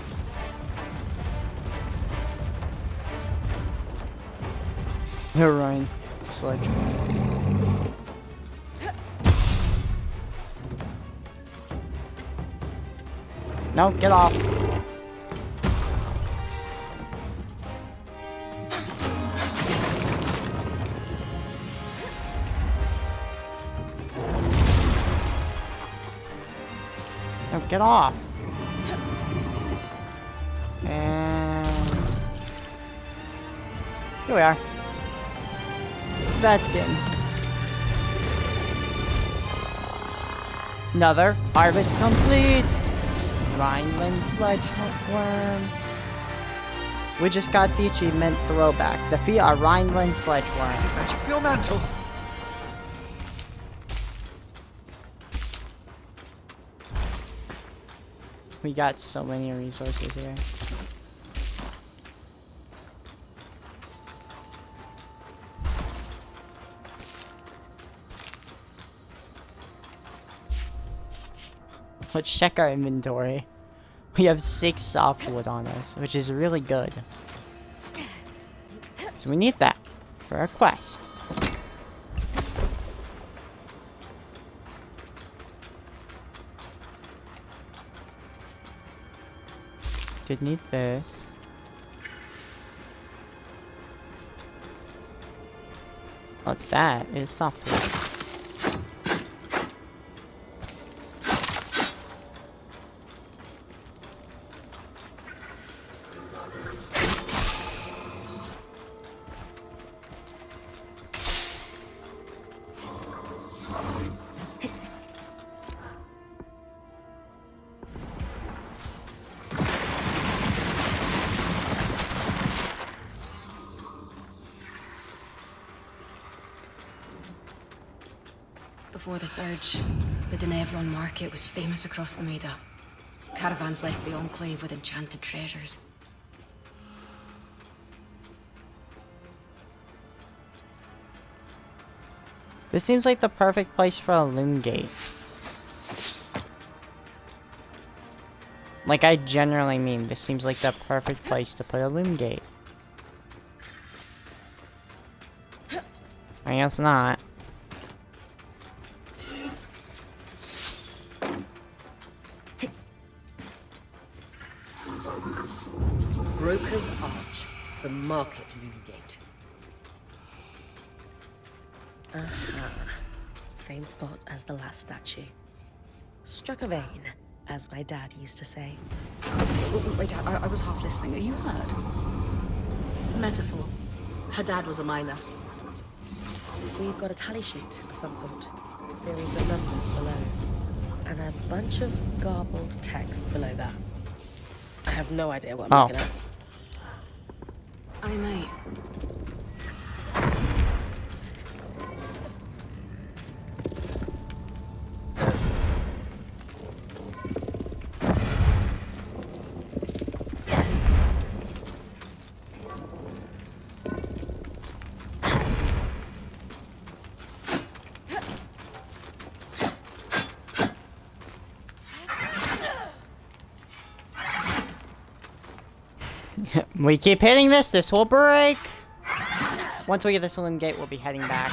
You're right, Sledge. No, get off. No, get off. And here we are. That's good. Another harvest complete. Rhineland Sledgeworm. We just got the achievement throwback. Defeat a Rhineland Sledgeworm. Magic for your mantle. We got so many resources here. Let's check our inventory. We have 6 softwood on us, which is really good. So we need that for our quest. Did need this. Oh, that is softwood. Before the surge, the Denevron market was famous across the Maida. Caravans left the Enclave with enchanted treasures. This seems like the perfect place for a loom gate. Like, I generally mean, this seems like the perfect place to put a loom gate. I guess not. Broker's Arch, the market loom gate. Same spot as the last statue. Struck a vein, as my dad used to say. Wait, I was half listening. Are you hurt? Metaphor. Her dad was a miner. We've got a tally sheet of some sort. A series of numbers below. And a bunch of garbled text below that. I have no idea what I'm looking at. I might. We keep hitting this, this will break. Once we get this loom gate, we'll be heading back.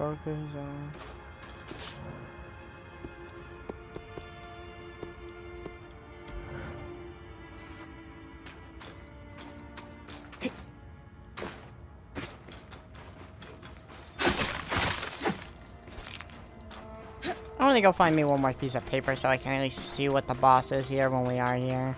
focus on. I'm gonna go find me one more piece of paper so I can at least see what the boss is here when we are here.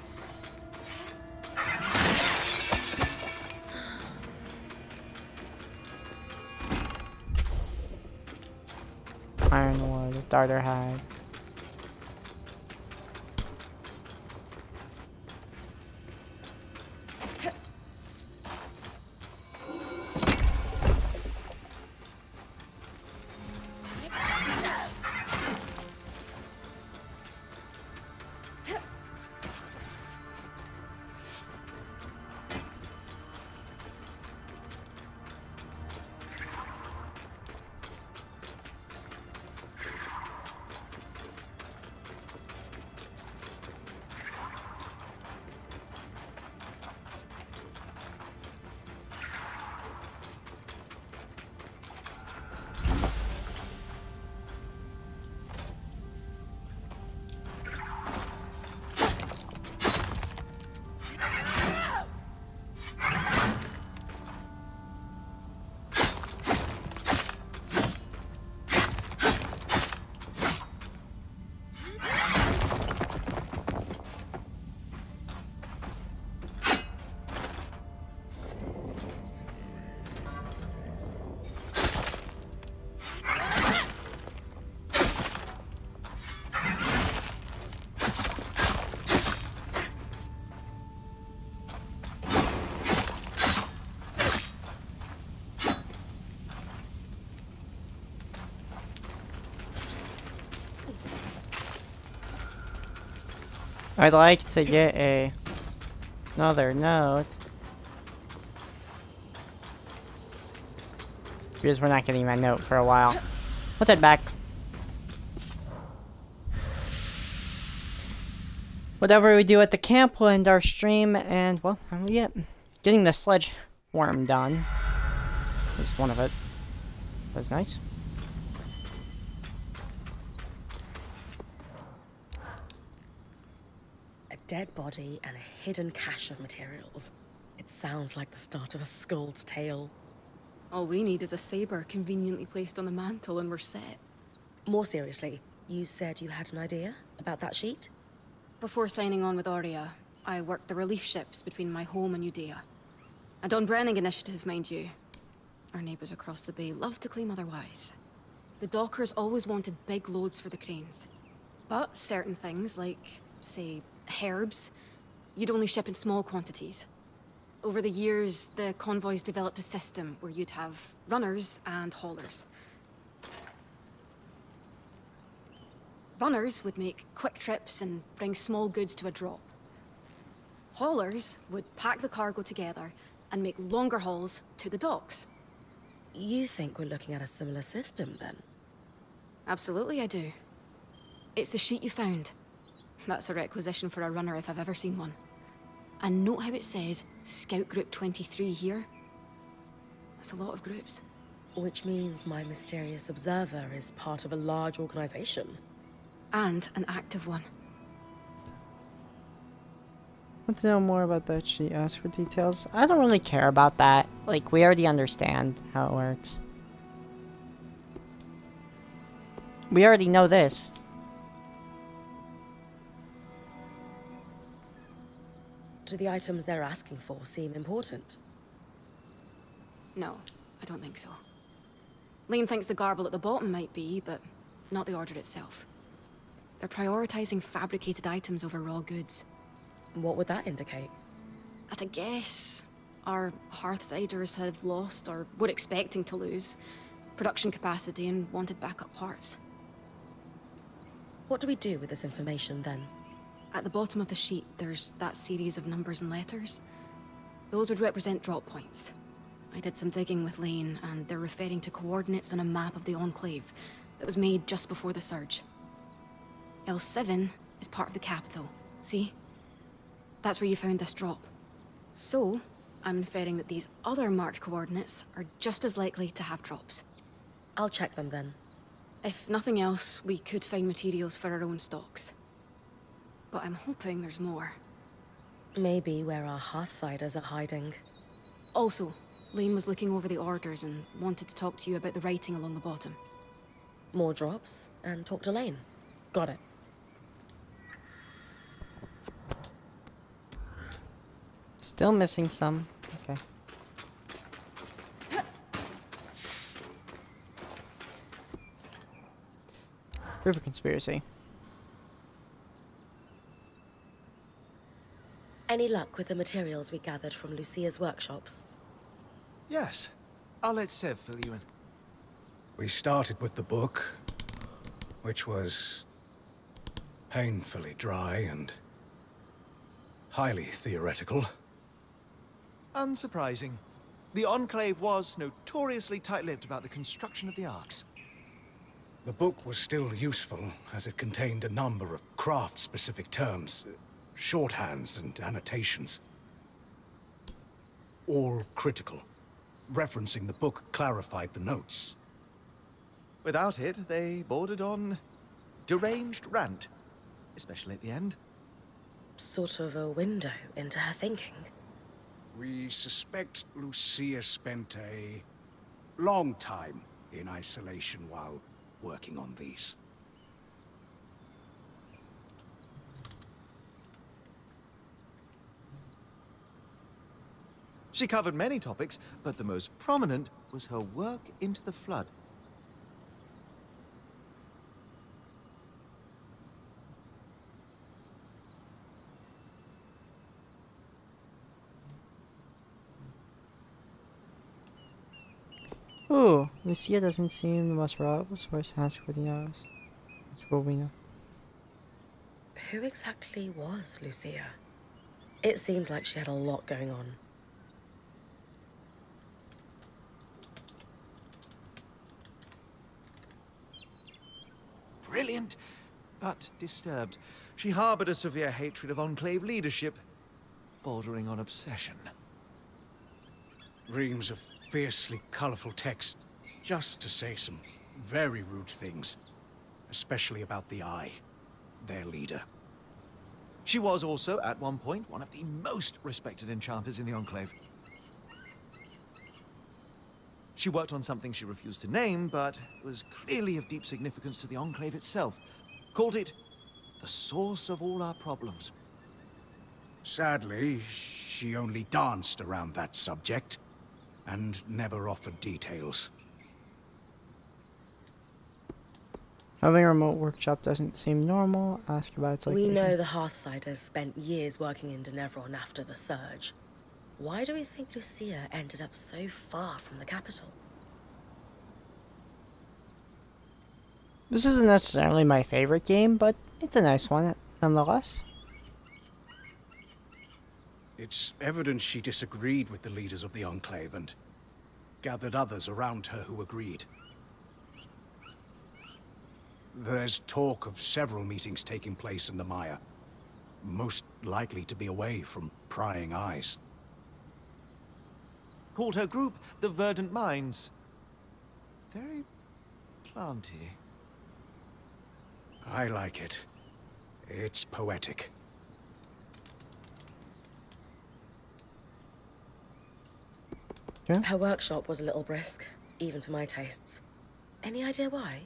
Ironwood, darter hide. I'd like to get another note. Because we're not getting that note for a while. Let's head back. Whatever we do at the camp will end our stream, and, well, yeah, getting the sledge worm done is one of it. That's nice. Dead body and a hidden cache of materials. It sounds like the start of a Skuld's tale. All we need is a saber conveniently placed on the mantle and we're set. More seriously, you said you had an idea about that sheet? Before signing on with Aurea, I worked the relief ships between my home and Udea. A Don Brenning initiative, mind you. Our neighbors across the bay love to claim otherwise. The dockers always wanted big loads for the cranes. But certain things, like, say, herbs, you'd only ship in small quantities. Over the years, the convoys developed a system where you'd have runners and haulers. Runners would make quick trips and bring small goods to a drop. Haulers would pack the cargo together and make longer hauls to the docks. You think we're looking at a similar system, then? Absolutely, I do. It's the sheet you found. That's a requisition for a runner if I've ever seen one. And note how it says Scout Group 23 here. That's a lot of groups. Which means my mysterious observer is part of a large organization. And an active one. Want to know more about that sheet? Ask for details. I don't really care about that. Like, we already understand how it works. We already know this. Do the items they're asking for seem important? No, I don't think so. Lane thinks the garble at the bottom might be, but not the order itself. They're prioritizing fabricated items over raw goods. What would that indicate? At a guess, our Hearthsiders have lost, or were expecting to lose, production capacity and wanted backup parts. What do we do with this information, then? At the bottom of the sheet, there's that series of numbers and letters. Those would represent drop points. I did some digging with Lane, and they're referring to coordinates on a map of the Enclave that was made just before the surge. L7 is part of the capital, see? That's where you found this drop. So, I'm inferring that these other marked coordinates are just as likely to have drops. I'll check them then. If nothing else, we could find materials for our own stocks. But I'm hoping there's more. Maybe where our Hearthsiders are hiding. Also, Lane was looking over the orders and wanted to talk to you about the writing along the bottom. More drops, and talk to Lane. Got it. Still missing some. Okay. Proof of conspiracy. Any luck with the materials we gathered from Lucia's workshops? Yes. I'll let Sev fill you in. We started with the book, which was painfully dry and highly theoretical. Unsurprising. The Enclave was notoriously tight-lipped about the construction of the arcs. The book was still useful, as it contained a number of craft-specific terms, shorthands and annotations. All critical. Referencing the book clarified the notes. Without it, they bordered on deranged rant, especially at the end. Sort of a window into her thinking. We suspect Lucia spent a long time in isolation while working on these. She covered many topics, but the most prominent was her work into the Flood. Ooh, Lucia doesn't seem the most reliable source to ask for the hours. That's what we know. Who exactly was Lucia? It seems like she had a lot going on. Brilliant, but disturbed. She harbored a severe hatred of Enclave leadership, bordering on obsession. Reams of fiercely colorful text, just to say some very rude things, especially about the Eye, their leader. She was also, at one point, one of the most respected enchanters in the Enclave. She worked on something she refused to name, but was clearly of deep significance to the Enclave itself. Called it the source of all our problems. Sadly, she only danced around that subject, and never offered details. Having a remote workshop doesn't seem normal. Ask about its We location. know the Hearthsiders spent years working in Denevron after the Surge. Why do we think Lucia ended up so far from the capital? This isn't necessarily my favorite game, but it's a nice one nonetheless. It's evident she disagreed with the leaders of the Enclave and gathered others around her who agreed. There's talk of several meetings taking place in the Mire, most likely to be away from prying eyes. Called her group the Verdant Minds. Very planty. I like it. It's poetic. Yeah. Her workshop was a little brisk, even for my tastes. Any idea why?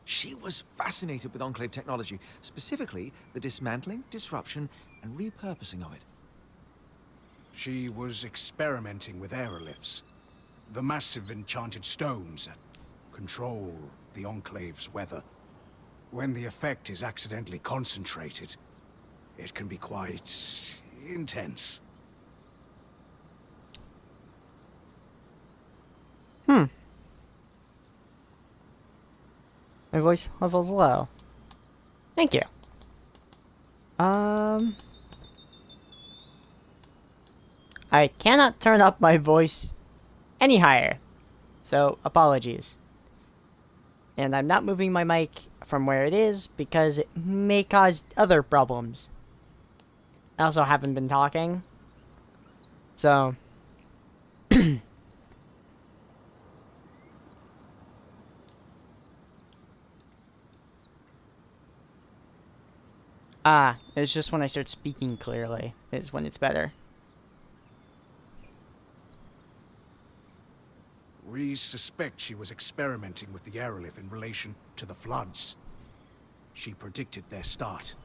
She was fascinated with Enclave technology, specifically the dismantling, disruption, and repurposing of it. She was experimenting with aeroliths, the massive enchanted stones that control the Enclave's weather. When the effect is accidentally concentrated, it can be quite intense. My voice level's low. Thank you. I cannot turn up my voice any higher, so apologies. And I'm not moving my mic from where it is because it may cause other problems. I also haven't been talking, so Ah, it's just when I start speaking clearly is when it's better. We suspect she was experimenting with the aerolith in relation to the floods. She predicted their start.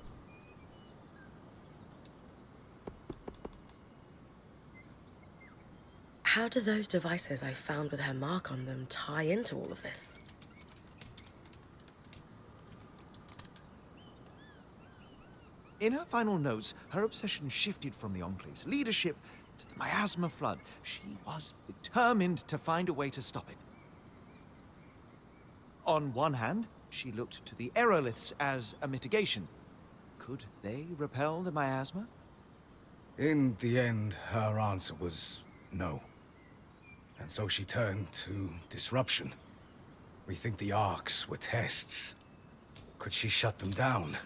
How do those devices I found with her mark on them tie into all of this? In her final notes, her obsession shifted from the Enclave's leadership to the miasma flood. She was determined to find a way to stop it. On one hand, she looked to the aeroliths as a mitigation. Could they repel the miasma? In the end, her answer was no. And so she turned to disruption. We think the arcs were tests. Could she shut them down?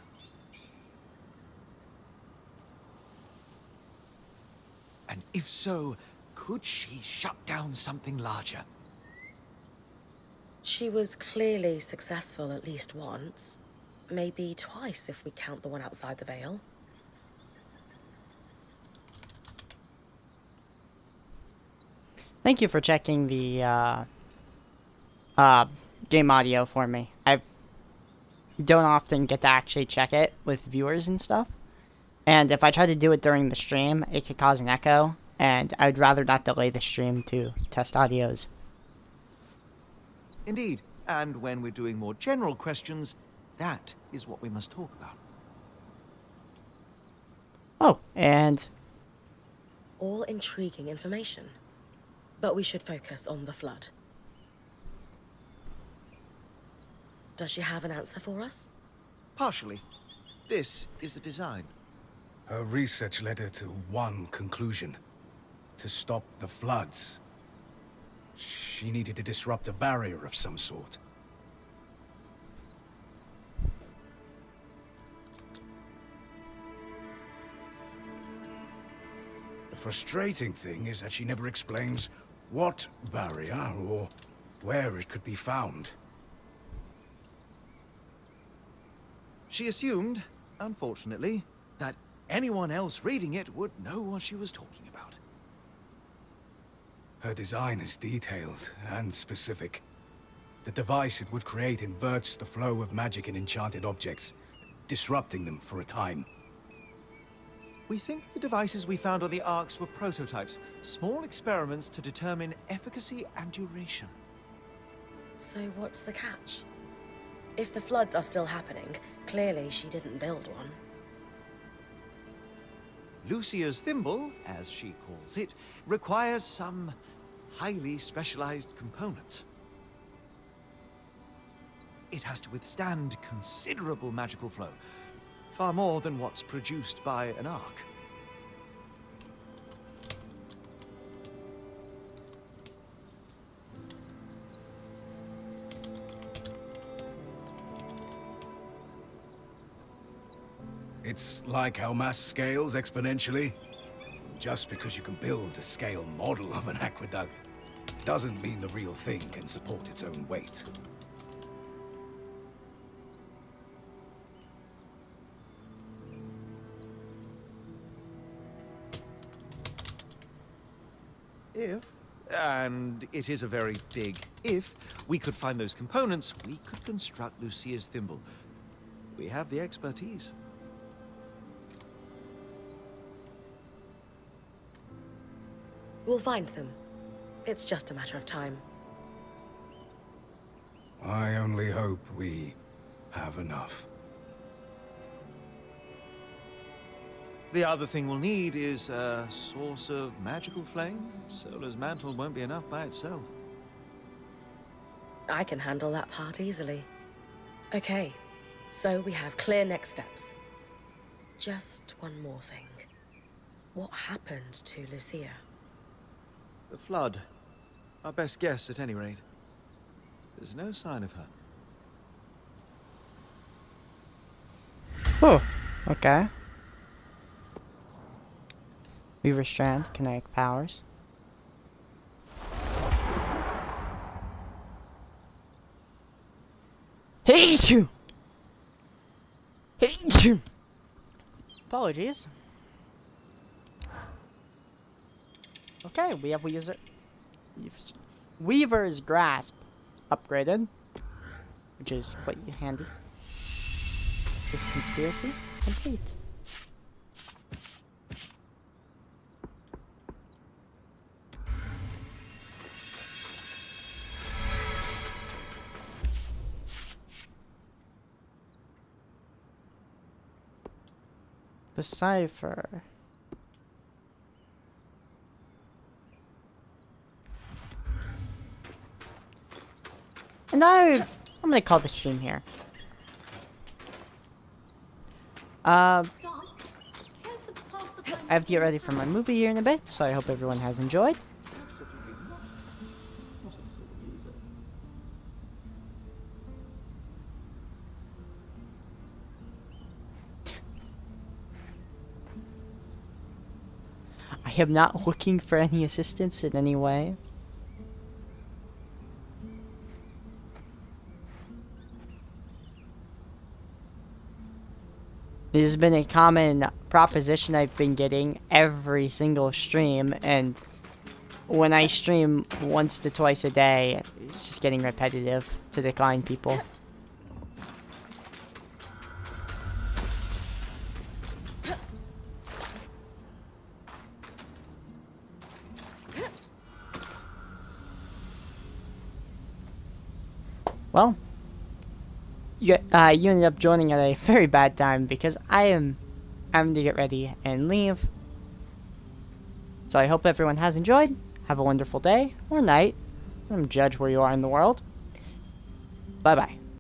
And if so, could she shut down something larger? She was clearly successful at least once. Maybe twice if we count the one outside the Veil. Thank you for checking the game audio for me. I don't often get to actually check it with viewers and stuff. And if I try to do it during the stream, it could cause an echo. And I would rather not delay the stream to test audios. Indeed. And when we're doing more general questions, that is what we must talk about. Oh, and All intriguing information. But we should focus on the flood. Does she have an answer for us? Partially. This is the design. Her research led her to one conclusion. To stop the floods. She needed to disrupt a barrier of some sort. The frustrating thing is that she never explains what barrier or where it could be found. She assumed, unfortunately, that anyone else reading it would know what she was talking about. Her design is detailed and specific. The device it would create inverts the flow of magic in enchanted objects, disrupting them for a time. We think the devices we found on the arcs were prototypes, small experiments to determine efficacy and duration. So what's the catch? If the floods are still happening, clearly she didn't build one. Lucia's thimble, as she calls it, requires some highly specialized components. It has to withstand considerable magical flow, far more than what's produced by an arc. It's like how mass scales exponentially. Just because you can build a scale model of an aqueduct doesn't mean the real thing can support its own weight. If, and it is a very big if, we could find those components, we could construct Lucia's thimble. We have the expertise. We'll find them. It's just a matter of time. I only hope we have enough. The other thing we'll need is a source of magical flame. Solar's mantle won't be enough by itself. I can handle that part easily. Okay, so we have clear next steps. Just one more thing. What happened to Lucia? The flood. Our best guess, at any rate. There's no sign of her. oh, okay. Weaver Strand, kinetic powers. Hate you! Hate you! apologies. Okay, we have Weaver's Grasp upgraded, which is quite handy. With conspiracy complete. The cipher. And I'm gonna call the stream here. I have to get ready for my movie here in a bit, so I hope everyone has enjoyed. I am not looking for any assistance in any way. This has been a common proposition I've been getting every single stream, and when I stream once to twice a day, it's just getting repetitive to decline people. Well, you ended up joining at a very bad time because I am having to get ready and leave. So I hope everyone has enjoyed. Have a wonderful day or night. Don't judge where you are in the world. Bye bye.